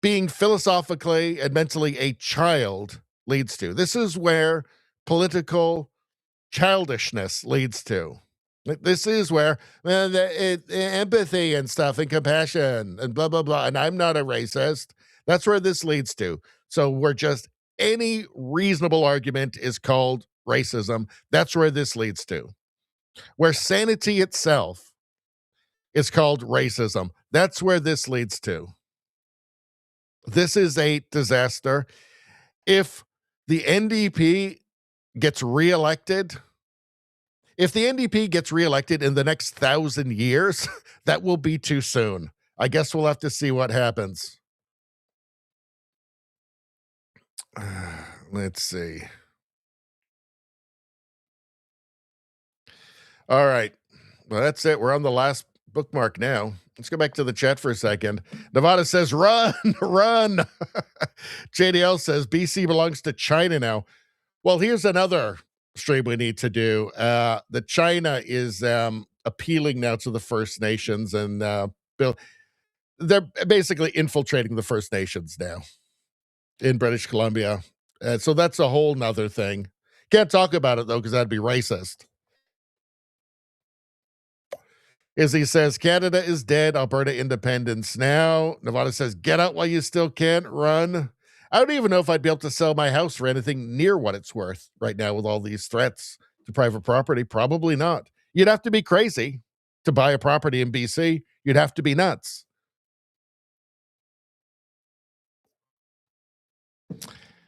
being philosophically and mentally a child leads to. This is where political childishness leads to. This is where empathy and stuff and compassion and blah, blah, blah. And I'm not a racist. That's where this leads to. So we're just any reasonable argument is called racism. That's where this leads to. Where sanity itself is called racism. That's where this leads to. This is a disaster. If the NDP gets reelected, if the NDP gets reelected in the next 1,000 years, that will be too soon. I guess we'll have to see what happens. Let's see. All right. Well, that's it. We're on the last bookmark now. Let's go back to the chat for a second. Nevada says, run, run. JDL says, BC belongs to China now. Well, here's another stream we need to do. The China is appealing now to the First Nations, and they're basically infiltrating the First Nations now in British Columbia. So that's a whole nother thing. Can't talk about it, though, because that'd be racist. Izzy says, Canada is dead. Alberta independence now. Nevada says, get out while you still can. Run. I don't even know if I'd be able to sell my house for anything near what it's worth right now with all these threats to private property. Probably not. You'd have to be crazy to buy a property in BC. You'd have to be nuts.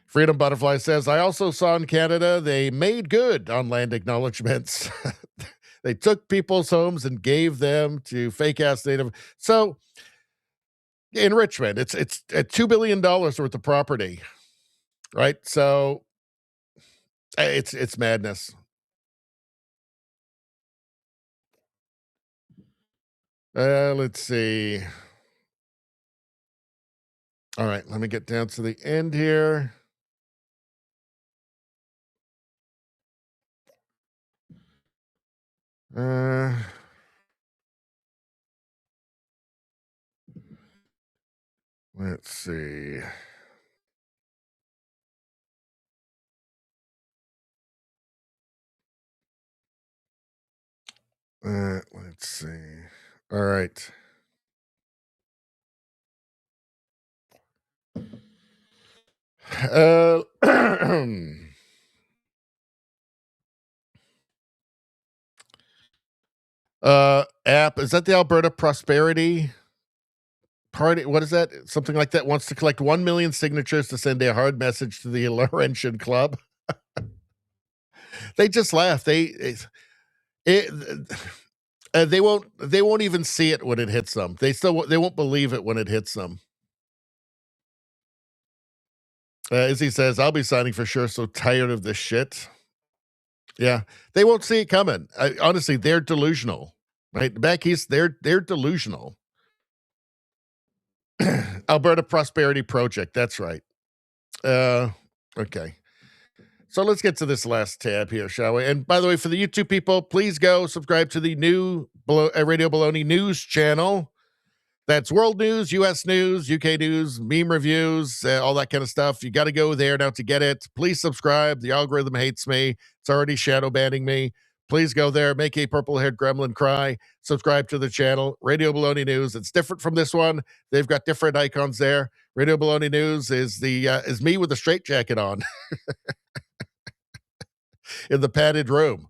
Freedom Butterfly says, I also saw in Canada they made good on land acknowledgements. They took people's homes and gave them to fake-ass native. So, enrichment, it's $2 billion worth of property, right? So, it's madness. Let's see. All right, let me get down to the end here. Let's see. Let's see. All right. App, is that the Alberta Prosperity Party? What is that? Something like that wants to collect 1 million signatures to send a hard message to the Laurentian Club. They just laugh. They won't even see it when it hits them. They won't believe it when it hits them. As he says, I'll be signing for sure. So tired of this shit. Yeah, they won't see it coming. Honestly, they're delusional, right? Back east, they're delusional. Alberta Prosperity Project. That's right. Okay. So let's get to this last tab here, shall we? And by the way, for the YouTube people, please go subscribe to the new Radio Baloney news channel. That's world news, U.S. news, UK news, meme reviews, all that kind of stuff. You got to go there now to get it. Please subscribe. The algorithm hates me. It's already shadow banning me. Please go there. Make a purple-haired gremlin cry. Subscribe to the channel. Radio Baloney News. It's different from this one. They've got different icons there. Radio Baloney News is me with a straitjacket on in the padded room.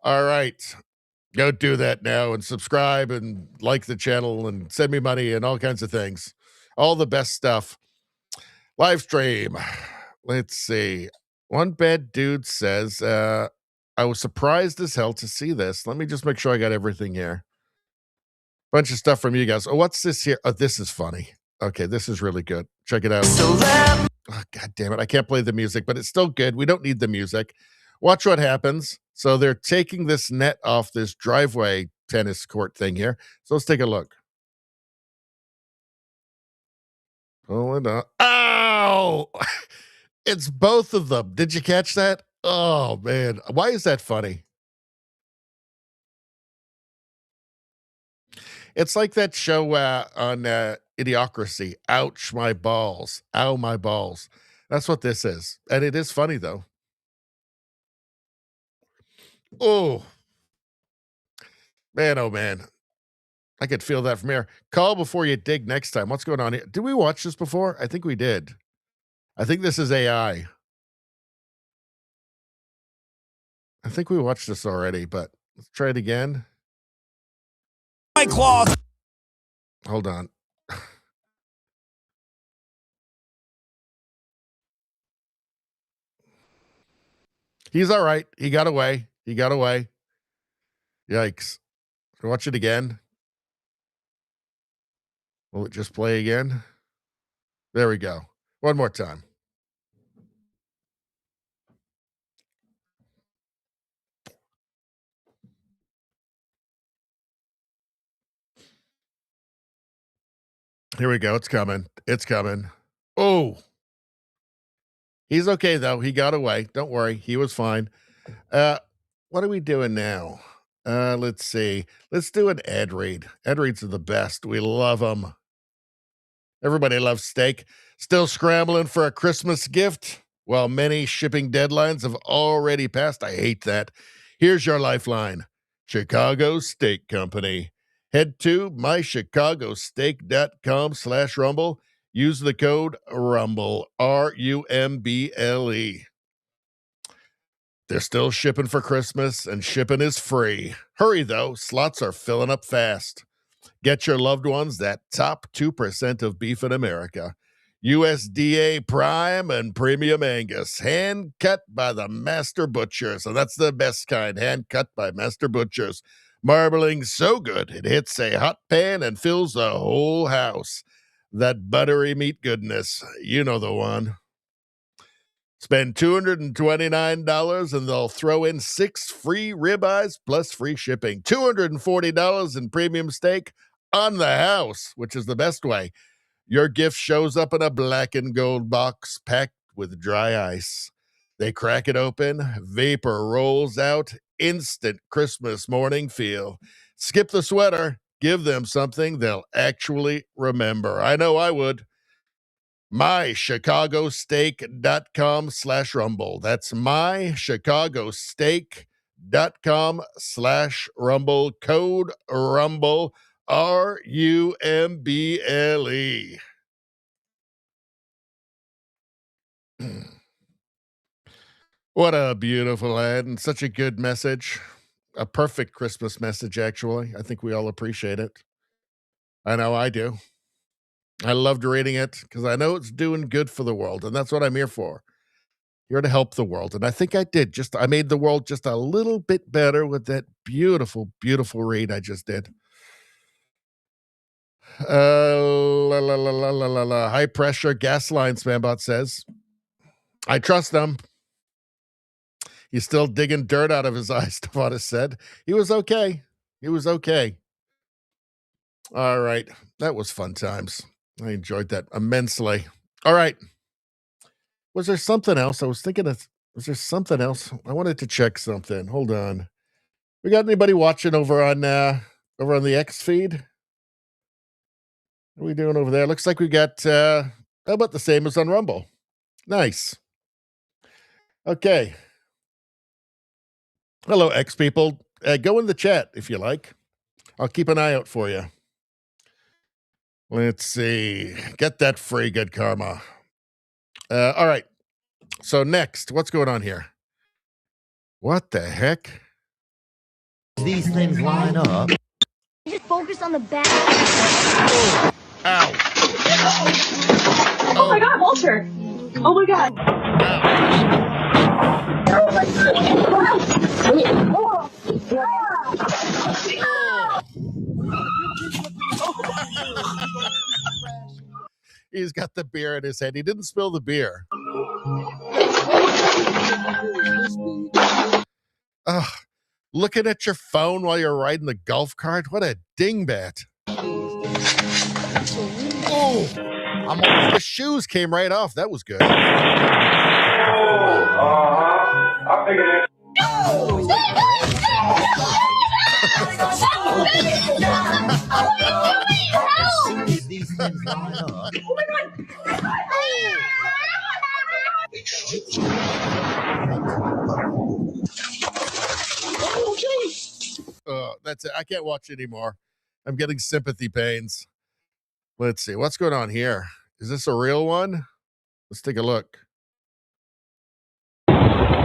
All right. Go do that now and subscribe and like the channel and send me money and all kinds of things. All the best stuff. Live stream. Let's see. One bad dude says, I was surprised as hell to see this. Let me just make sure I got everything here. Bunch of stuff from you guys. Oh, what's this here? Oh, this is funny. Okay, this is really good. Check it out. Oh, God damn it. I can't play the music, but it's still good. We don't need the music. Watch what happens. So they're taking this net off this driveway tennis court thing here. So let's take a look. Pull it up. Ow! It's both of them. Did you catch that? Oh, man. Why is that funny? It's like that show on Idiocracy. Ouch, my balls. Ow, my balls. That's what this is. And it is funny, though. Oh. Man, oh man. I could feel that from here. Call before you dig next time. What's going on here? Did we watch this before? I think we did. I think this is AI. I think we watched this already, but let's try it again. My cloth. Hold on. He's all right. He got away. He got away. Yikes. Watch it again. Will it just play again? There we go. One more time. Here we go. It's coming. It's coming. Oh. He's okay, though. He got away. Don't worry. He was fine. What are we doing now? Let's see. Let's do an ad read. Ad reads are the best. We love them. Everybody loves steak. Still scrambling for a Christmas gift? Well, many shipping deadlines have already passed. I hate that. Here's your lifeline. Chicago Steak Company. Head to mychicagosteak.com/rumble. Use the code RUMBLE, RUMBLE. They're still shipping for Christmas, and shipping is free. Hurry, though. Slots are filling up fast. Get your loved ones that top 2% of beef in America. USDA Prime and Premium Angus, hand cut by the master butchers. So that's the best kind, hand cut by master butchers. Marbling so good, it hits a hot pan and fills the whole house. That buttery meat goodness, you know the one. Spend $229 and they'll throw in 6 free ribeyes plus free shipping. $240 in premium steak on the house, which is the best way. Your gift shows up in a black and gold box packed with dry ice. They crack it open, vapor rolls out, instant Christmas morning feel. Skip the sweater, give them something they'll actually remember. I know I would. mychicagosteak.com/rumble. That's mychicagosteak.com/rumble. Code RUMBLE, RUMBLE. What a beautiful ad and such a good message. A perfect Christmas message, actually. I think we all appreciate it. I know I do. I loved reading it because I know it's doing good for the world, and that's what I'm here for. Here to help the world. And I think I did. I made the world just a little bit better with that beautiful, beautiful read I just did. High pressure gas line, Spambot says. I trust them. He's still digging dirt out of his eyes, Tavada said. He was okay. He was okay. All right. That was fun times. I enjoyed that immensely. All right. Was there something else? I was thinking was there something else? I wanted to check something. Hold on. We got anybody watching over on the X feed? What are we doing over there? Looks like we got about the same as on Rumble. Nice. Okay. Hello, X people. Go in the chat if you like. I'll keep an eye out for you. Let's see. Get that free good karma. All right. So next, what's going on here? What the heck? These things line up. Just focus on the back. Ow. Oh my God, Walter. Oh my God. He's got the beer in his head. He didn't spill the beer. Ugh. Looking at your phone while you're riding the golf cart? What a dingbat. Oh, the shoes came right off. That was good. I figured it. These things line up. Oh my God. That's it. I can't watch anymore. I'm getting sympathy pains. Let's see. What's going on here? Is this a real one? Let's take a look. Yikes.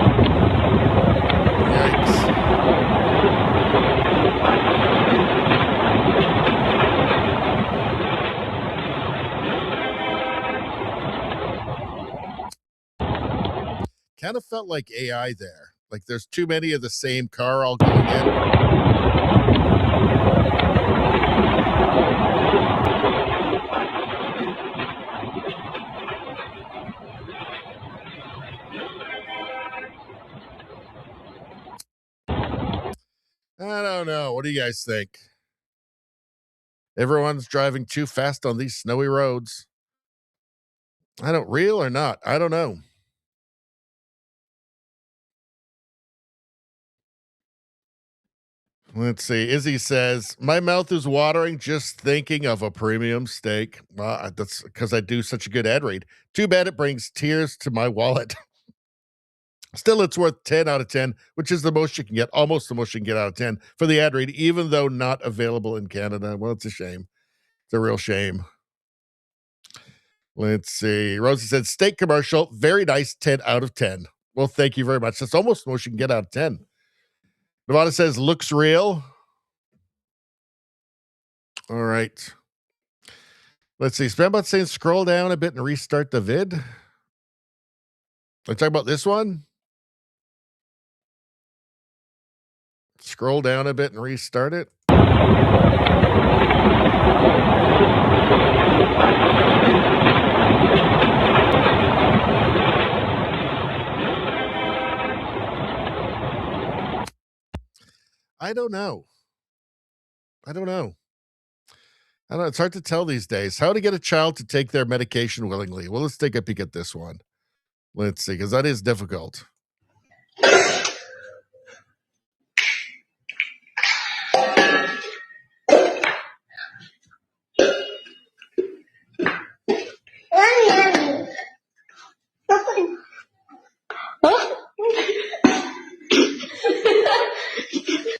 Kind of felt like AI there. Like there's too many of the same car all going in. I don't know. What do you guys think? Everyone's driving too fast on these snowy roads. I don't, real or not? I don't know. Let's see. Izzy says, my mouth is watering just thinking of a premium steak. Well, that's because I do such a good ad read. Too bad it brings tears to my wallet. Still, it's worth 10 out of 10, which is the most you can get, almost the most you can get out of 10 for the ad read, even though not available in Canada. Well, it's a shame. It's a real shame. Let's see. Rosie said, steak commercial, very nice, 10 out of 10. Well, thank you very much. That's almost the most you can get out of 10. Nevada says, looks real. All right. Let's see. Spambot saying, scroll down a bit and restart the vid. Let's talk about this one. Scroll down a bit and restart it. I don't know. It's hard to tell these days. How to get a child to take their medication willingly. Well, let's take a peek at this one. Let's see, because that is difficult.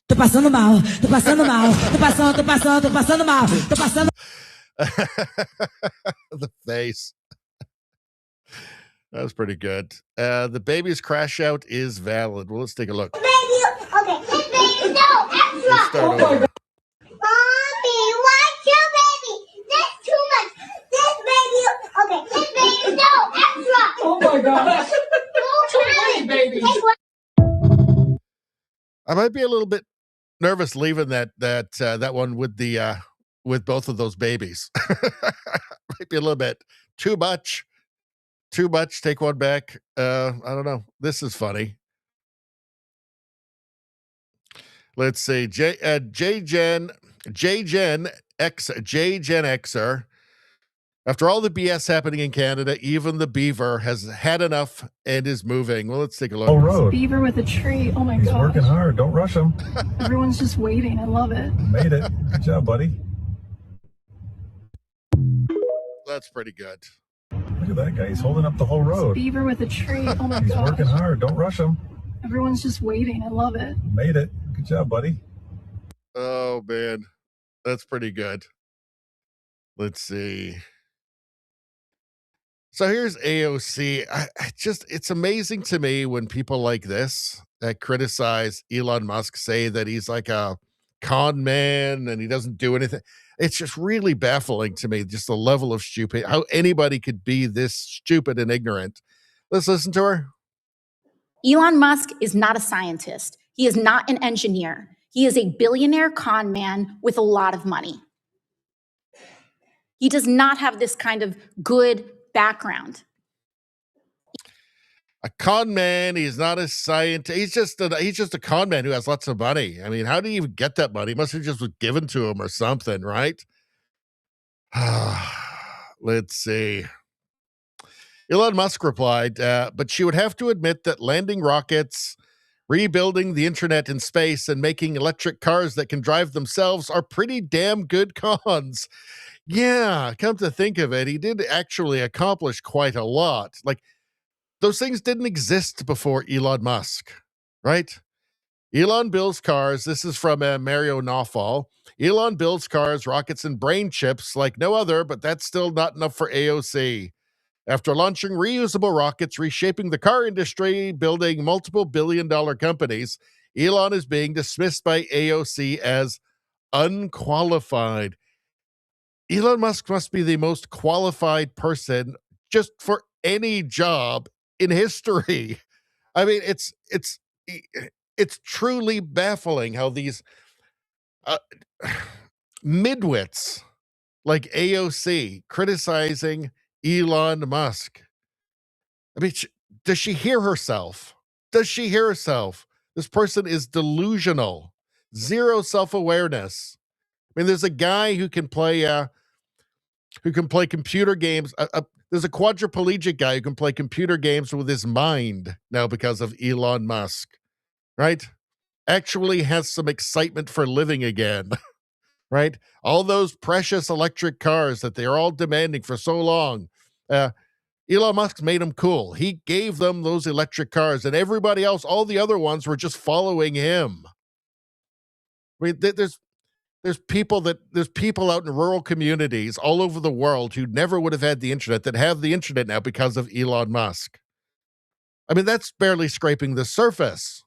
Tô passando mal, tô passando mal, tô passando mal, tô passando. The face. That was pretty good. The baby's crash out is valid. Well, let's take a look. Baby, okay, this baby, no, extra. Let's start over. Mommy, watch your baby. That's too much. This baby, okay, this baby, no, extra. Oh my gosh. Too many babies. I might be a little bit nervous leaving that one with the with both of those babies. Might be a little bit too much. Too much. Take one back. I don't know. This is funny. Let's see. J-Gen Xer. After all the BS happening in Canada, even the beaver has had enough and is moving. Well, let's take a look. Oh, road. Beaver with a tree. Oh my god. He's working hard. Don't rush him. Everyone's just waiting. I love it. Made it. Good job, buddy. That's pretty good. Look at that guy. He's holding up the whole road. Beaver with a tree. Oh my god. He's working hard. Don't rush him. Everyone's just waiting. I love it. Made it. Good job, buddy. Oh, man. That's pretty good. Let's see. So here's AOC. It's amazing to me when people like this that criticize Elon Musk say that he's like a con man and he doesn't do anything. It's just really baffling to me, just the level of stupid, how anybody could be this stupid and ignorant. Let's listen to her. Elon Musk is not a scientist. He is not an engineer. He is a billionaire con man with a lot of money. He does not have this kind of good background. A con man. He's not a scientist. He's just a con man who has lots of money. I mean, how did he even get that money? It must have just was given to him or something, right? Let's see. Elon Musk replied, but she would have to admit that landing rockets, rebuilding the internet in space, and making electric cars that can drive themselves are pretty damn good cons. Yeah, come to think of it, he did actually accomplish quite a lot. Like, those things didn't exist before Elon Musk, right? Elon builds cars. This is from Mario Nawfal. Elon builds cars, rockets, and brain chips like no other, but that's still not enough for AOC. After launching reusable rockets, reshaping the car industry, building multiple billion-dollar companies, Elon is being dismissed by AOC as unqualified. Elon Musk must be the most qualified person just for any job in history. I mean, it's truly baffling how these midwits like AOC criticizing Elon Musk. I mean, does she hear herself? Does she hear herself? This person is delusional, zero self-awareness. I mean, there's a guy who can play computer games. There's a quadriplegic guy who can play computer games with his mind now because of Elon Musk, right? Actually has some excitement for living again, right? All those precious electric cars that they're all demanding for so long. Elon Musk made them cool. He gave them those electric cars, and everybody else, all the other ones, were just following him. I mean, there's people out in rural communities all over the world who never would have had the internet that have the internet now because of Elon Musk. I mean, that's barely scraping the surface.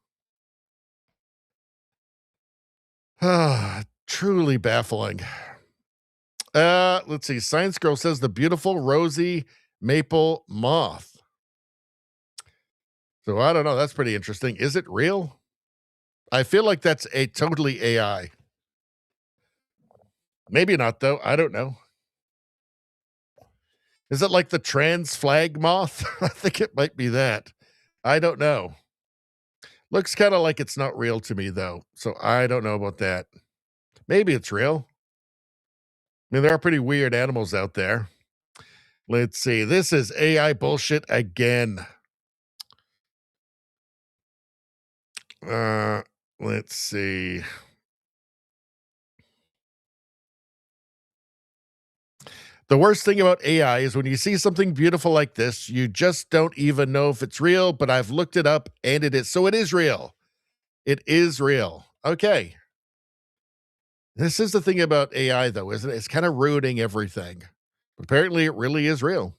Truly baffling. Let's see. Science Girl says the beautiful rosy maple moth. So I don't know. That's pretty interesting. Is it real? I feel like that's a totally AI. Maybe not, though. I don't know. Is it like the trans flag moth? I think it might be that. I don't know. Looks kind of like it's not real to me, though. So I don't know about that. Maybe it's real. I mean, there are pretty weird animals out there. Let's see. This is AI bullshit again. Let's see. The worst thing about AI is when you see something beautiful like this, you just don't even know if it's real, but I've looked it up and it is. So it is real. It is real. Okay. This is the thing about AI, though, isn't it? It's kind of ruining everything. Apparently, it really is real.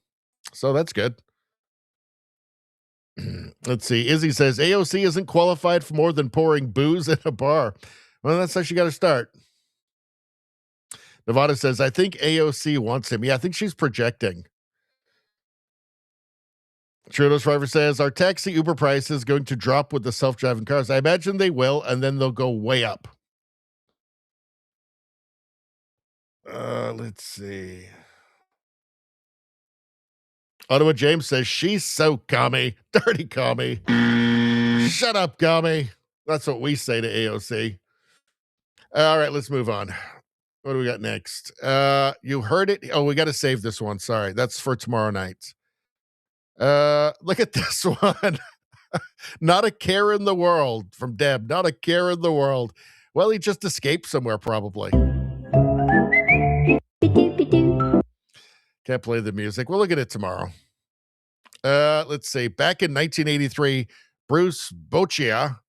So that's good. Let's see. Izzy says, AOC isn't qualified for more than pouring booze in a bar. Well, that's how she got to start. Nevada says, I think AOC wants him. Yeah, I think she's projecting. Trudeau's driver says, are taxi Uber prices going to drop with the self-driving cars? I imagine they will, and then they'll go way up. Let's see. Ottawa James says, she's so commie. Dirty commie. Shut up, commie. That's what we say to AOC. All right, let's move on. What do we got next? You heard it. Oh, we got to save this one. Sorry. That's for tomorrow night. Look at this one. Not a care in the world from Deb. Not a care in the world. Well, he just escaped somewhere probably. Can't play the music. We'll look at it tomorrow. Let's see. Back in 1983, Bruce Boccia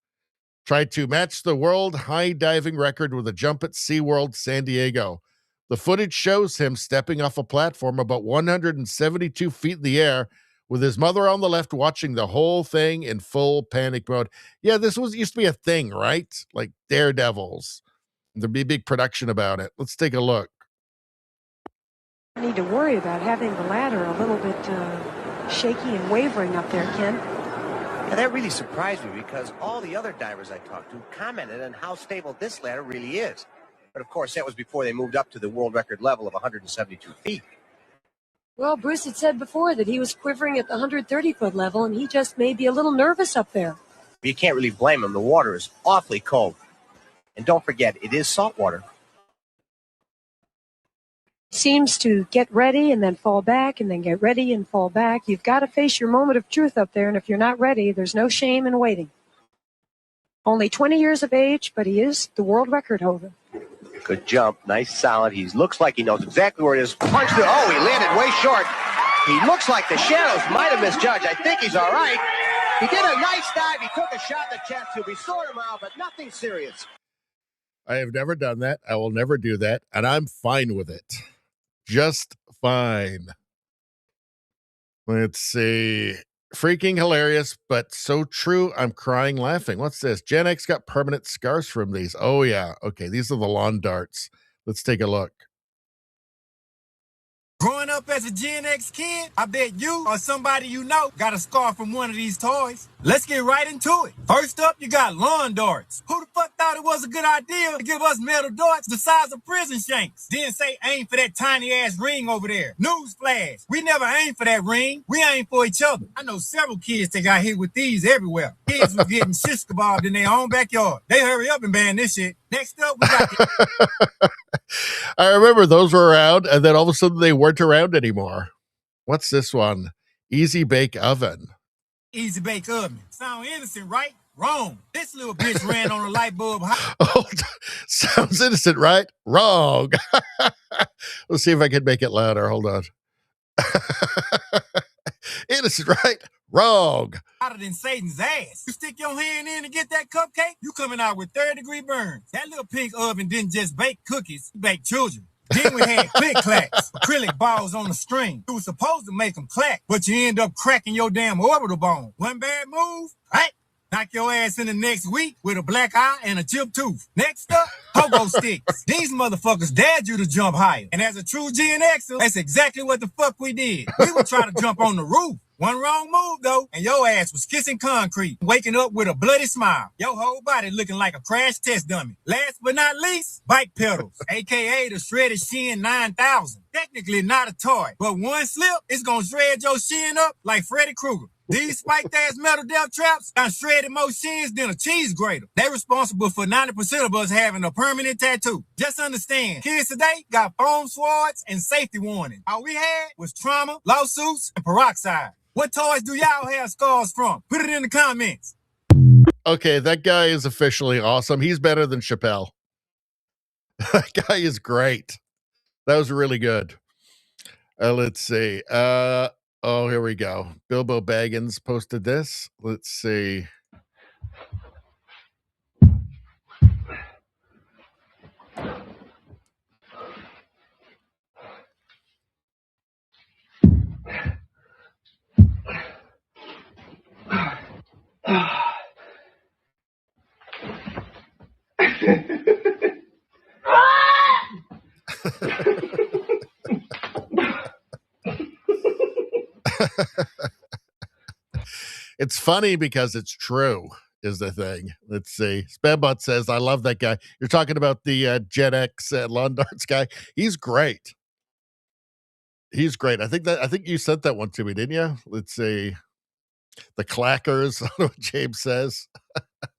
tried to match the world high diving record with a jump at SeaWorld San Diego. The footage shows him stepping off a platform about 172 feet in the air with his mother on the left watching the whole thing in full panic mode. Yeah, this used to be a thing, right? Like Daredevils. There'd be a big production about it. Let's take a look. Need to worry about having the ladder a little bit shaky and wavering up there, Ken. Yeah, that really surprised me because all the other divers I talked to commented on how stable this ladder really is. But of course, that was before they moved up to the world record level of 172 feet. Well, Bruce had said before that he was quivering at the 130-foot level, and he just may be a little nervous up there. You can't really blame him. The water is awfully cold. And don't forget, it is salt water. Seems to get ready and then fall back and then get ready and fall back. You've got to face your moment of truth up there, and if you're not ready, there's no shame in waiting. Only 20 years of age, but he is the world record holder. Good jump. Nice, solid. He looks like he knows exactly where it is. Punched it. Oh, he landed way short. He looks like the shadows might have misjudged. I think he's all right. He did a nice dive. He took a shot in the chest to restore him out, but nothing serious. I have never done that. I will never do that, and I'm fine with it. Just fine. Let's see. Freaking hilarious, but so true. I'm crying laughing. What's this? Gen X got permanent scars from these. Oh, yeah. Okay, these are the lawn darts. Let's take a look. Growing up as a Gen X kid, I bet you or somebody you know got a scar from one of these toys. Let's get right into it. First up, you got lawn darts. Who the fuck thought it was a good idea to give us metal darts the size of prison shanks? Then say aim for that tiny ass ring over there. Newsflash, we never aim for that ring. We aim for each other. I know several kids that got hit with these everywhere. Kids was getting shish kebabbed in their own backyard. They hurry up and ban this shit. Next up, we got I remember those were around, and then all of a sudden they weren't around anymore. What's this one? Easy Bake Oven. Easy Bake Oven. Sound innocent, right? Wrong. This little bitch ran on a light bulb. Oh, sounds innocent, right? Wrong. Let's see if I can make it louder. Hold on. Innocent, right? Wrong. Hotter than Satan's ass. You stick your hand in to get that cupcake, you coming out with third-degree burns. That little pink oven didn't just bake cookies, it baked children. Then we had click clacks, acrylic balls on the string. You was supposed to make them clack, but you end up cracking your damn orbital bone. One bad move, right? Knock your ass in the next week with a black eye and a chipped tooth. Next up, pogo sticks. These motherfuckers dared you to jump higher. And as a true Gen Xer, that's exactly what the fuck we did. We would try to jump on the roof. One wrong move, though, and your ass was kissing concrete, waking up with a bloody smile. Your whole body looking like a crash test dummy. Last but not least, bike pedals, a.k.a. the shredded Shin 9000. Technically not a toy, but one slip, it's gonna shred your shin up like Freddy Krueger. These spiked-ass metal death traps done shredded more shins than a cheese grater. They're responsible for 90% of us having a permanent tattoo. Just understand, kids today got foam swords and safety warning. All we had was trauma, lawsuits, and peroxide. What toys do y'all have scars from? Put it in the comments. Okay, that guy is officially awesome. He's better than Chappelle. That guy is great. That was really good. Let's see. Oh, here we go. Bilbo Baggins posted this. Let's see. It's funny because it's true, is the thing. Let's see. Spambot says, I love that guy. You're talking about the Gen X lawn darts guy. He's great. He's great. I think you sent that one to me, didn't you? Let's see. The clackers. I don't know what James says. I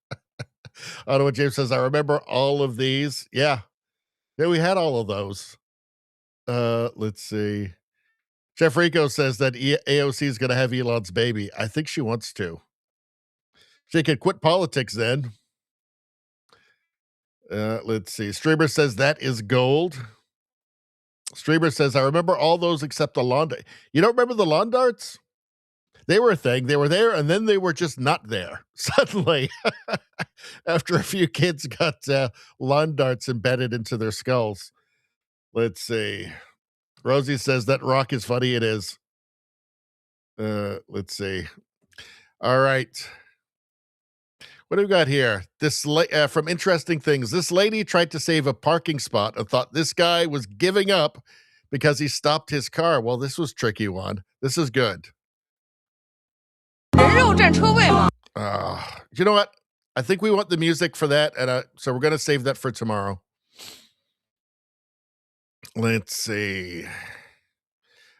don't know what James says. I remember all of these. Yeah. Yeah, we had all of those. Let's see. Jeff Rico says that AOC is going to have Elon's baby. I think she wants to. She could quit politics then. Let's see. Streamer says that is gold. Streamer says, I remember all those except the lawn dart. You don't remember the lawn darts? They were a thing. They were there, and then they were just not there. Suddenly, after a few kids got lawn darts embedded into their skulls. Let's see. Rosie says that rock is funny. It is. Let's see. All right. What do we got here? This from Interesting Things. This lady tried to save a parking spot and thought this guy was giving up because he stopped his car. Well, this was a tricky one. This is good. You know what? I think we want the music for that, and so we're going to save that for tomorrow. Let's see.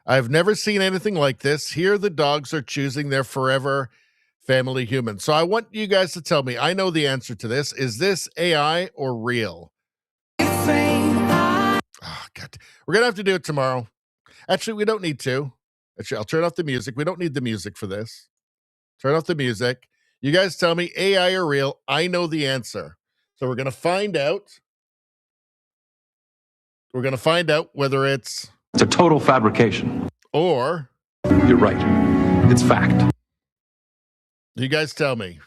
I've never seen anything like this. Here the dogs are choosing their forever family human. So I want you guys to tell me, I know the answer to this. Is this AI or real? Oh, God. We're going to have to do it tomorrow. Actually, we don't need to. Actually, I'll turn off the music. We don't need the music for this. Turn off the music. You guys tell me AI or real. I know the answer. So we're going to find out. We're going to find out whether it's a total fabrication. Or you're right. It's fact. You guys tell me.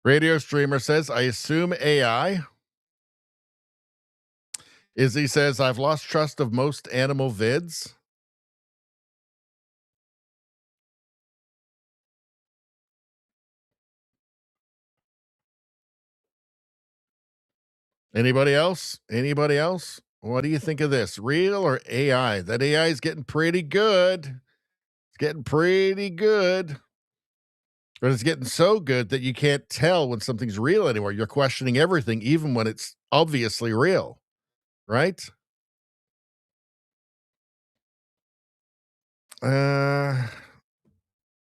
Radio streamer says, I assume AI. Izzy says, I've lost trust of most animal vids. Anybody else? Anybody else? What do you think of this? Real or AI? That AI is getting pretty good. It's getting pretty good. But it's getting so good that you can't tell when something's real anymore. You're questioning everything, even when it's obviously real. Right?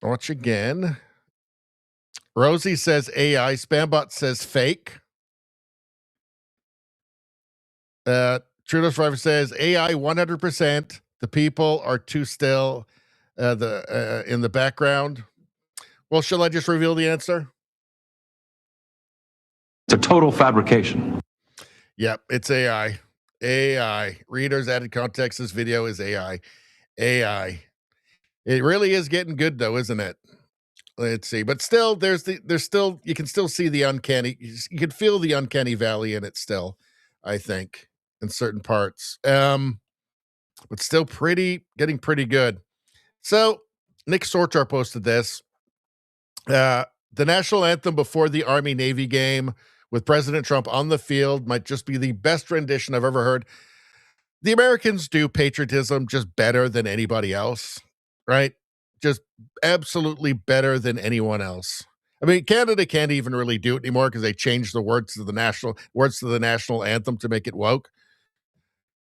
Watch again. Rosie says AI. Spambot says fake. Trudeau Driver says AI 100%. The people are too still. In the background. Well, shall I just reveal the answer? It's a total fabrication. Yep, it's AI. AI. Readers added context. This video is AI. AI. It really is getting good, though, isn't it? Let's see. But still, you can still see the uncanny. You can feel the uncanny valley in it still, I think, in certain parts. But still getting pretty good. So, Nick Sortar posted this. The national anthem before the Army-Navy game with President Trump on the field might just be the best rendition I've ever heard. The Americans do patriotism just better than anybody else, right? Just absolutely better than anyone else. I mean, Canada can't even really do it anymore because they changed the words to the national anthem to make it woke.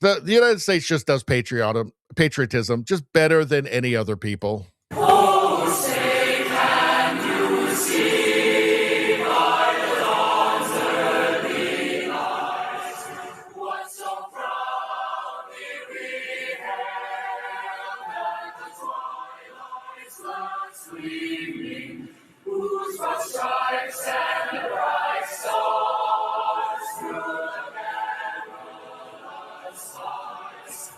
The United States just does patriotism just better than any other people. Oh, say can you see by the dawn's early light what so proudly we hailed at the twilight's last gleaming, whose broad stripes and bright stars through the perilous skies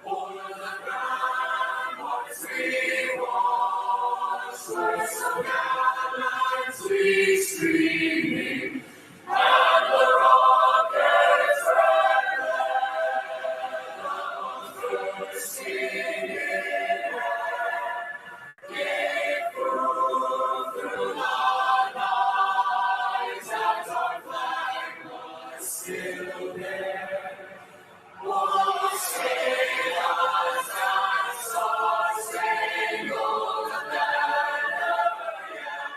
o'er the ramparts we watched, were so gallantly streaming, and the rockets red on bursting in air gave proof through the night that our flag was still there. Oh, say does that star-spangled banner yet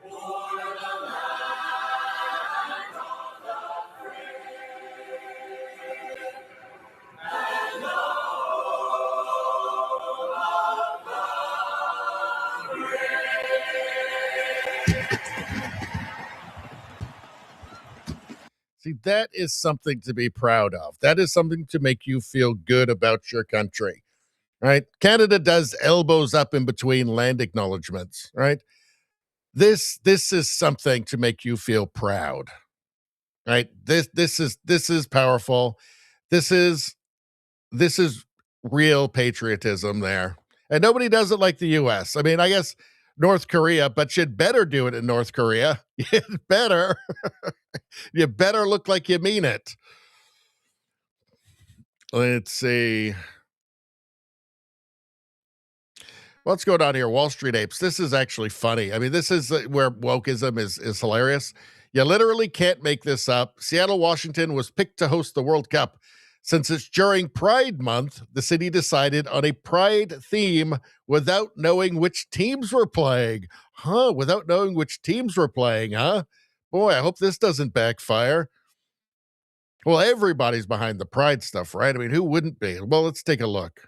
wave o'er the land of the free and home of the brave? See, that is something to be proud of. That is something to make you feel good about your country, right? Canada does elbows up in between land acknowledgements, right? This is something to make you feel proud, right? This is powerful. This is real patriotism there, and nobody does it like the U.S. I mean, I guess North Korea, but you'd better do it in North Korea. You'd better. You better look like you mean it. Let's see. What's going on here? Wall Street Apes. This is actually funny. I mean, this is where wokeism is hilarious. You literally can't make this up. Seattle, Washington was picked to host the World Cup. Since it's during Pride Month, the city decided on a Pride theme without knowing which teams were playing. Without knowing which teams were playing, huh? Boy, I hope this doesn't backfire. Well, everybody's behind the Pride stuff, right? I mean, who wouldn't be? Well, let's take a look.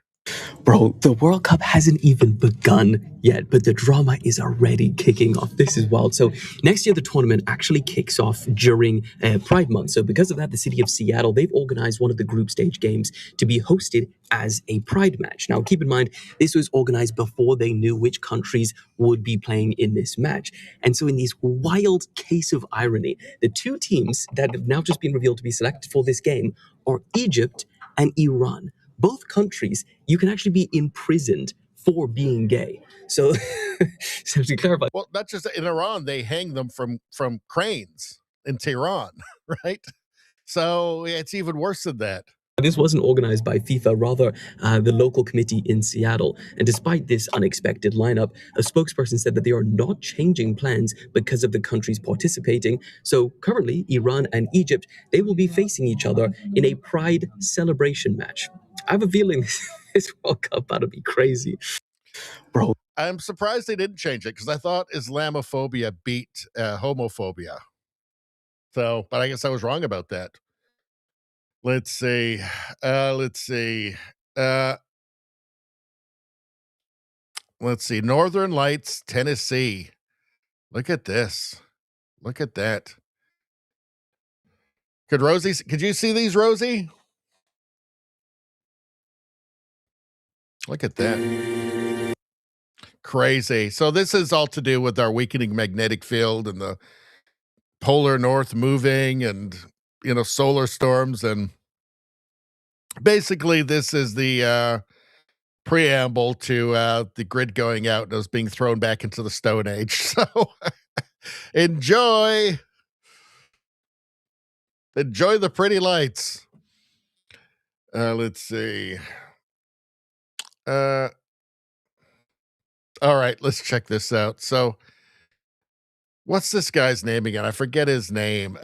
Bro, the World Cup hasn't even begun yet, but the drama is already kicking off. This is wild. So next year, the tournament actually kicks off during Pride Month. So because of that, the city of Seattle, they've organized one of the group stage games to be hosted as a Pride match. Now, keep in mind, this was organized before they knew which countries would be playing in this match. And so in this wild case of irony, the two teams that have now just been revealed to be selected for this game are Egypt and Iran. Both countries, you can actually be imprisoned for being gay. So, so to clarify. Well, not just in Iran, they hang them from cranes in Tehran, right? So it's even worse than that. This wasn't organized by FIFA, rather the local committee in Seattle. And despite this unexpected lineup, a spokesperson said that they are not changing plans because of the countries participating. So currently, Iran and Egypt, they will be facing each other in a Pride celebration match. I have a feeling this World Cup about to be crazy. Bro. I'm surprised they didn't change it because I thought Islamophobia beat homophobia. So, but I guess I was wrong about that. Let's see. Let's see. Northern Lights, Tennessee. Look at this. Look at that. Could you see these, Rosie? Look at that. Crazy. So this is all to do with our weakening magnetic field and the polar north moving and, solar storms. And basically this is the preamble to the grid going out and us being thrown back into the Stone Age. So enjoy the pretty lights. Let's see. All right, let's check this out. So what's this guy's name again? I forget his name.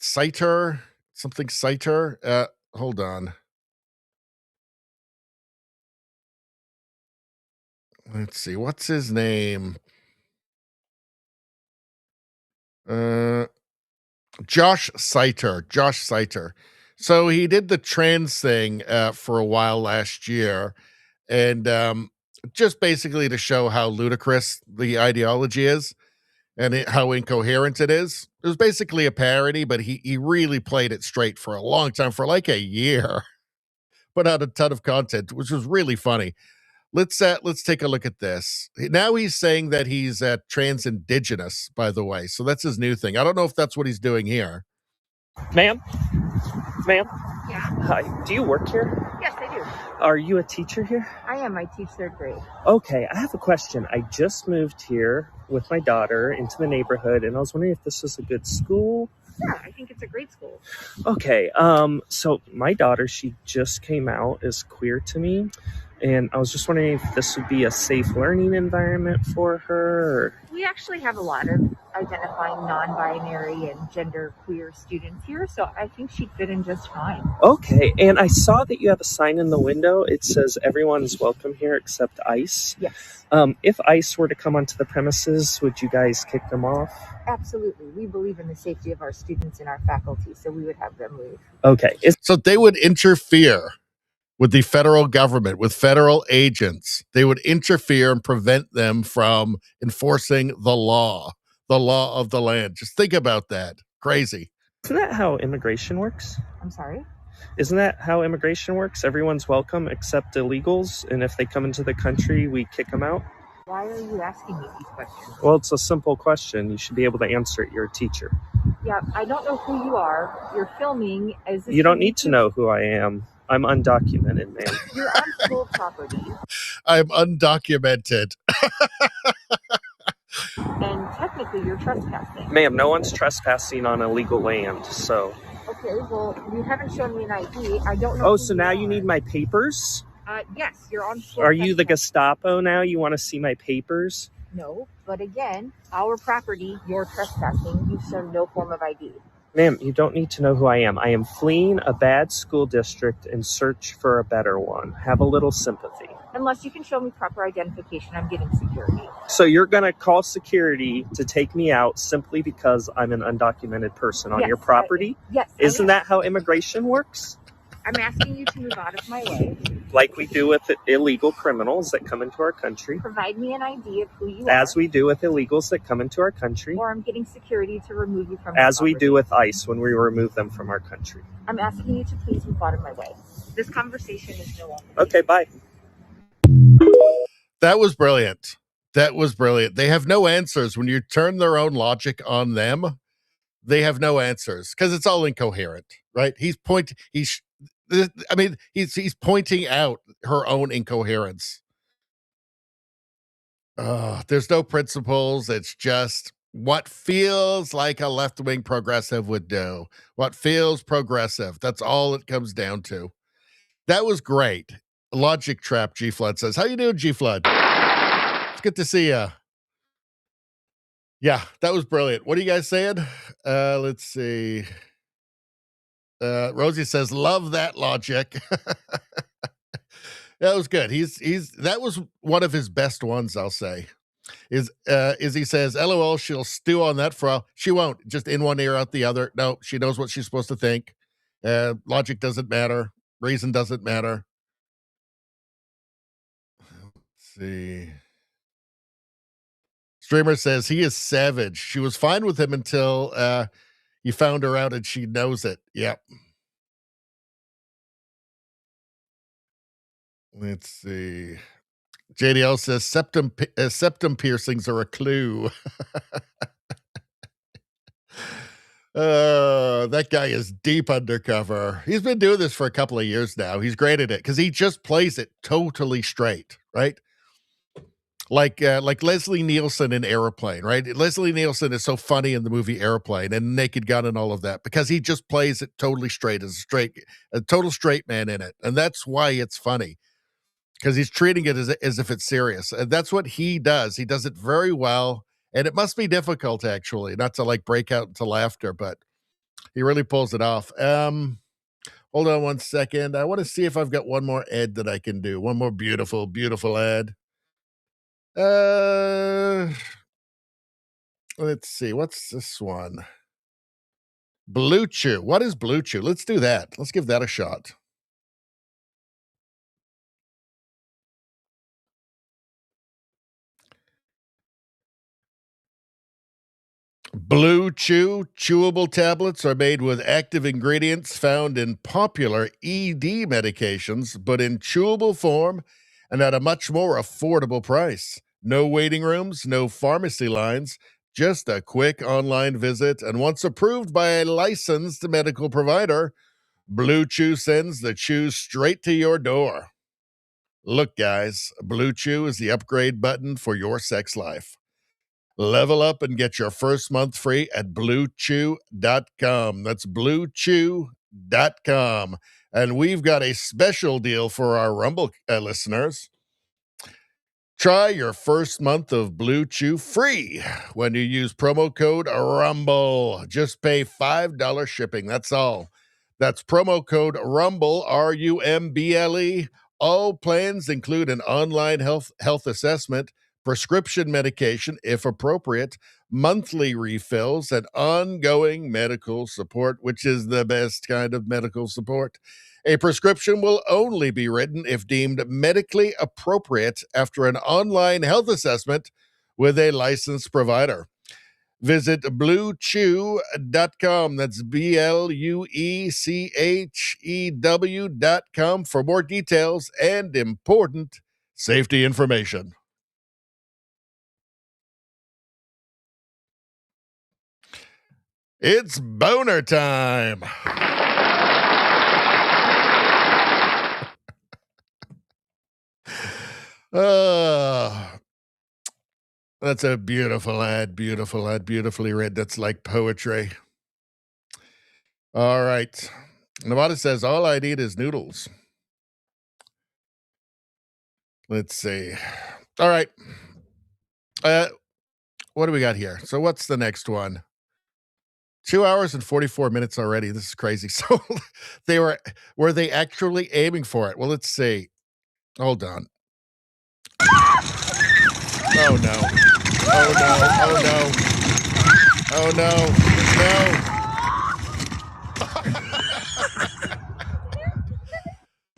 Saiter, something Saiter. Hold on. Let's see. What's his name? Josh Saiter. So he did the trans thing for a while last year, and just basically to show how ludicrous the ideology is and how incoherent it is. It was basically a parody, but he really played it straight for a long time, for like a year. Put out a ton of content, which was really funny. Let's take a look at this. Now he's saying that he's trans indigenous, by the way. So that's his new thing. I don't know if that's what he's doing here. Ma'am? Ma'am? Yeah. Hi. Do you work here? Yes, I do. Are you a teacher here? I am. I teach third grade. Okay, I have a question. I just moved here with my daughter into the neighborhood, and I was wondering if this was a good school. Yeah, I think it's a great school. Okay, so my daughter, she just came out as queer to me, and I was just wondering if this would be a safe learning environment for her. We actually have a lot of identifying non-binary and gender queer students here, so I think she'd fit in just fine. Okay, and I saw that you have a sign in the window. It says everyone is welcome here except ICE. Yes. If ICE were to come onto the premises, would you guys kick them off? Absolutely. We believe in the safety of our students and our faculty, so we would have them leave. Okay. So they would interfere with the federal government, with federal agents. They would interfere and prevent them from enforcing the law of the land. Just think about that. Crazy. Isn't that how immigration works? I'm sorry? Isn't that how immigration works? Everyone's welcome except illegals, and if they come into the country, we kick them out? Why are you asking me these questions? Well, it's a simple question. You should be able to answer it. You're a teacher. Yeah, I don't know who you are. You're filming as if You don't need to know who I am. I'm undocumented, man. You're on school property. I'm undocumented. And technically you're trespassing. Ma'am, no one's trespassing on illegal land, so... Okay, well, you haven't shown me an ID. I don't know. Oh, so now you need my papers? Yes, you're on school. Are you the Gestapo now? You want to see my papers? No, but again, our property, you're trespassing. You've shown no form of ID. Ma'am, you don't need to know who I am. I am fleeing a bad school district in search for a better one. Have a little sympathy. Unless you can show me proper identification, I'm getting security. So you're going to call security to take me out simply because I'm an undocumented person on your property? Yes. Isn't that how immigration works? I'm asking you to move out of my way. like we do with illegal criminals that come into our country. Provide me an ID of who you are. As we do with illegals that come into our country. Or I'm getting security to remove you from As we do with ICE when we remove them from our country. I'm asking you to please move out of my way. This conversation is no longer. Okay, bye. That was brilliant. That was brilliant. They have no answers. When you turn their own logic on them, they have no answers because it's all incoherent, right? He's pointing out her own incoherence. There's no principles. It's just what feels like a left-wing progressive would do. What feels progressive. That's all it comes down to. That was great. Logic Trap, G Flood says. How you doing, G Flood? It's good to see you. Yeah, that was brilliant. What are you guys saying? Let's see. Rosie says, love that logic. That was good. That was one of his best ones, I'll say. Is he says, LOL, she'll stew on that for she won't, just in one ear out the other. No, she knows what she's supposed to think. Logic doesn't matter. Reason doesn't matter. Let's see. Streamer says he is savage. She was fine with him until you found her out and she knows it. Yep. Let's see. JDL says septum piercings are a clue. That guy is deep undercover. He's been doing this for a couple of years now. He's great at it because he just plays it totally straight, right? Like Leslie Nielsen in Airplane, right? Leslie Nielsen is so funny in the movie Airplane and Naked Gun and all of that because he just plays it totally straight, a total straight man in it. And that's why it's funny because he's treating it as if it's serious. And that's what he does. He does it very well. And it must be difficult, actually, not to like break out into laughter, but he really pulls it off. Hold on one second. I want to see if I've got one more ad that I can do. One more beautiful, beautiful ad. Let's see. What's this one? Blue Chew. What is Blue Chew? Let's do that. Let's give that a shot. Blue Chew chewable tablets are made with active ingredients found in popular ED medications, but in chewable form and at a much more affordable price. No waiting rooms, no pharmacy lines, just a quick online visit. And once approved by a licensed medical provider, Blue Chew sends the chews straight to your door. Look, guys, Blue Chew is the upgrade button for your sex life. Level up and get your first month free at BlueChew.com. That's BlueChew.com. And we've got a special deal for our Rumble listeners. Try your first month of Blue Chew free when you use promo code RUMBLE. Just pay $5 shipping. That's all. That's promo code RUMBLE, RUMBLE. All plans include an online health assessment, prescription medication, if appropriate, monthly refills, and ongoing medical support, which is the best kind of medical support. A prescription will only be written if deemed medically appropriate after an online health assessment with a licensed provider. Visit BlueChew.com. That's BlueChew.com for more details and important safety information. It's boner time. That's a beautiful ad, beautifully read. That's like poetry. All right. Nevada says, all I need is noodles. Let's see. All right. What do we got here? So what's the next one? 2 hours and 44 minutes already. This is crazy. So were they actually aiming for it? Well, let's see. Hold on. Oh no. Oh no. Oh no. Oh no.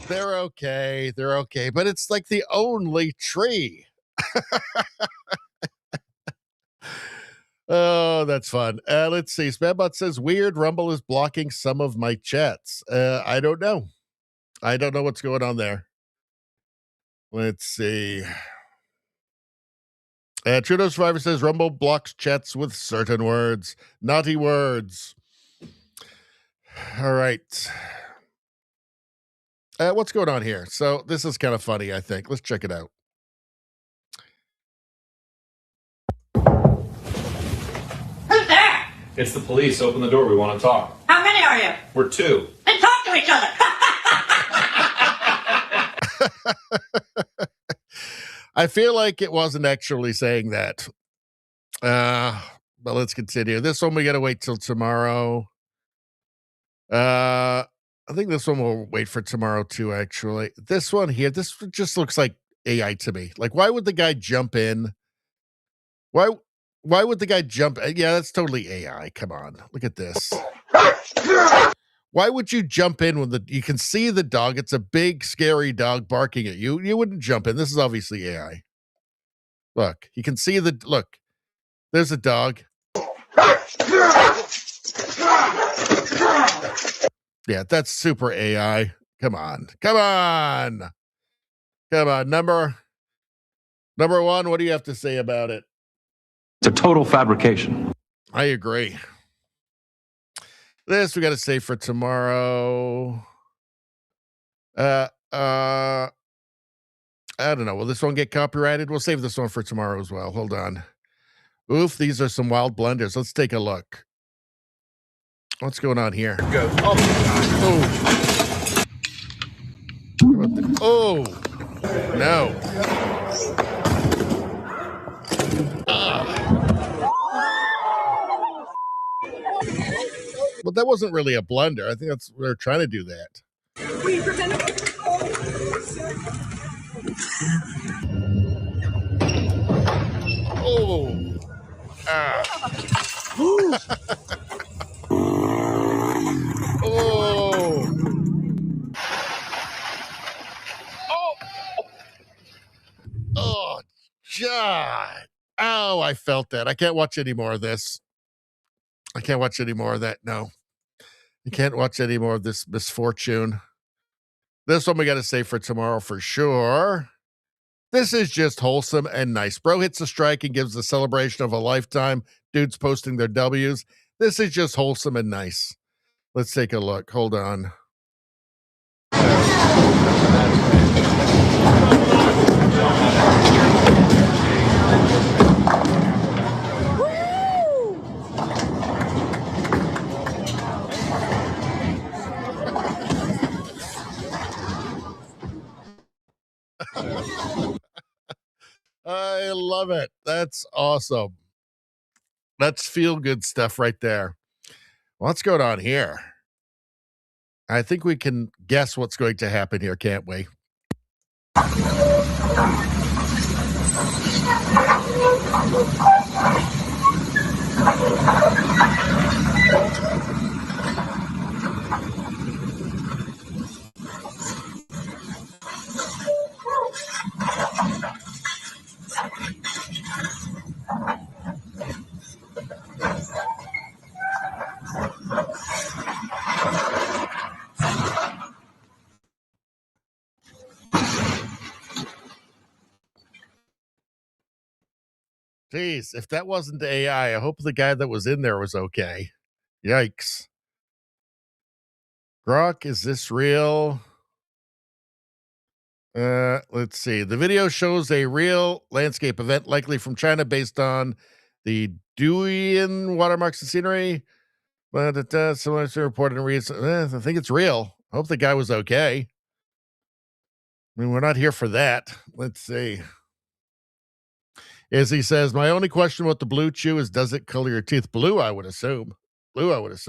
No. okay. They're okay. But it's like the only tree. Oh, that's fun. Let's see. Spambot says, weird, Rumble is blocking some of my chats. I don't know. I don't know what's going on there. Let's see. Trudeau Survivor says, Rumble blocks chats with certain words. Naughty words. All right. What's going on here? So this is kind of funny, I think. Let's check it out. Who's there? It's the police. Open the door. We want to talk. How many are you? We're 2. Then talk to each other. I feel like it wasn't actually saying that. But let's continue. This one we got to wait till tomorrow. I think this one will wait for tomorrow too, actually. This one here, this just looks like AI to me. Like, why would the guy jump in? Why would the guy jump? Yeah, that's totally AI. Come on. Look at this. Why would you jump in when you can see the dog? It's a big, scary dog barking at you. You wouldn't jump in. This is obviously AI. Look, you can see look. There's a dog. Yeah, that's super AI. Come on. Number 1, what do you have to say about it? It's a total fabrication. I agree. This we got to save for tomorrow. I don't know. Will this one get copyrighted? We'll save this one for tomorrow as well. Hold on. Oof, these are some wild blunders. Let's take a look. What's going on here? Go. Oh, no. Well, that wasn't really a blunder. I think they're trying to do that. Oh. Oh, God. Oh, I felt that. I can't watch any more of this. I can't watch any more of that. No. I can't watch any more of this misfortune. This one we got to save for tomorrow for sure. This is just wholesome and nice. Bro hits a strike and gives the celebration of a lifetime. Dudes posting their W's. This is just wholesome and nice. Let's take a look. Hold on. I love it. That's awesome. That's feel-good stuff right there. What's going on here? I think we can guess what's going to happen here, can't we? Jeez, if that wasn't AI, I hope the guy that was in there was okay. Yikes. Grok, is this real? Let's see. The video shows a real landscape event, likely from China, based on the Duyan watermarks and scenery. But similar to reported in recent. I think it's real. I hope the guy was okay. I mean, we're not here for that. Let's see. As he says, my only question about the blue chew is, does it color your teeth blue? I would assume. Let's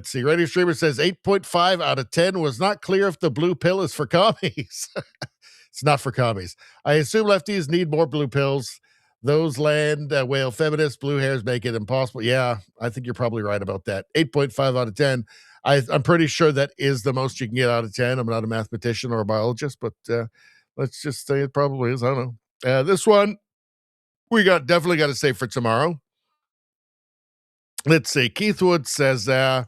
see. Radio Streamer says 8.5 out of 10 was not clear if the blue pill is for commies. It's not for commies. I assume lefties need more blue pills. Those land whale feminists, blue hairs make it impossible. Yeah, I think you're probably right about that. 8.5 out of 10. I'm pretty sure that is the most you can get out of 10. I'm not a mathematician or a biologist, but let's just say it probably is. I don't know. This one we definitely got to save for tomorrow. Let's see. Keith Wood says, the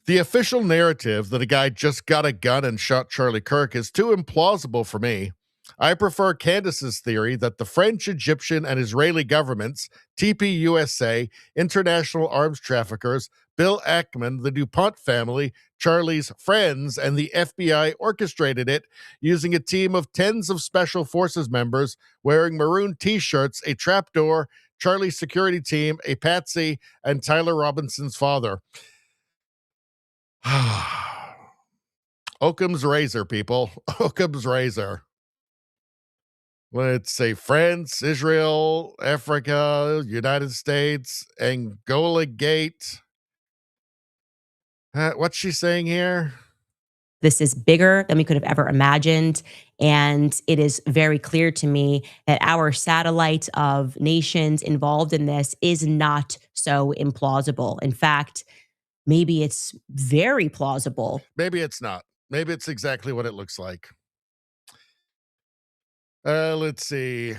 official narrative that a guy just got a gun and shot Charlie Kirk is too implausible for me. I prefer Candace's theory that the French, Egyptian, and Israeli governments, TPUSA, international arms traffickers, Bill Ackman, the DuPont family, Charlie's friends, and the FBI orchestrated it using a team of tens of special forces members wearing maroon t-shirts, a trapdoor, Charlie's security team, a patsy, and Tyler Robinson's father. Occam's razor, people. Occam's razor. Let's say France, Israel, Africa, United States, Angola Gate. What's she saying here? This is bigger than we could have ever imagined. And it is very clear to me that our satellite of nations involved in this is not so implausible. In fact, maybe it's very plausible. Maybe it's not. Maybe it's exactly what it looks like. Let's see.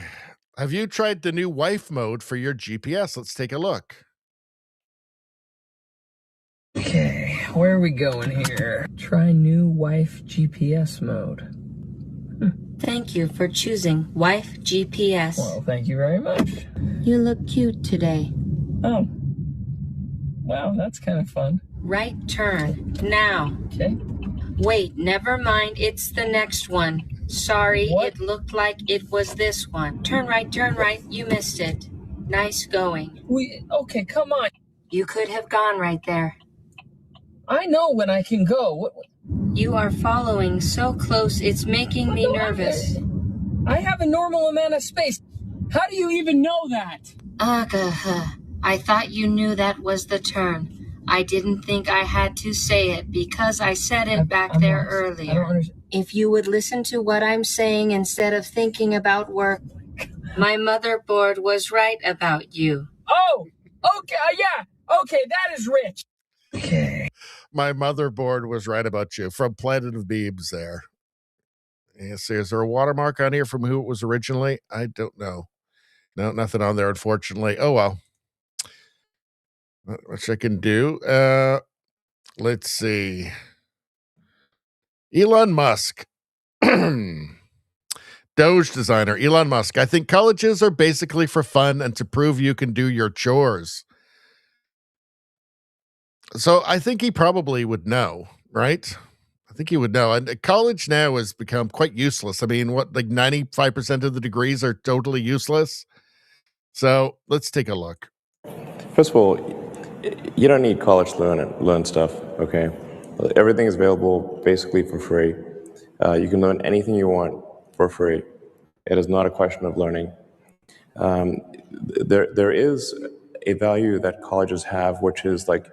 Have you tried the new wife mode for your GPS? Let's take a look. Okay, where are we going here? Try new wife GPS mode. Thank you for choosing Wife GPS. Well, thank you very much. You look cute today. Oh. Wow, that's kind of fun. Right turn, now. Okay. Wait, never mind, it's the next one. Sorry, It looked like it was this one. Turn right, you missed it. Nice going. Okay, come on. You could have gone right there. I know when I can go. You are following so close, it's making me nervous. I have a normal amount of space. How do you even know that? I thought you knew that was the turn. I didn't think I had to say it because I said it back there earlier. If you would listen to what I'm saying instead of thinking about work, my motherboard was right about you. Oh, okay, yeah. Okay, that is rich. Okay. My motherboard was right about you. From Planet of Beebs there. Yes, is there a watermark on here from who it was originally? I don't know. No, nothing on there, unfortunately. Oh, well. Which I can do. Let's see. Elon Musk. Doge designer, Elon Musk. I think colleges are basically for fun and to prove you can do your chores. So I think he probably would know, right? I think he would know. And college now has become quite useless. I mean, what, like 95% of the degrees are totally useless? So let's take a look. First of all, you don't need college to learn stuff, okay? Everything is available basically for free. You can learn anything you want for free. It is not a question of learning. There is a value that colleges have, which is like,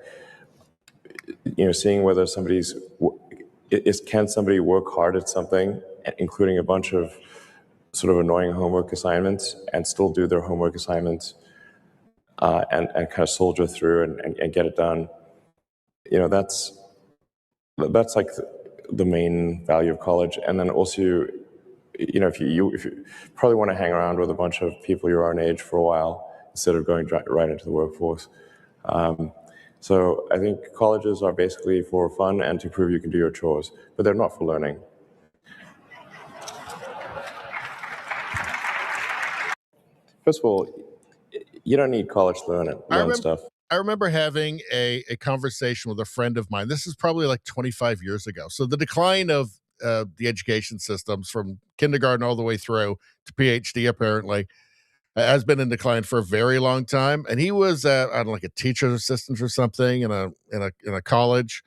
seeing whether can somebody work hard at something, including a bunch of sort of annoying homework assignments, and still do their homework assignments and kind of soldier through and get it done. That's like the main value of college. And then also, if you probably want to hang around with a bunch of people your own age for a while instead of going right into the workforce. So I think colleges are basically for fun and to prove you can do your chores, but they're not for learning. First of all, you don't need college to learn stuff. I remember having a conversation with a friend of mine. This is probably like 25 years ago. So the decline of the education systems from kindergarten all the way through to PhD apparently has been in decline for a very long time. And he was I don't know, like a teacher's assistant or something in a college.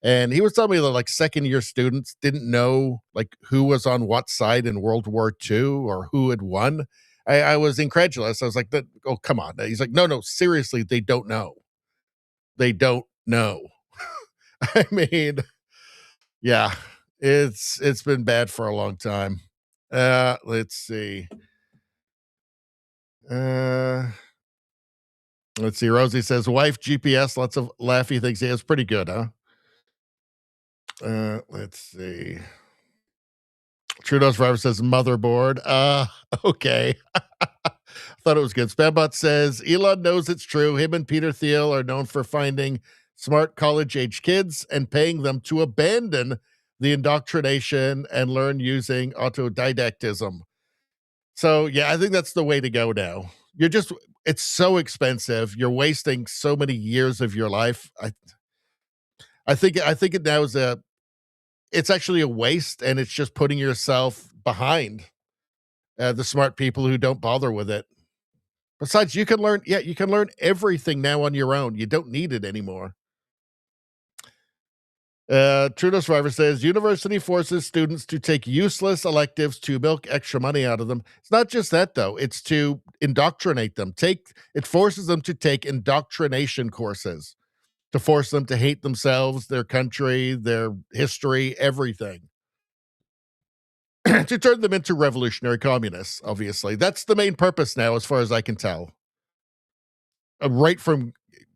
And he was telling me that like second year students didn't know like who was on what side in World War II or who had won. I was incredulous. I was like, oh, come on. He's like, no, seriously, they don't know. They don't know. I mean, yeah, it's been bad for a long time. Let's see. Let's see. Rosie says, wife GPS, lots of laughy things. Yeah, it's pretty good, huh? Let's see. Trudeau's driver says motherboard. Okay. Thought it was good. Spambot says Elon knows it's true. Him and Peter Thiel are known for finding smart college-age kids and paying them to abandon the indoctrination and learn using autodidactism. So, yeah, I think that's the way to go now. It's so expensive. You're wasting so many years of your life. I think it now is it's actually a waste, and it's just putting yourself behind the smart people who don't bother with it. Besides, you can learn everything now on your own. You don't need it anymore. Trudeau's driver says university forces students to take useless electives to milk extra money out of them. It's not just that, though. It's to indoctrinate them. It forces them to take indoctrination courses to force them to hate themselves, their country, their history, everything. To turn them into revolutionary communists, obviously. That's the main purpose now, as far as I can tell. Right from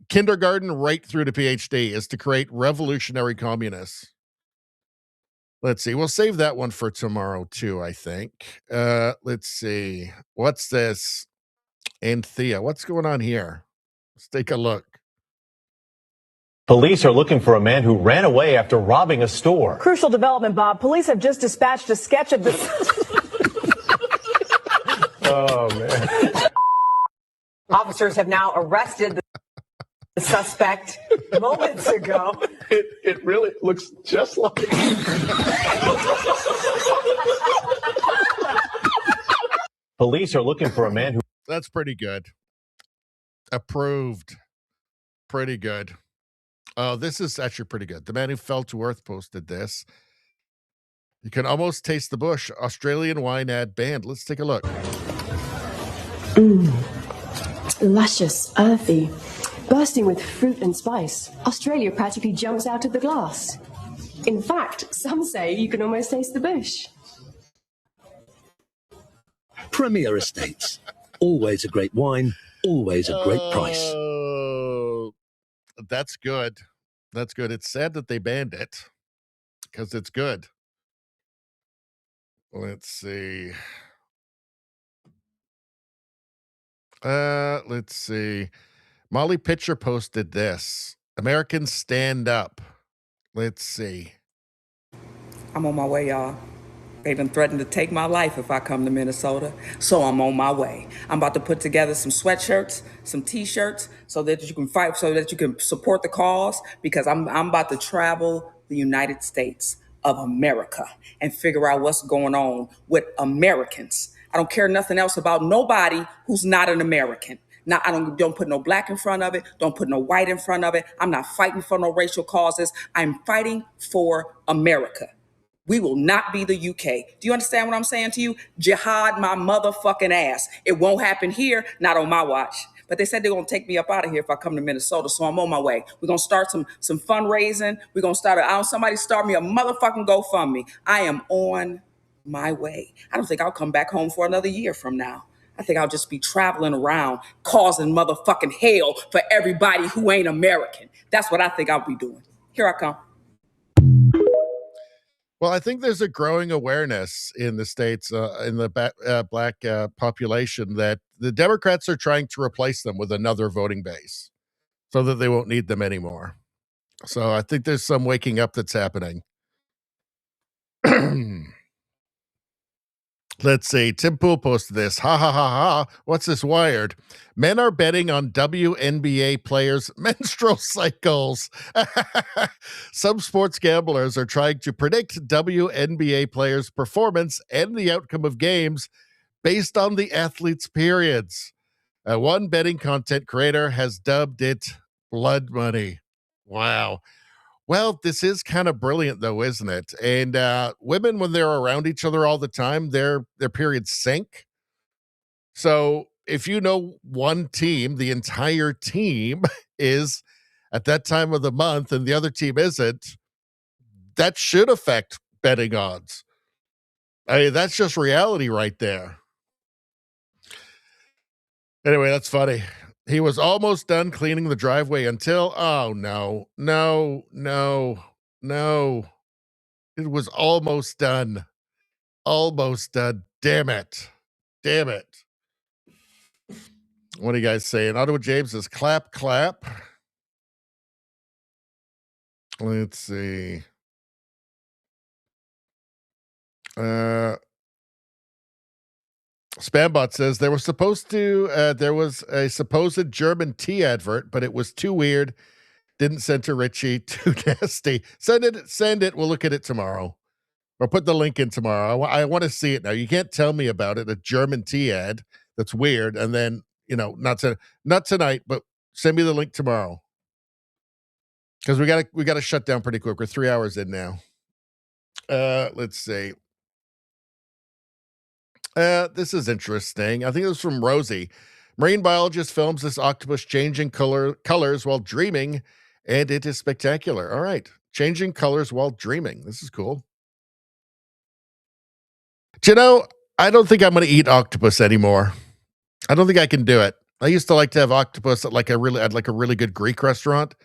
kindergarten right through to PhD is to create revolutionary communists. Let's see. We'll save that one for tomorrow, too, I think. Let's see. What's this? Anthea, what's going on here? Let's take a look. Police are looking for a man who ran away after robbing a store. Crucial development, Bob. Police have just dispatched a sketch of this. Oh, man. Officers have now arrested the suspect moments ago. It really looks just like. Police are looking for a man who. That's pretty good. Approved. Pretty good. Oh, this is actually pretty good. The man who fell to earth posted this. You can almost taste the bush. Australian wine ad banned. Let's take a look. Luscious, earthy, bursting with fruit and spice. Australia practically jumps out of the glass. In fact, some say you can almost taste the bush. Premier Estates. Always a great wine, always a great price. That's good. That's good. It's sad that they banned it because it's good. Let's see. Let's see. Molly Pitcher posted this. Americans stand up. Let's see. I'm on my way, y'all. They done threatened to take my life if I come to Minnesota, so I'm on my way. I'm about to put together some sweatshirts, some T-shirts, so that you can fight, so that you can support the cause, because I'm about to travel the United States of America and figure out what's going on with Americans. I don't care nothing else about nobody who's not an American. Now, I don't put no black in front of it. Don't put no white in front of it. I'm not fighting for no racial causes. I'm fighting for America. We will not be the UK. Do you understand what I'm saying to you? Jihad my motherfucking ass. It won't happen here, not on my watch. But they said they're going to take me up out of here if I come to Minnesota, so I'm on my way. We're going to start some fundraising. We're going to somebody start me a motherfucking GoFundMe. I am on my way. I don't think I'll come back home for another year from now. I think I'll just be traveling around causing motherfucking hell for everybody who ain't American. That's what I think I'll be doing. Here I come. Well, I think there's a growing awareness in the states, in the black population, that the Democrats are trying to replace them with another voting base so that they won't need them anymore. So I think there's some waking up that's happening. Let's see. Tim Pool posted this. Ha ha ha ha. What's this wired? Men are betting on WNBA players' menstrual cycles. Some sports gamblers are trying to predict WNBA players' performance and the outcome of games based on the athletes' periods. One betting content creator has dubbed it blood money. Wow. Well, this is kind of brilliant, though, isn't it? And women, when they're around each other all the time, their periods sink. So if you know one team, the entire team is at that time of the month and the other team isn't, that should affect betting odds. I mean, that's just reality right there. Anyway, that's funny. He was almost done cleaning the driveway until, oh, no. It was almost done. Almost done. Damn it. Damn it. What are you guys saying? Ottawa James says clap, clap. Let's see. Spambot says there was a supposed German tea advert, but it was too weird. Didn't send to Richie. Too nasty. Send it. We'll look at it tomorrow. Or put the link in tomorrow. I want to see it now. You can't tell me about it. A German tea ad that's weird, and then not tonight, but send me the link tomorrow. Because we got to shut down pretty quick. We're 3 hours in now. Let's see. This is interesting. I think it was from Rosie. Marine biologist films this octopus changing colors while dreaming, and it is spectacular. All right. Changing colors while dreaming. This is cool. Do I don't think I'm going to eat octopus anymore. I don't think I can do it. I used to like to have octopus at a really good Greek restaurant.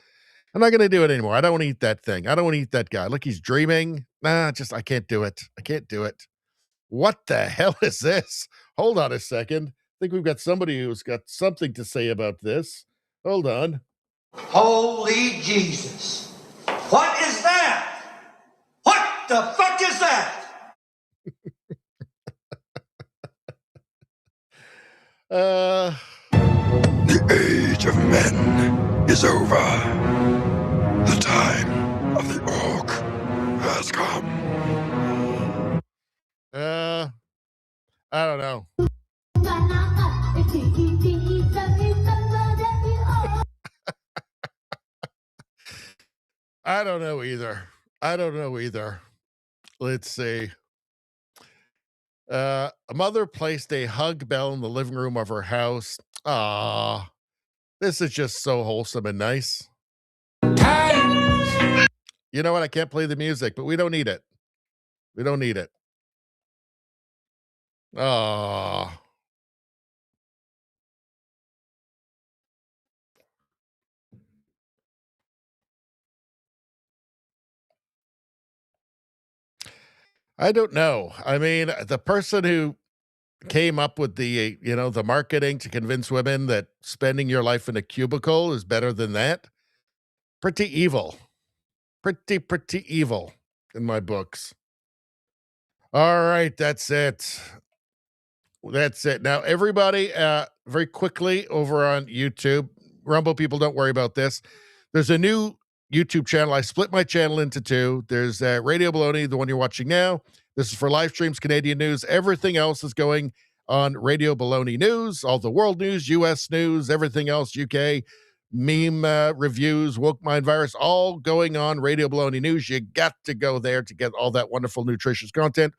I'm not going to do it anymore. I don't want to eat that thing. I don't want to eat that guy. Look, he's dreaming. I can't do it. I can't do it. What the hell is this? Hold on a second. I think we've got somebody who's got something to say about this. Hold on. Holy Jesus. What is that? What the fuck is that? The age of men is over. The time of the orc has come. I don't know. I don't know either. Let's see. A mother placed a hug bell in the living room of her house. Ah, this is just so wholesome and nice. You know what? I can't play the music, but we don't need it. We don't need it. Ah. I don't know. I mean, the person who came up with the marketing to convince women that spending your life in a cubicle is better than that. Pretty evil. Pretty evil in my books. All right, that's it. That's it. Now, everybody, very quickly over on YouTube, Rumble people, don't worry about this. There's a new YouTube channel. I split my channel into two. There's Radio Baloney, the one you're watching now. This is for live streams, Canadian news. Everything else is going on Radio Baloney News, all the world news, U.S. news, everything else, UK, meme reviews, woke mind virus, all going on Radio Baloney News. You got to go there to get all that wonderful, nutritious content.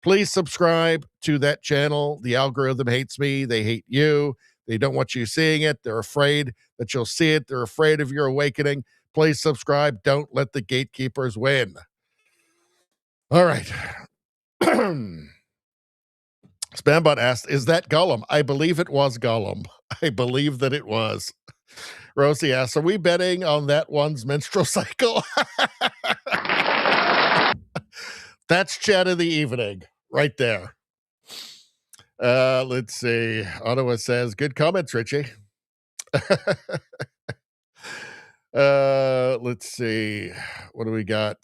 Please subscribe to that channel. The algorithm hates me. They hate you. They don't want you seeing it. They're afraid that you'll see it. They're afraid of your awakening. Please subscribe. Don't let the gatekeepers win. All right. Spambot asked, is that Gollum? I believe it was Gollum. I believe that it was. Rosie asks, are we betting on that one's menstrual cycle? That's chat of the evening right there. Let's see. Ottawa says, good comments, Richie. Let's see. What do we got?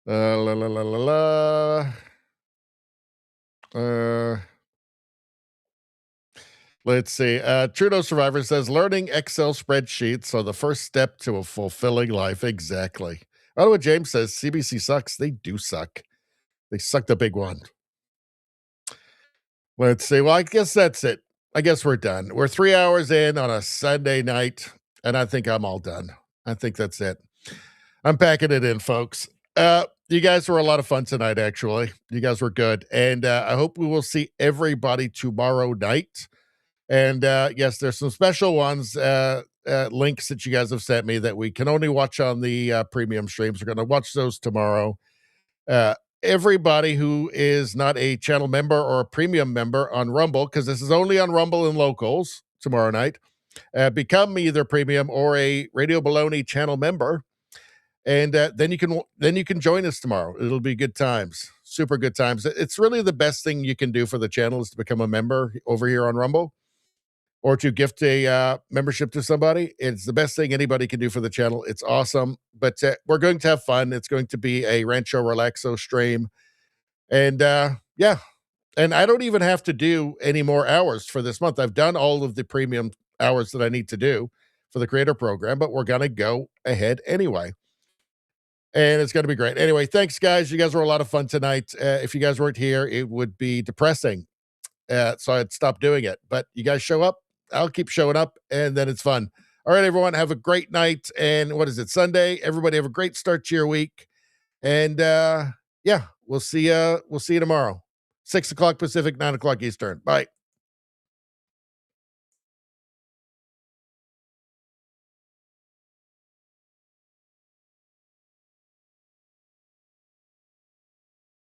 La la la la la. Let's see. Trudeau Survivor says, learning Excel spreadsheets are the first step to a fulfilling life. Exactly. Ottawa James says, CBC sucks. They do suck. They suck the big one. Let's see. Well, I guess that's it. I guess we're done. We're 3 hours in on a Sunday night, and I think I'm all done. I think that's it. I'm packing it in, folks. You guys were a lot of fun tonight, actually. You guys were good. And I hope we will see everybody tomorrow night. And yes, there's some special ones, links that you guys have sent me that we can only watch on the premium streams. We're going to watch those tomorrow. Everybody who is not a channel member or a premium member on Rumble, because this is only on Rumble and Locals tomorrow night, become either premium or a Radio Baloney channel member. And then you can join us tomorrow. It'll be good times, super good times. It's really the best thing you can do for the channel is to become a member over here on Rumble, or to gift a membership to somebody. It's the best thing anybody can do for the channel. It's awesome. But we're going to have fun. It's going to be a Rancho Relaxo stream. And yeah, and I don't even have to do any more hours for this month. I've done all of the premium hours that I need to do for the creator program, but we're going to go ahead anyway. And it's going to be great. Anyway, thanks, guys. You guys were a lot of fun tonight. If you guys weren't here, it would be depressing. So I'd stop doing it. But you guys show up. I'll keep showing up, and then it's fun. All right, everyone, have a great night. And what is it, Sunday? Everybody have a great start to your week. And yeah, we'll see you tomorrow. 6 o'clock Pacific, 9 o'clock Eastern. Bye.